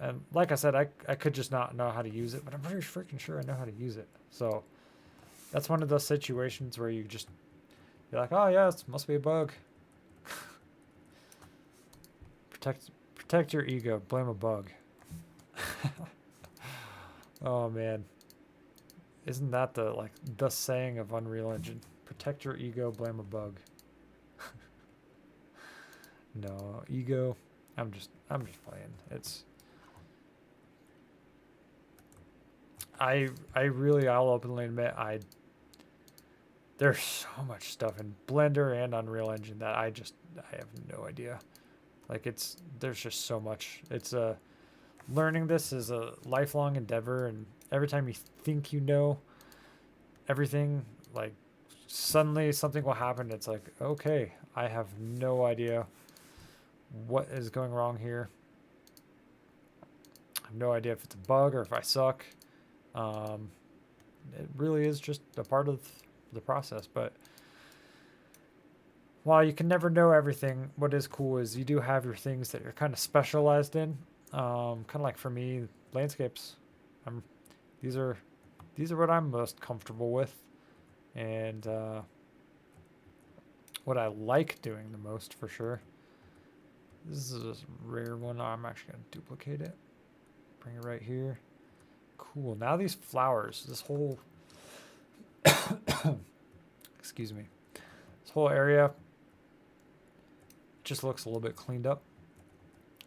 and like I said, I could just not know how to use it, but I'm pretty freaking sure I know how to use it. So that's one of those situations where you're like, oh yeah, it must be a bug. Protect your ego. Blame a bug. Oh man, isn't that the saying of Unreal Engine? Protect your ego. Blame a bug. No ego. I'm just playing. I'll openly admit there's so much stuff in Blender and Unreal Engine that I have no idea. Like there's just so much. Learning this is a lifelong endeavor, and every time you think you know everything, like suddenly something will happen. It's like, okay, I have no idea what is going wrong here. I have no idea if it's a bug or if I suck. It really is just a part of the process, but while you can never know everything, what is cool is you do have your things that you're kind of specialized in. Kind of like for me, landscapes. These are what I'm most comfortable with, and what I like doing the most for sure. This is a rare one. I'm actually gonna duplicate it. Bring it right here. Cool. Now these flowers, this whole excuse me, this whole area just looks a little bit cleaned up,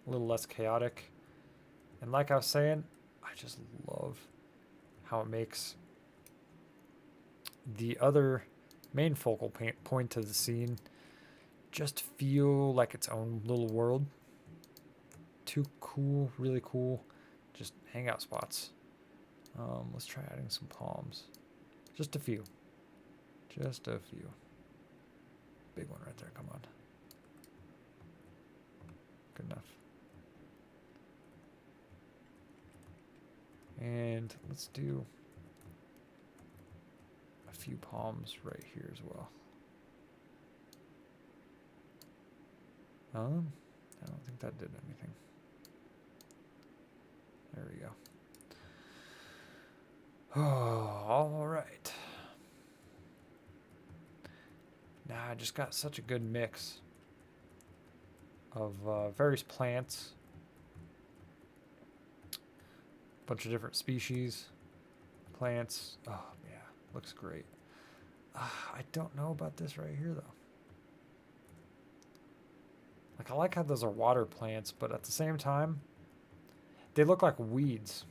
a little less chaotic. And like I was saying, I just love how it makes the other main focal point of the scene just feel like its own little world. Too cool, really cool. Just hangout spots. Let's try adding some palms. Just a few. Just a few. Big one right there, come on. Good enough. And let's do a few palms right here as well. I don't think that did anything. There we go. Oh, all right. Nah, I just got such a good mix of various plants, bunch of different species, plants. Oh yeah, looks great. I don't know about this right here though. Like I like how those are water plants, but at the same time, they look like weeds,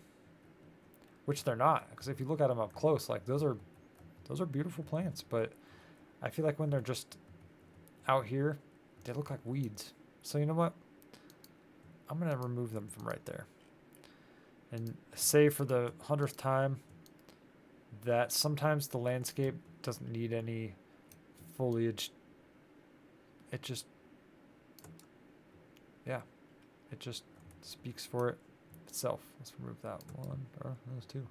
which they're not. Because if you look at them up close, like those are beautiful plants. But I feel like when they're just out here, they look like weeds. So you know what? I'm gonna remove them from right there, and say for the 100th time that sometimes the landscape doesn't need any foliage. It just, yeah, it just speaks for itself. Let's remove that one, or those two.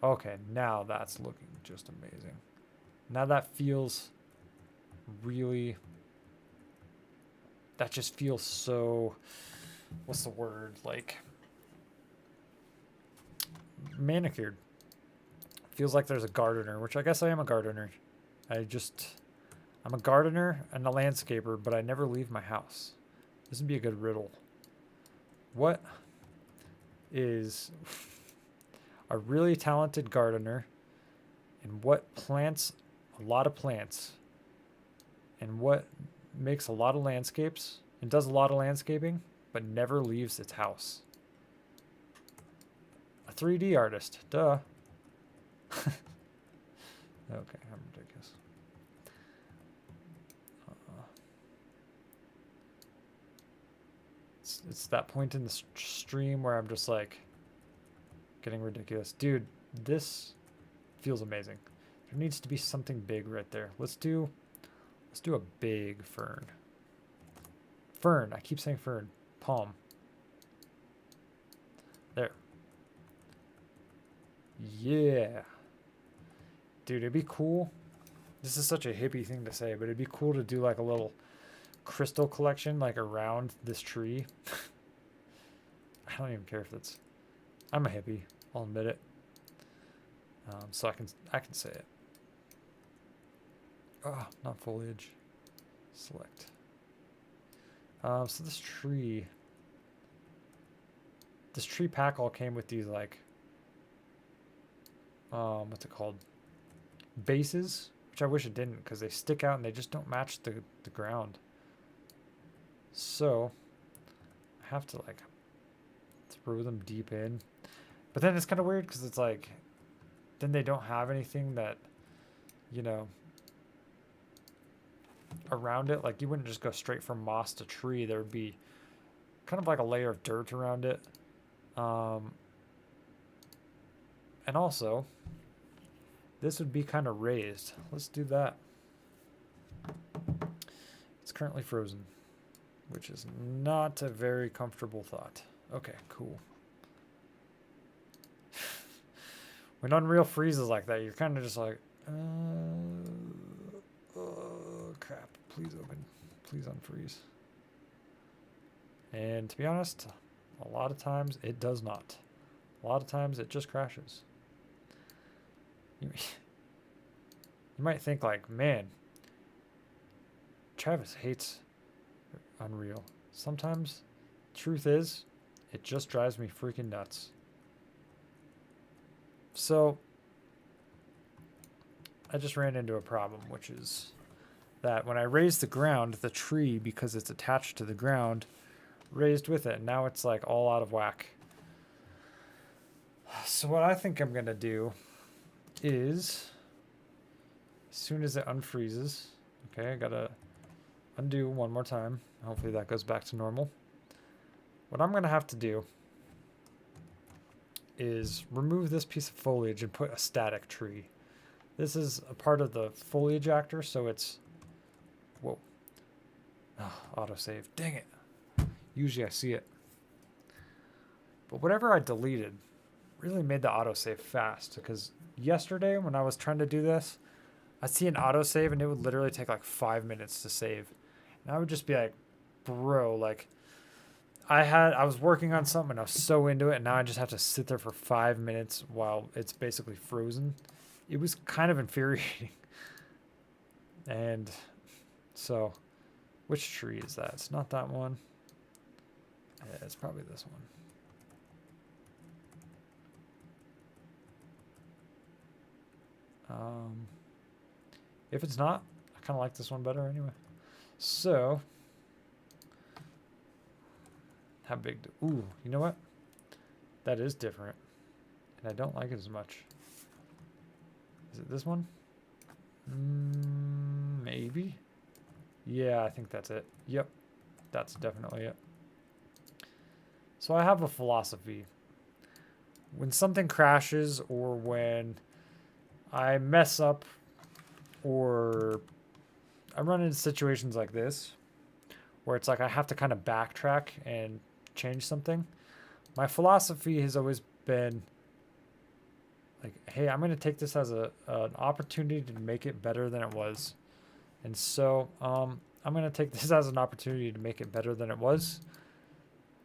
Okay, now that's looking just amazing. Now that feels really, that just feels so, what's the word, like manicured. Feels like there's a gardener, which I guess I am a gardener. I'm a gardener and a landscaper, but I never leave my house. This would be a good riddle. What is a really talented gardener, and what plants a lot of plants, and what makes a lot of landscapes and does a lot of landscaping but never leaves its house? A 3D artist, duh. Okay, I'm ridiculous. It's that point in the stream where I'm just like getting ridiculous. Dude, this feels amazing. There needs to be something big right there. Let's do a big fern. Fern, I keep saying fern. Palm. There. Yeah. Dude, it'd be cool. This is such a hippie thing to say, but it'd be cool to do like a little crystal collection like around this tree. I don't even care if it's, I'm a hippie, I'll admit it. So I can say it. Oh, not foliage. Select. So this tree pack all came with these like what's it called? Bases, which I wish it didn't, because they stick out and they just don't match the ground. So I have to like throw them deep in. But then it's kind of weird because it's like, then they don't have anything that, you know, around it. Like you wouldn't just go straight from moss to tree. There would be kind of like a layer of dirt around it. And also, this would be kind of raised. Let's do that. It's currently frozen, which is not a very comfortable thought. Okay, cool. When Unreal freezes like that, you're kind of just like, oh, crap. Please open. Please unfreeze. And to be honest, a lot of times it does not. A lot of times it just crashes. You might think like, man, Travis hates Unreal. Sometimes, truth is, it just drives me freaking nuts. So, I just ran into a problem, which is that when I raised the ground, the tree, because it's attached to the ground, raised with it. Now it's like all out of whack. So what I think I'm going to do is, as soon as it unfreezes, okay, I got to undo one more time. Hopefully that goes back to normal. What I'm going to have to do is remove this piece of foliage and put a static tree. This is a part of the foliage actor, so it's, whoa, oh, autosave, dang it. Usually I see it. But whatever I deleted really made the autosave fast, because yesterday when I was trying to do this, I'd see an autosave and it would literally take like 5 minutes to save. And I would just be like, bro, like I was working on something and I was so into it, and now I just have to sit there for 5 minutes while it's basically frozen. It was kind of infuriating. And so, which tree is that? It's not that one. Yeah, it's probably this one. If it's not, I kind of like this one better anyway. So, how big? Ooh, you know what? That is different, and I don't like it as much. Is it this one? Maybe. Yeah, I think that's it. Yep, that's definitely it. So I have a philosophy. When something crashes or when I mess up or I run into situations like this where it's like I have to kind of backtrack and change something, my philosophy has always been like, hey, I'm going to take this as an opportunity to make it better than it was. And so I'm going to take this as an opportunity to make it better than it was,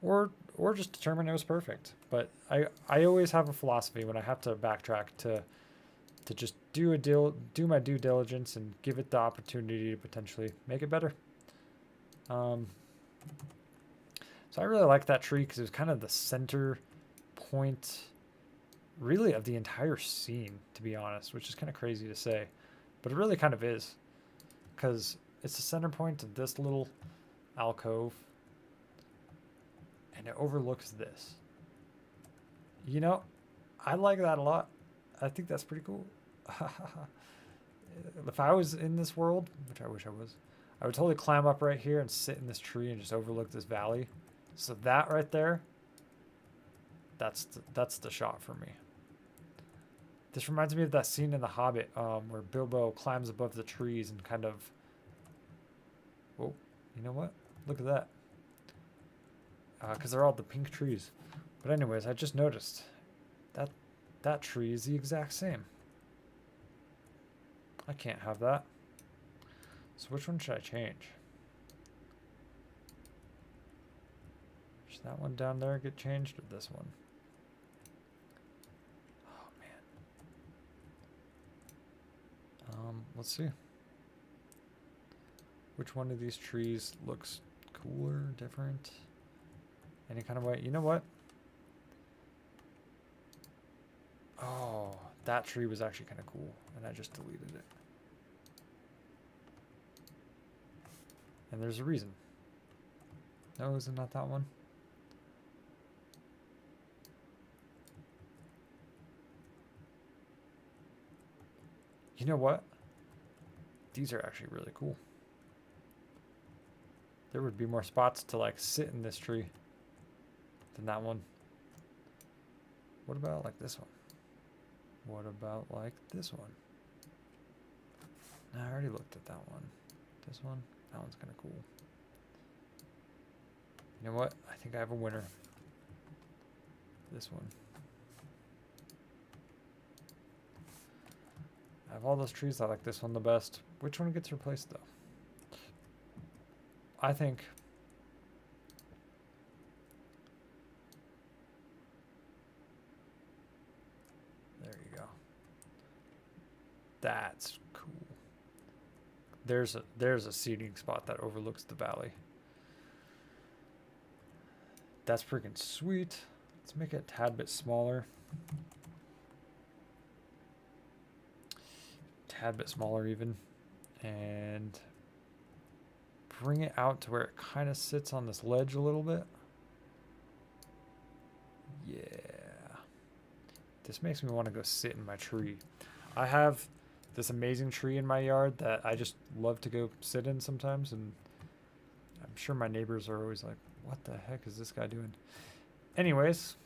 or just determine it was perfect. But I always have a philosophy when I have to backtrack to just do my due diligence and give it the opportunity to potentially make it better. So I really like that tree because it was kind of the center point, really, of the entire scene, to be honest, which is kind of crazy to say, but it really kind of is, because it's the center point of this little alcove, and it overlooks this. You know, I like that a lot. I think that's pretty cool. If I was in this world, which I wish I was, I would totally climb up right here and sit in this tree and just overlook this valley. So that right there, that's the shot for me. This reminds me of that scene in The Hobbit where Bilbo climbs above the trees and kind of... Oh, you know what? Look at that. Because they're all the pink trees. But anyways, I just noticed that tree is the exact same. I can't have that. So which one should I change? Should that one down there get changed, or this one? Oh man. Let's see. Which one of these trees looks cooler, different? Any kind of way? You know what? Oh, that tree was actually kind of cool, and I just deleted it. And there's a reason. No, is it not that one? You know what? These are actually really cool. There would be more spots to like sit in this tree than that one. What about like this one? What about like this one? I already looked at that one. This one? That one's kind of cool. You know what? I think I have a winner. This one. I have all those trees. I like this one the best. Which one gets replaced though? I think... There you go. That's cool. There's a seating spot that overlooks the valley. That's freaking sweet. Let's make it a tad bit smaller. Tad bit smaller even. And bring it out to where it kind of sits on this ledge a little bit. Yeah. This makes me want to go sit in my tree. I have this amazing tree in my yard that I just love to go sit in sometimes, and I'm sure my neighbors are always like, what the heck is this guy doing? Anyways,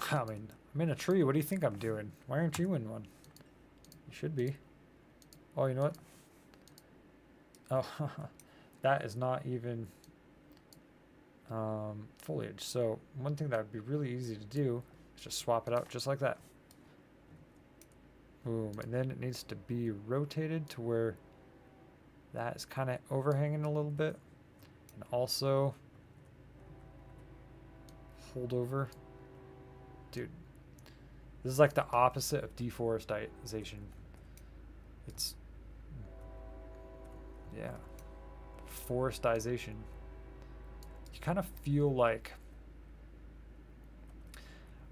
I mean, I'm in a tree. What do you think I'm doing? Why aren't you in one? You should be. Oh, you know what? Oh, that is not even foliage. So one thing that would be really easy to do is just swap it out just like that. Boom. And then it needs to be rotated to where that is kind of overhanging a little bit. And also hold over. Dude, this is like the opposite of deforestation. It's, yeah, forestization. You kind of feel like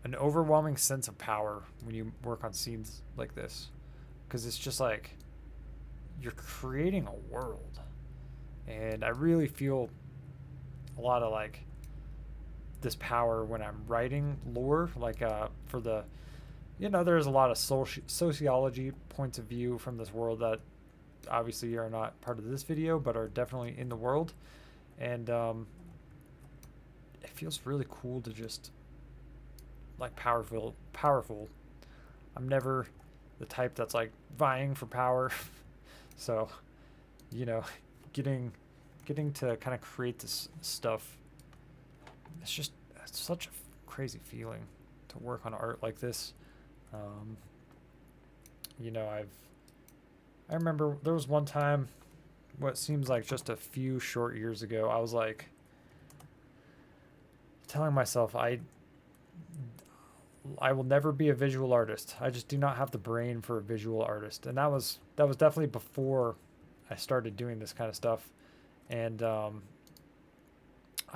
an overwhelming sense of power when you work on scenes like this, because it's just like you're creating a world, and I really feel a lot of like this power when I'm writing lore, like for the, there's a lot of sociology points of view from this world that obviously are not part of this video but are definitely in the world, and it feels really cool to just like powerful. I'm never the type that's like vying for power. So, you know, getting to kind of create this stuff, it's such a crazy feeling to work on art like this. I remember there was one time, what seems like just a few short years ago, I was like telling myself I will never be a visual artist. I just do not have the brain for a visual artist. And that was definitely before I started doing this kind of stuff. And I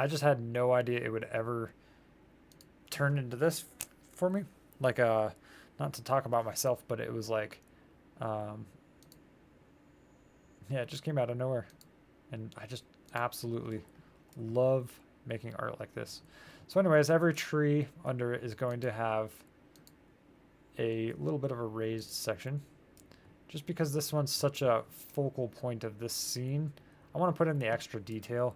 just had no idea it would ever turn into this for me. Like, not to talk about myself, but it was like, yeah, it just came out of nowhere. And I just absolutely love making art like this. So anyways, every tree under it is going to have a little bit of a raised section. Just because this one's such a focal point of this scene, I want to put in the extra detail.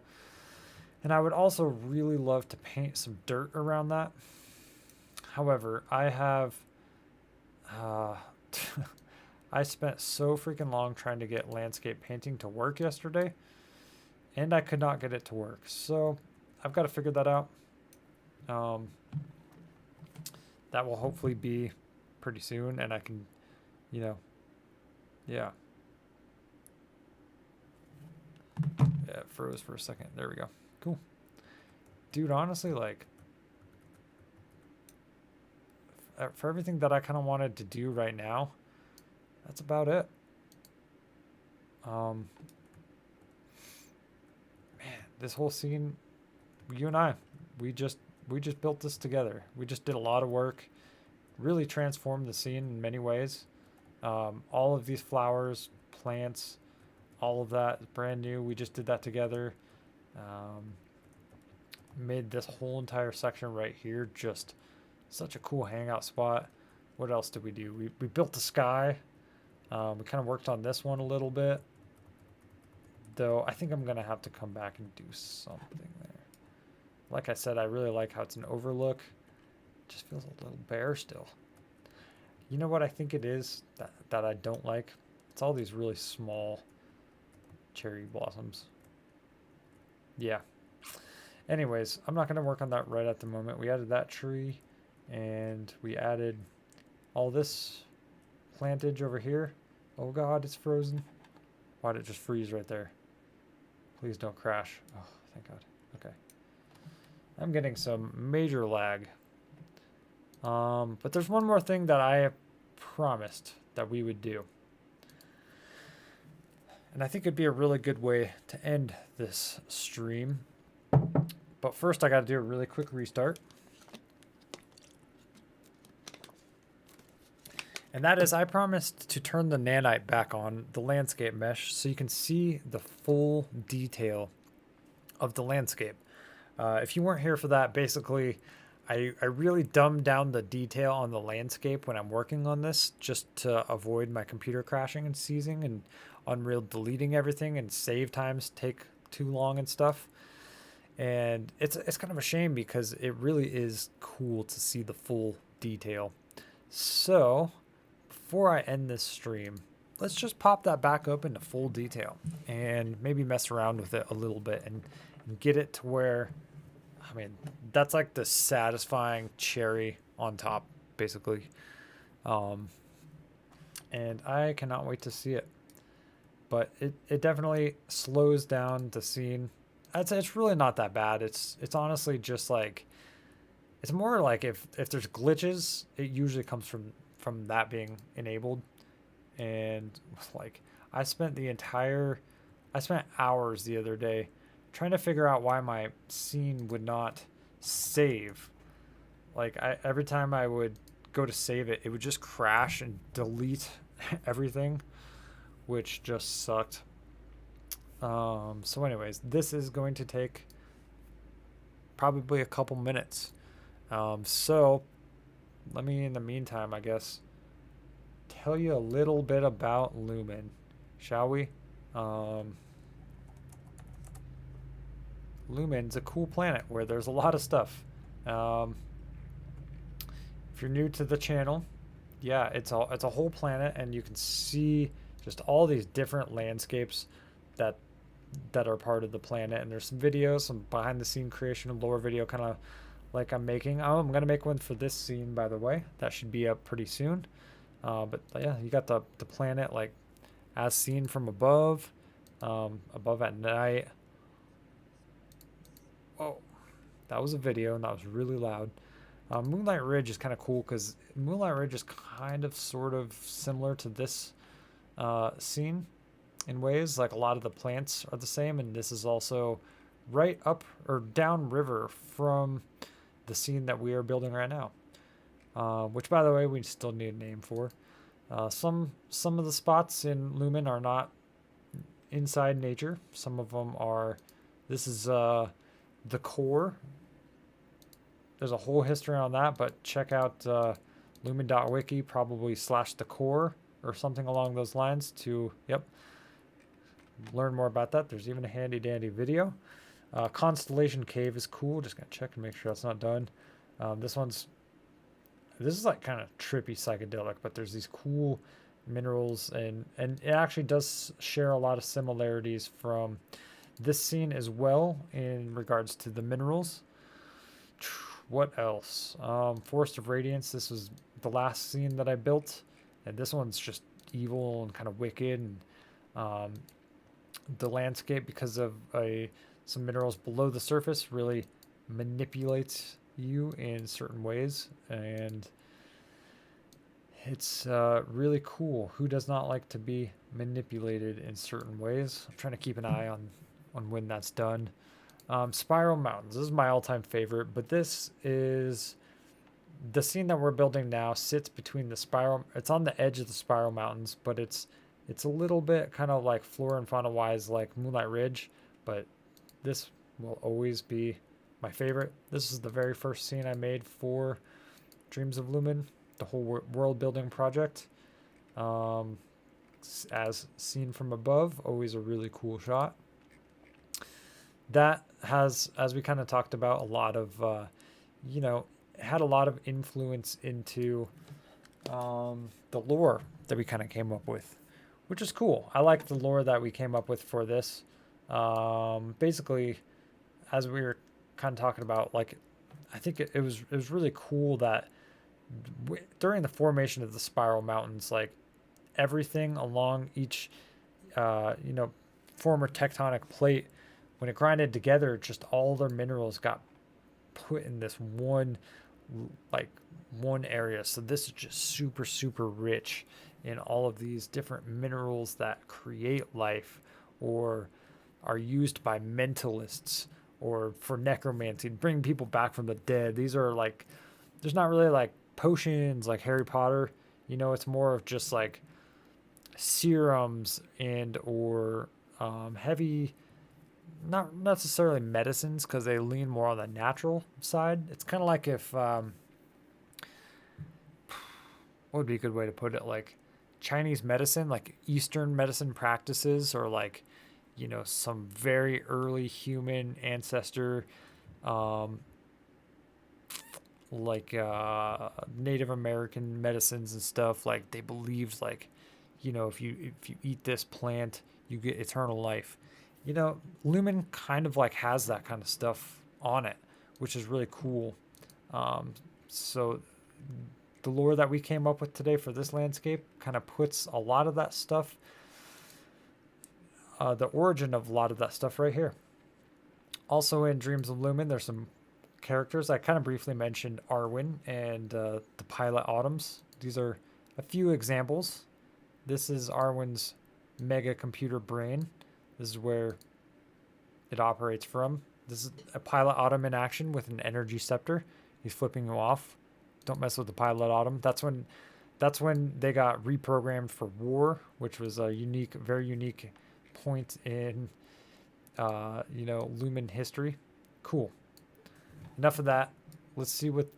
And I would also really love to paint some dirt around that. However, I have... I spent so freaking long trying to get landscape painting to work yesterday, and I could not get it to work. So I've got to figure that out. That will hopefully be pretty soon, and I can, yeah. Yeah, it froze for a second. There we go. Cool. Dude, honestly, like, for everything that I kind of wanted to do right now, that's about it. Man, this whole scene, you and I, we just built this together. We just did a lot of work, really transformed the scene in many ways. All of these flowers, plants, all of that is brand new. We just did that together. Made this whole entire section right here just such a cool hangout spot. What else did we do? We built the sky. We kind of worked on this one a little bit. Though I think I'm going to have to come back and do something there. Like I said, I really like how it's an overlook. It just feels a little bare still. You know what I think it is that I don't like? It's all these really small cherry blossoms. Yeah. Anyways, I'm not going to work on that right at the moment. We added that tree, and we added all this plantage over here. Oh god, it's frozen. Why'd it just freeze right there? Please don't crash. Oh, thank god. Okay. I'm getting some major lag. But there's one more thing that I promised that we would do. And I think it'd be a really good way to end this stream. But first I gotta do a really quick restart. And that is, I promised to turn the nanite back on, the landscape mesh, so you can see the full detail of the landscape. If you weren't here for that, basically, I really dumbed down the detail on the landscape when I'm working on this, just to avoid my computer crashing and seizing and Unreal deleting everything, and save times take too long and stuff. And it's kind of a shame because it really is cool to see the full detail. So before I end this stream, let's just pop that back up into full detail and maybe mess around with it a little bit and get it to where, I mean, that's like the satisfying cherry on top, basically. And I cannot wait to see it. But it definitely slows down the scene. It's really not that bad. It's honestly just like, it's more like if there's glitches, it usually comes from that being enabled. and like I spent hours the other day trying to figure out why my scene would not save. Like every time I would go to save it, it would just crash and delete everything, which just sucked. So anyways, this is going to take probably a couple minutes. So let me, in the meantime, I guess, tell you a little bit about Lumen, shall we? Lumen's a cool planet where there's a lot of stuff. If you're new to the channel, yeah, it's a whole planet, and you can see just all these different landscapes that are part of the planet. And there's some videos, some behind the scene creation and lore video, kind of like I'm making. Oh, I'm gonna make one for this scene, by the way. That should be up pretty soon. But yeah, you got the planet like as seen from above, above at night. Oh, that was a video, and that was really loud. Moonlight Ridge is kind of cool because Moonlight Ridge is kind of sort of similar to this scene in ways. Like a lot of the plants are the same, and this is also right up or down river from the scene that we are building right now. Which, by the way, we still need a name for. Some of the spots in Lumen are not inside nature. Some of them are. This is the core. There's a whole history on that, but check out lumen.wiki, probably /the core or something along those lines to, learn more about that. There's even a handy dandy video. Constellation Cave is cool. Just gonna check and make sure that's not done. This is like kind of trippy psychedelic, but there's these cool minerals, and it actually does share a lot of similarities from this scene as well in regards to the minerals. What else? Forest of Radiance. This was the last scene that I built, and this one's just evil and kind of wicked. And the landscape, because of some minerals below the surface, really manipulates you in certain ways, and it's really cool. Who does not like to be manipulated in certain ways? I'm trying to keep an eye on when that's done. Spiral Mountains. This is my all-time favorite, but this is the scene that we're building now. Sits between the spiral. It's on the edge of the Spiral Mountains, but it's a little bit kind of like flora and fauna wise, like Moonlight Ridge. But this will always be my favorite. This is the very first scene I made for Dreams of Lumen, the whole world building project. As seen from above, always a really cool shot. That has, as we kind of talked about, a lot of, had a lot of influence into the lore that we kind of came up with, which is cool. I like the lore that we came up with for this. Basically, as we were kind of talking about, like, I think it was really cool that during the formation of the Spiral Mountains, like everything along each, former tectonic plate, when it grinded together, just all their minerals got put in this one area. So this is just super, super rich in all of these different minerals that create life or are used by mentalists or for necromancy, bring people back from the dead. These are like, there's not really like potions like Harry Potter. It's more of just like serums and or heavy, not necessarily medicines, because they lean more on the natural side. It's kind of like if what would be a good way to put it, like Chinese medicine, like Eastern medicine practices, or like some very early human ancestor, like Native American medicines and stuff. Like they believed, like if you eat this plant, you get eternal life. Lumen kind of like has that kind of stuff on it, which is really cool. So the lore that we came up with today for this landscape kind of puts a lot of that stuff, the origin of a lot of that stuff right here. Also in Dreams of Lumen, there's some characters. I kind of briefly mentioned Arwen and the pilot Autumns. These are a few examples This is Arwen's mega computer brain. This is where it operates from. This is a pilot Autumn in action with an energy scepter. He's flipping you off. Don't mess with the pilot Autumn. That's when they got reprogrammed for war, which was a unique, very unique point in Lumen history. Cool. Enough of that. Let's see what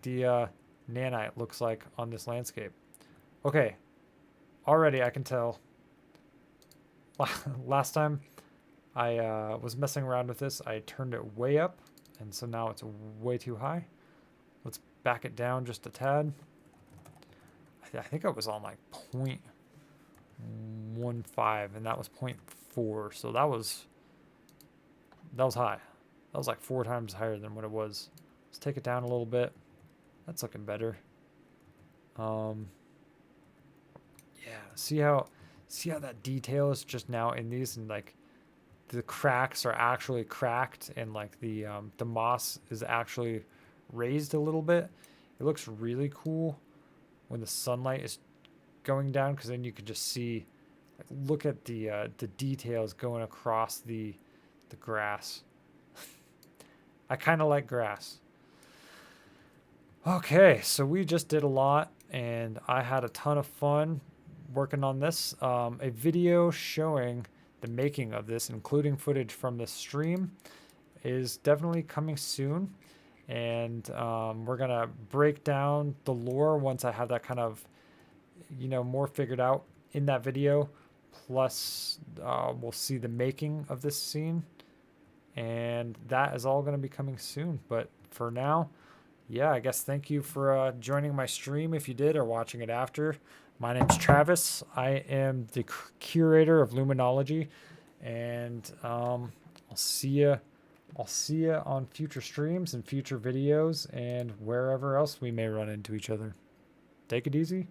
the nanite looks like on this landscape. Okay. Already I can tell. Last time I was messing around with this, I turned it way up, and so now it's way too high. Let's back it down just a tad. I think I was on like 0.15, and that was 0.4, so that was high. That was like 4 times higher than what it was. Let's take it down a little bit. That's looking better. Yeah, see how that detail is just now in these, and like the cracks are actually cracked, and like the moss is actually raised a little bit. It looks really cool when the sunlight is going down, because then you can just see, like, look at the details going across the grass. I kind of like grass. Okay, so we just did a lot, and I had a ton of fun working on this. A video showing the making of this, including footage from the stream, is definitely coming soon. And we're going to break down the lore once I have that kind of, more figured out in that video. Plus, we'll see the making of this scene. And that is all going to be coming soon. But for now, yeah, I guess thank you for joining my stream if you did, or watching it after. My name's Travis. I am the curator of Lumenology. And I'll see you on future streams and future videos, and wherever else we may run into each other. Take it easy.